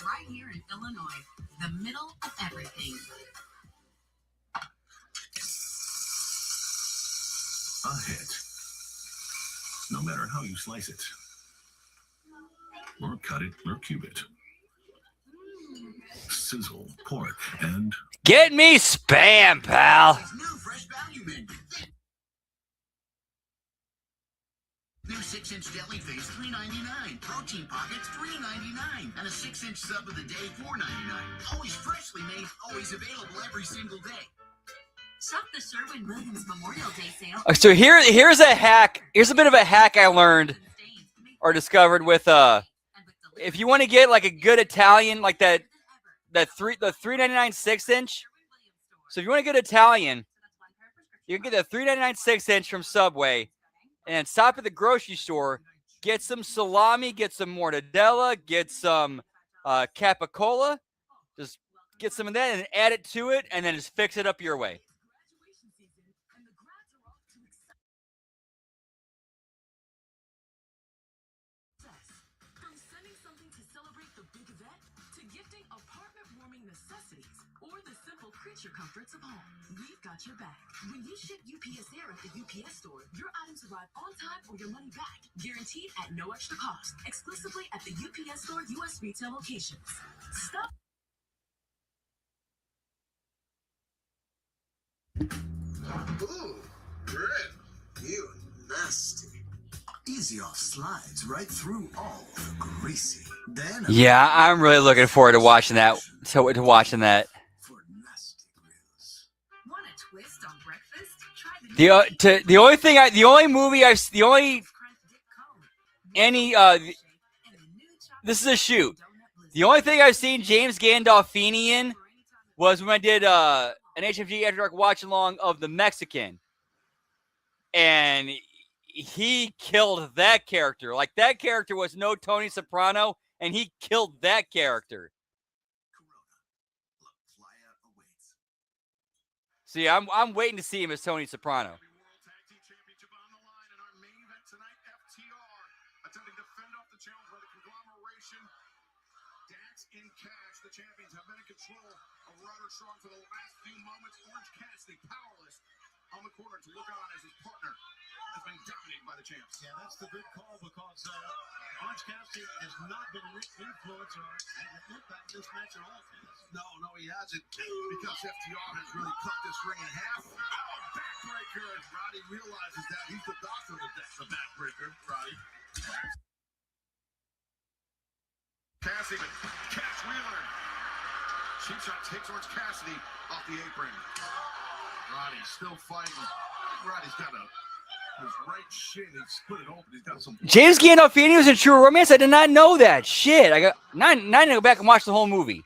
Right here in Illinois, the middle of everything. A hit. No matter how you slice it, or cut it, or cube it. Sizzle, pork, and... Get me Spam, pal. New fresh value menu. New 6-inch deli face, $3.99. Protein pockets, $3.99. And a 6-inch sub of the day, $4.99. Always freshly made, always available every single day. Shop the Sherwin-Williams Memorial Day sale. So here's a hack. Here's a bit of a hack I learned or discovered with if you want to get like a good Italian, like the $3.99 6-inch. So if you want to get Italian, you can get the $3.99 6-inch from Subway, and stop at the grocery store, get some salami, get some mortadella, get some capicola, just get some of that and add it to it, and then just fix it up your way. From sending something to celebrate the big event, to gifting apartment-warming necessities, or the simple creature comforts of home, we've got your back. When you ship UPS Air at the UPS store, your items arrive on time or your money back, guaranteed at no extra cost, exclusively at the UPS Store U.S. retail locations. Stop. Ooh, Red, you nasty. Easy off slides right through all the greasy. Then Yeah, I'm really looking forward to watching that. To watching that. Want a twist on breakfast? Try this is a shoot. The only thing I've seen James Gandolfini in was when I did an HMG After Dark watch along of the Mexican, and he killed that character. Like, that character was no Tony Soprano, and he killed that character. See, I'm waiting to see him as Tony Soprano. The champions have been in control of Roderick Strong for the last few moments. Orange Cassidy powerless on the corner to look on as his partner has been dominated by the champs. Yeah, that's the good call because Orange Cassidy has not been an influence or an impact in this match at all. No, he hasn't, because FTR has really cut this ring in half. Oh, backbreaker. Roddy realizes that. He's the doctor of the backbreaker, Roddy. Cassidy, Cash Wheeler. Cheap shot takes Orange Cassidy off the apron. Roddy's still fighting. Roddy's got his right shin. He's split it open. He's got some. James Gandolfini was in True Romance. I did not know that. Shit. Now I need to go back and watch the whole movie.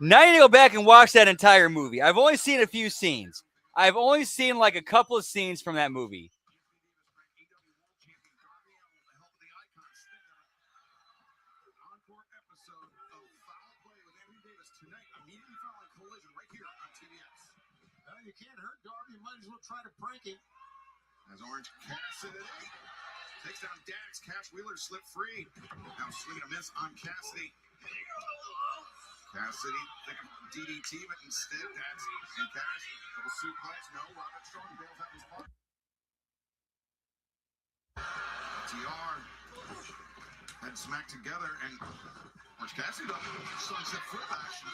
Now I need to go back and watch that entire movie. I've only seen a few scenes. I've only seen like a couple of scenes from that movie. You can't hurt Darby. You might as well try to prank him. As Orange Cassidy takes down Dax, Cash Wheeler slip free. Now swinging a miss on Cassidy. Cassidy thinking DDT, but instead Dax and Cash double suplex. No, Roderick Strong bails out his partner. TR had smacked together, and Orange Cassidy though sunset flip action.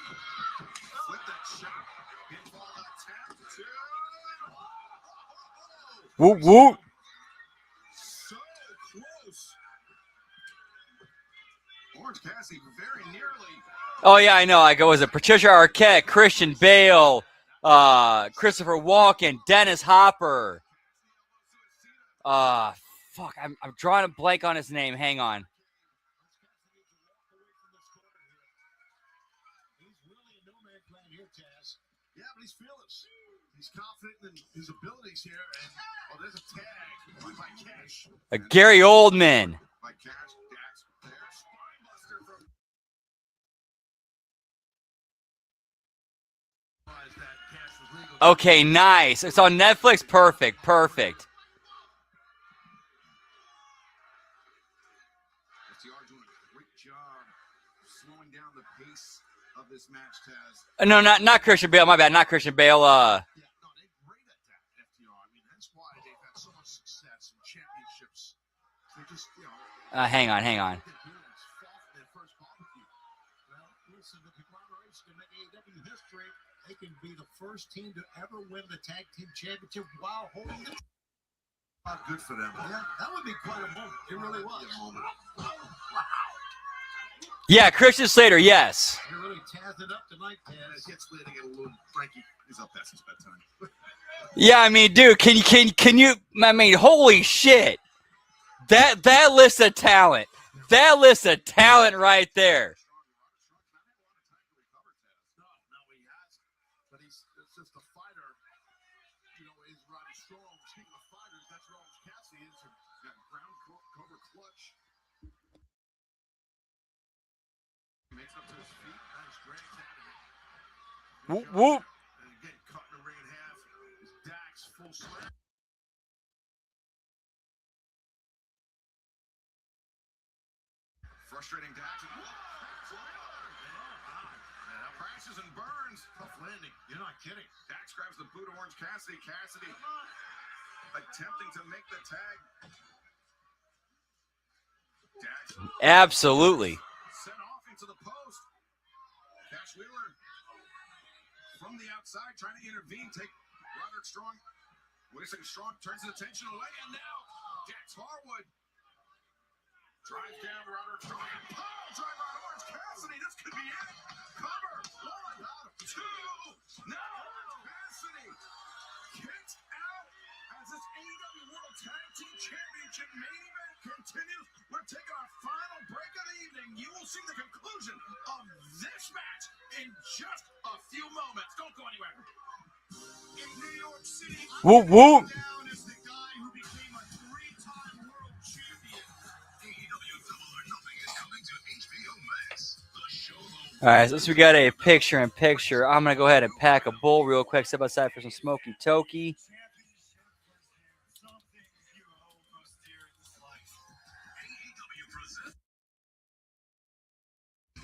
Flip that shot. Pinfall attempt to. Whoop, whoop. So close. Orange Cassidy very nearly. Oh, yeah, I know. Like, was it Patricia Arquette, Christian Bale, Christopher Walken, Dennis Hopper. Fuck, I'm drawing a blank on his name. Hang on. Yeah, but he's fearless. He's confident in his abilities here. And there's a tag by Cash. Gary Oldman. By Cash, Dax, there, spinebuster from. Okay, nice. It's on Netflix. Perfect. Perfect. FTR doing a great job slowing down the pace of this match, Taz. No, not Christian Bale. My bad. Not Christian Bale. Yeah, no, they're great at that, FTR. I mean, that's why they've had so much success in championships. They just, you know. Hang on. Their first barbecue. Well, listen, the conglomeration can make AEW history. They can be the first team to ever win the tag team championship while holding the. Not good for them. Yeah, that would be quite a moment. It really was. Yeah, Christian Slater. Yes. You're really tazzing up tonight, Taz. It gets late. I get a little Frankie. He's up past his bedtime. Yeah, I mean, dude, can you? I mean, holy shit! That list of talent. That list of talent right there. No, he has. But he's just a fighter. You know, he's Roddy Strong. Speaking of fighters, that's where Orange Cassidy is. That ground cover clutch. Makes up to his feet. Nice drag tactic. Whoop whoop. And again, cut the ring in half. Dax full slam. Frustrating Dax. Crashes and burns. Tough landing. You're not kidding. Dax grabs the boot of Orange Cassidy. Cassidy attempting to make the tag. Dax. Absolutely. Sent off into the post. Cash Wheeler from the outside trying to intervene. Take Roderick Strong. Wait a second. Strong turns his attention away. And now Dax Harwood drives down Roderick Strong. Pile drive on Orange Cassidy. This could be it. Cover. One, two. Now Orange Cassidy kicked out as this AEW World Tag Team Championship main event continues. We're taking our final break of the evening. You will see the conclusion of this match in just a few moments. Don't go anywhere. In New York City, Whoop whoop. down is the guy who became a three-time world champion. AEW Double or Nothing is coming to HBO Max. The show. All right, since we got a picture-in-picture, I'm gonna go ahead and pack a bowl real quick. Step outside for some smoky toki. AEW presents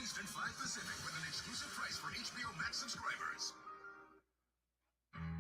Eastern 5 Pacific with an exclusive price for HBO Max subscribers.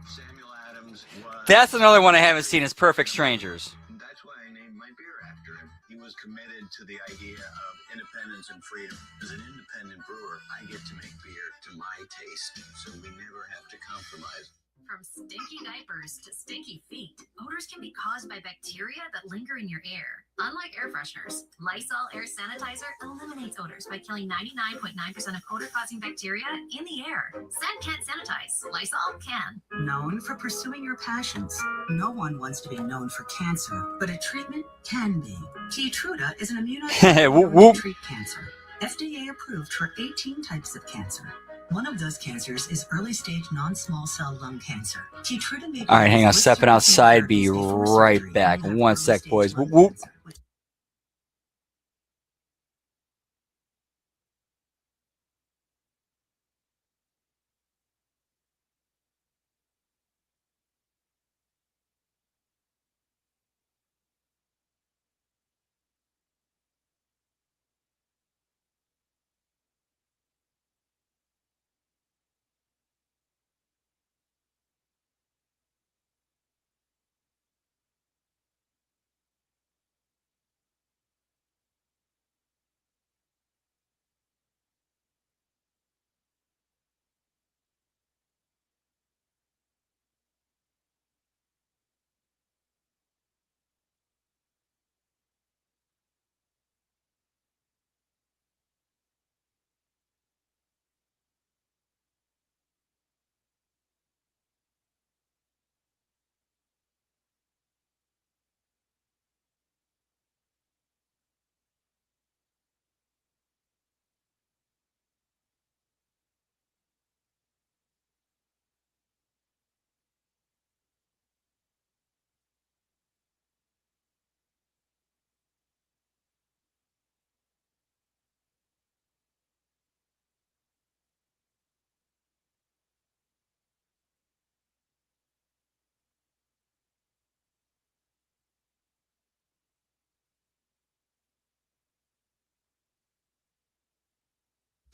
Samuel Adams was. That's another one I haven't seen. Is Perfect Strangers. That's why I named my beer after him. He was committed to the idea of independence and freedom. As an independent brewer, I get to make beer to my taste, so we never have to compromise. From stinky diapers to stinky feet, odors can be caused by bacteria that linger in your air. Unlike air fresheners, Lysol Air Sanitizer eliminates odors by killing 99.9% of odor-causing bacteria in the air. Scent can't sanitize. Lysol can. Known for pursuing your passions. No one wants to be known for cancer, but a treatment can be. Keytruda is an Whoop, whoop. to treat cancer. FDA approved for 18 types of cancer. One of those cancers is early-stage non-small cell lung cancer. Keytruda may be All right, hang on. used Stepping with outside. Be chemotherapy before right surgery back. in One sec, early-stage boys. lung Whoop whoop. cancer.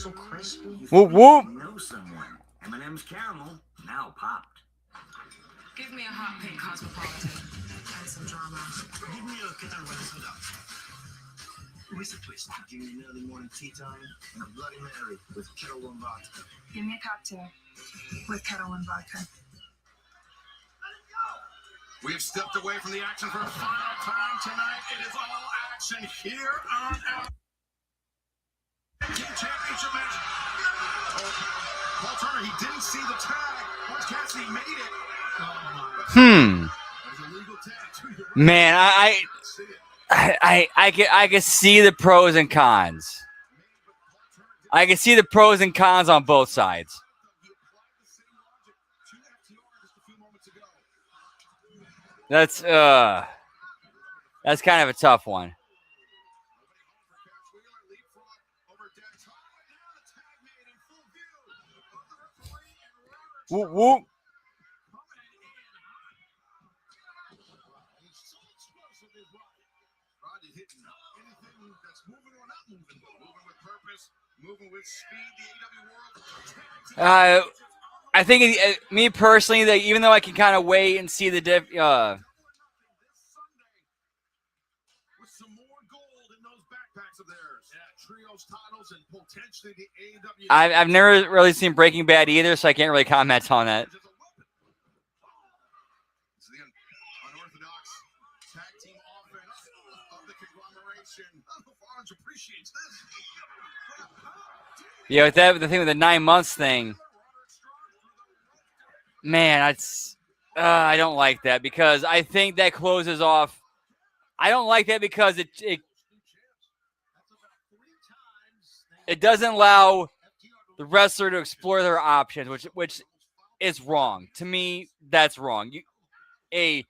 So crispy. Whoop whoop. You know someone. M&M's caramel now popped. Give me a hot pink cosmopolitan and some drama. Give me a Kettle soda. With a twist. Give me an early morning tea time and a Bloody Mary with Kettle One vodka. Give me a cocktail with Kettle and vodka. We have stepped away from the action for a final time tonight. It is all action here on our championship match. Paul Turner, he didn't see the tag. Once Cassidy made it. Man, I can see the pros and cons. I can see the pros and cons on both sides. That's kind of a tough one. Whoop whoop. I think me personally, that even though I can kind of wait and see the I've never really seen Breaking Bad either, so I can't really comment on that. It's the unorthodox tag team offense of the conglomeration. I don't know if Orange appreciates this. Yeah, with that, the thing with the 9 months thing, man, I don't like that because I think that closes off. I don't like that because it doesn't allow the wrestler to explore their options, which is wrong. To me, that's wrong. A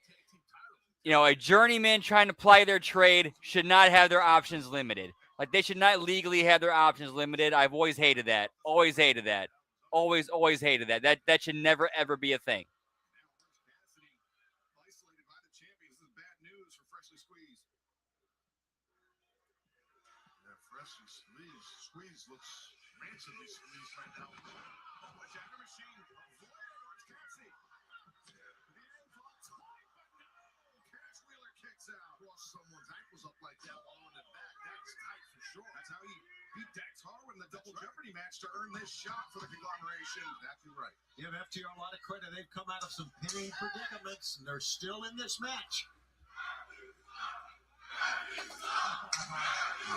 journeyman trying to ply their trade should not have their options limited. Like, they should not legally have their options limited. I've always hated that. Always hated that. Always hated that. That should never, ever be a thing. Isolated by the champion. This is bad news for Freshly Squeezed. Yeah, Freshly Squeezed. Squeeze looks massively squeezed right now. The Jagger Machine avoided Orange Cassidy. Cash Wheeler kicks out. Cross someone's ankles up like that while on the back. That's tight for sure. That's how he beat Dax Harwood in the Double Jeopardy match to earn this shot for the conglomeration. Exactly right. Give FTR a lot of credit. They've come out of some pinning predicaments, and they're still in this match.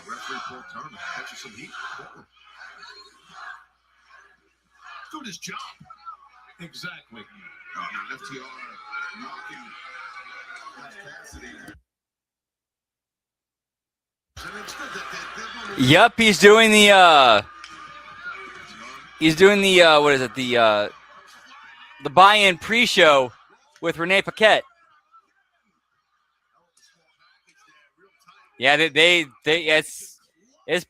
Referee Paul Turner catches some heat. Do his job. Exactly. Now FTR knocking Cassidy. And it's good that they're Yep, he's doing the what is it, the buy-in pre-show with Renee Paquette. Yeah, it's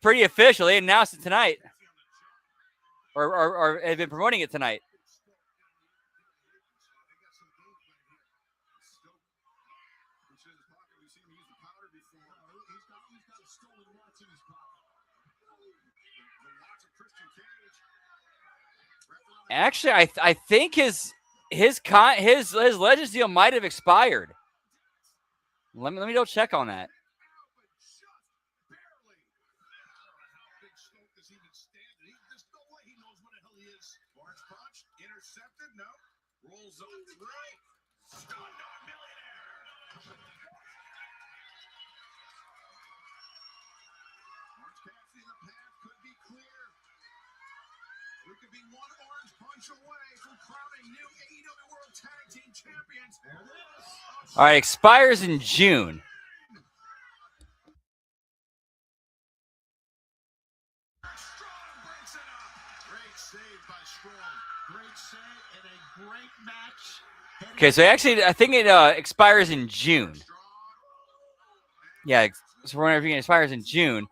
pretty official. They announced it tonight, or have been promoting it tonight. Actually, I think his Legends deal might have expired. Let me go check on that. Intercepted, no. Rolls up three. Stun-Dog Millionaire. Orange Cassidy, the path could be clear. We could be one orange punch away from crowning new AEW World Tag Team Champions. There it is. All right, expires in June. Okay, so actually, I think it expires in June. Yeah, so we're wondering if it expires in June.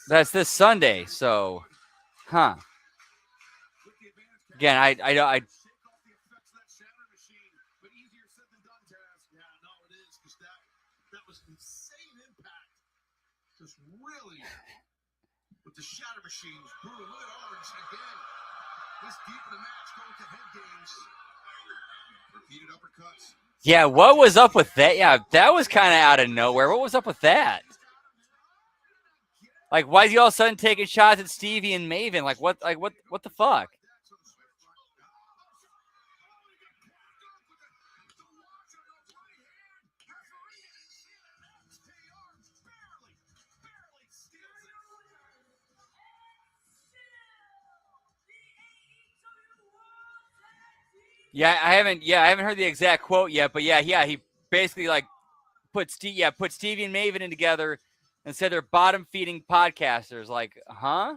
That's this Sunday, so, huh? Again, I shatter machines. Brutal. Look at Owens again. This deep in the match, going to head games. Repeated uppercuts. Yeah, what was up with that? Yeah, that was kind of out of nowhere. What was up with that? Like, why is he all of a sudden taking shots at Stevie and Maven? Like, what the fuck? Yeah, I haven't heard the exact quote yet, but yeah, he basically like put Stevie and Maven in together and said they're bottom feeding podcasters. Like, huh?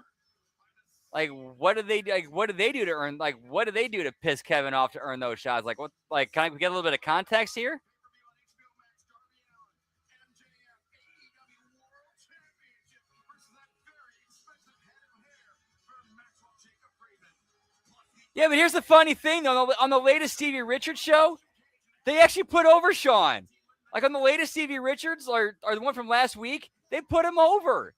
Like, what did they do? Like, what did they do to earn? Like, what did they do to piss Kevin off to earn those shots? Like, what? Like, can I get a little bit of context here? Yeah, but here's the funny thing, though. On the latest Stevie Richards show, they actually put over Sean. Like, on the latest Stevie Richards, or the one from last week, they put him over.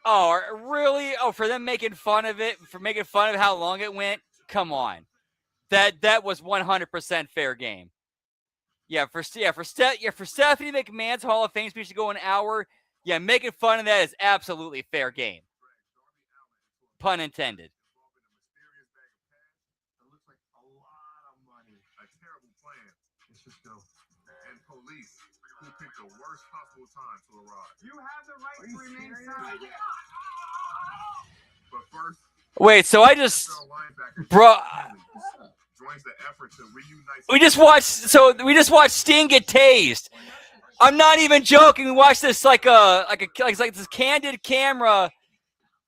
Oh, really? Oh, for them making fun of it, for making fun of how long it went? Come on. That was 100% fair game. Yeah, for Stephanie McMahon's Hall of Fame speech to go an hour, yeah, making fun of that is absolutely fair game. Pun intended. It looks like a lot of money. A terrible plan. Let's just go. And police who picked the worst possible time to arrive. You have the right to remain silent. But first, wait, so I just, bro, joins the effort to reunite. we just watched Sting get tased. I'm not even joking. We watched this like this candid camera,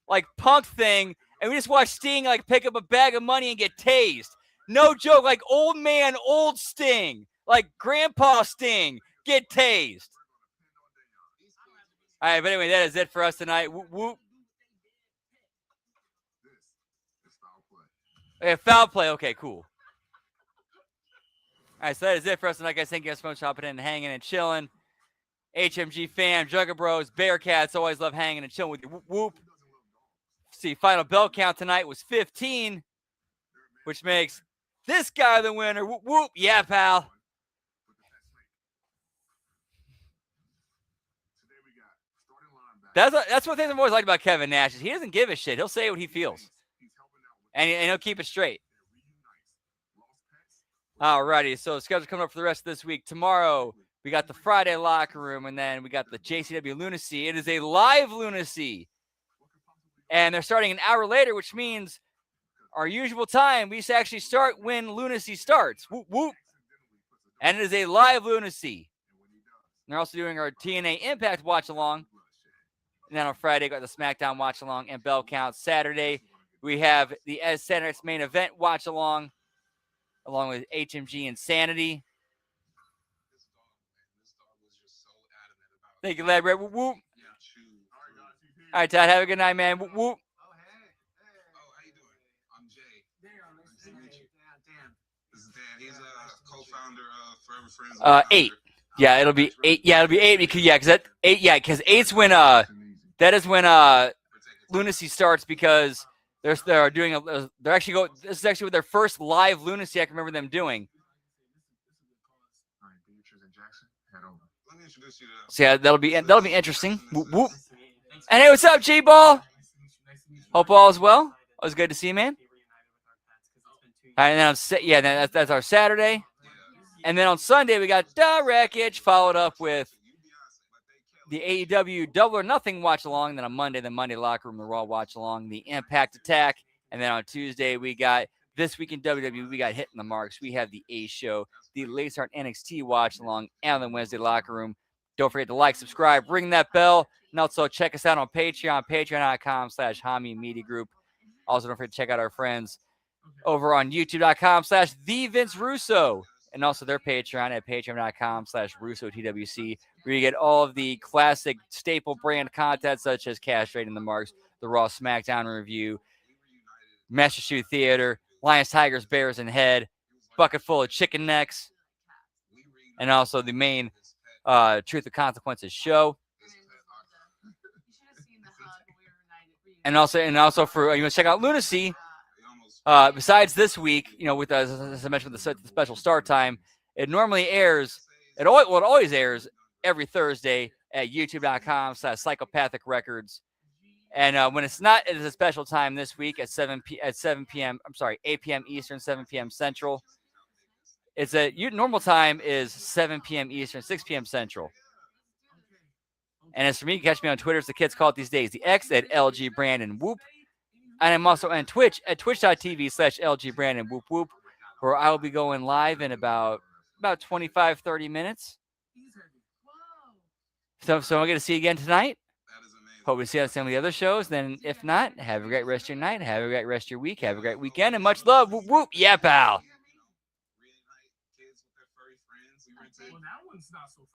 like Punk thing, and we just watched Sting like pick up a bag of money and get tased. No joke, like old man, old Sting, like Grandpa Sting get tased. All right, but anyway, that is it for us tonight. Whoop, whoop. Yeah, foul play. Okay, cool. All right, so that is it for us tonight, guys. Thank you guys so much for hopping in and hanging and chilling. HMG fam, Jugger Bros, Bearcats, always love hanging and chilling with you. Whoop, whoop. See, final bell count tonight was 15, which makes this guy the winner. Whoop, whoop. Yeah, pal. That's one thing I've always liked about Kevin Nash is he doesn't give a shit. He'll say what he feels. And he'll keep it straight. Alrighty, so schedule coming up for the rest of this week. Tomorrow, we got the Friday locker room, and then we got the JCW Lunacy. It is a live Lunacy. And they're starting an hour later, which means our usual time, we actually start when Lunacy starts. Whoop, whoop. And it is a live Lunacy. And they're also doing our TNA Impact watch-along. And then on Friday, got the SmackDown watch-along and bell count. Saturday, we have the Saturday's main event watch-along, along with HMG Insanity. Thank you, lad. Whoop, whoop. All right, Todd, have a good night, man. Whoop, whoop. This is Dan. He's a co-founder of Forever Friends. 8. Yeah, it'll be 8. Yeah, it'll be 8 because that 8. Yeah, because 8's when that is when Lunacy starts because they're doing this is actually their first live Lunacy I can remember them doing. So yeah, that'll be interesting. Whoop, whoop. And hey, what's up, G-Ball? Hope all is well. Always good to see you, man. All right, and then that's our Saturday. And then on Sunday, we got the Wreckage, followed up with the AEW Double or Nothing watch-along. Then on Monday, the Monday Locker Room, the Raw watch-along, the Impact Attack. And then on Tuesday, we got This Week in WWE. We got Hitting the Marks. We have the A Show, the Lace Art NXT watch-along, and the Wednesday Locker Room. Don't forget to like, subscribe, ring that bell, and also check us out on Patreon, patreon.com/Hami Media Group. Also, don't forget to check out our friends over on youtube.com/The Vince Russo, and also their Patreon at patreon.com/RussoTWC, where you get all of the classic staple brand content such as Castrating the Marks, the Raw SmackDown review, Master Shoe Theater, Lions, Tigers, Bears, and Head, Bucket Full of Chicken Necks, and also the main Truth or Consequences show. And also for you want to check out Lunacy. Besides this week, with as I mentioned, with the special start time, it normally airs. It always airs every Thursday at youtube.com/psychopathic records. And when it's not, it is a special time this week at 7 p.m. I'm sorry, 8 p.m. Eastern, 7 p.m. Central. It's normal time is 7 p.m. Eastern, 6 p.m. Central. And as for me, you can catch me on Twitter, as the kids call it these days, the X at LG Brandon Whoop. And I'm also on Twitch at twitch.tv/LG Brandon Whoop Whoop, where I will be going live in about 25, 30 minutes. So I'm going to see you again tonight. Hope we see you on some of the other shows. Then if not, have a great rest of your night. Have a great rest of your week. Have a great weekend. And much love. Whoop, whoop. Yeah, pal. Well, that one's not so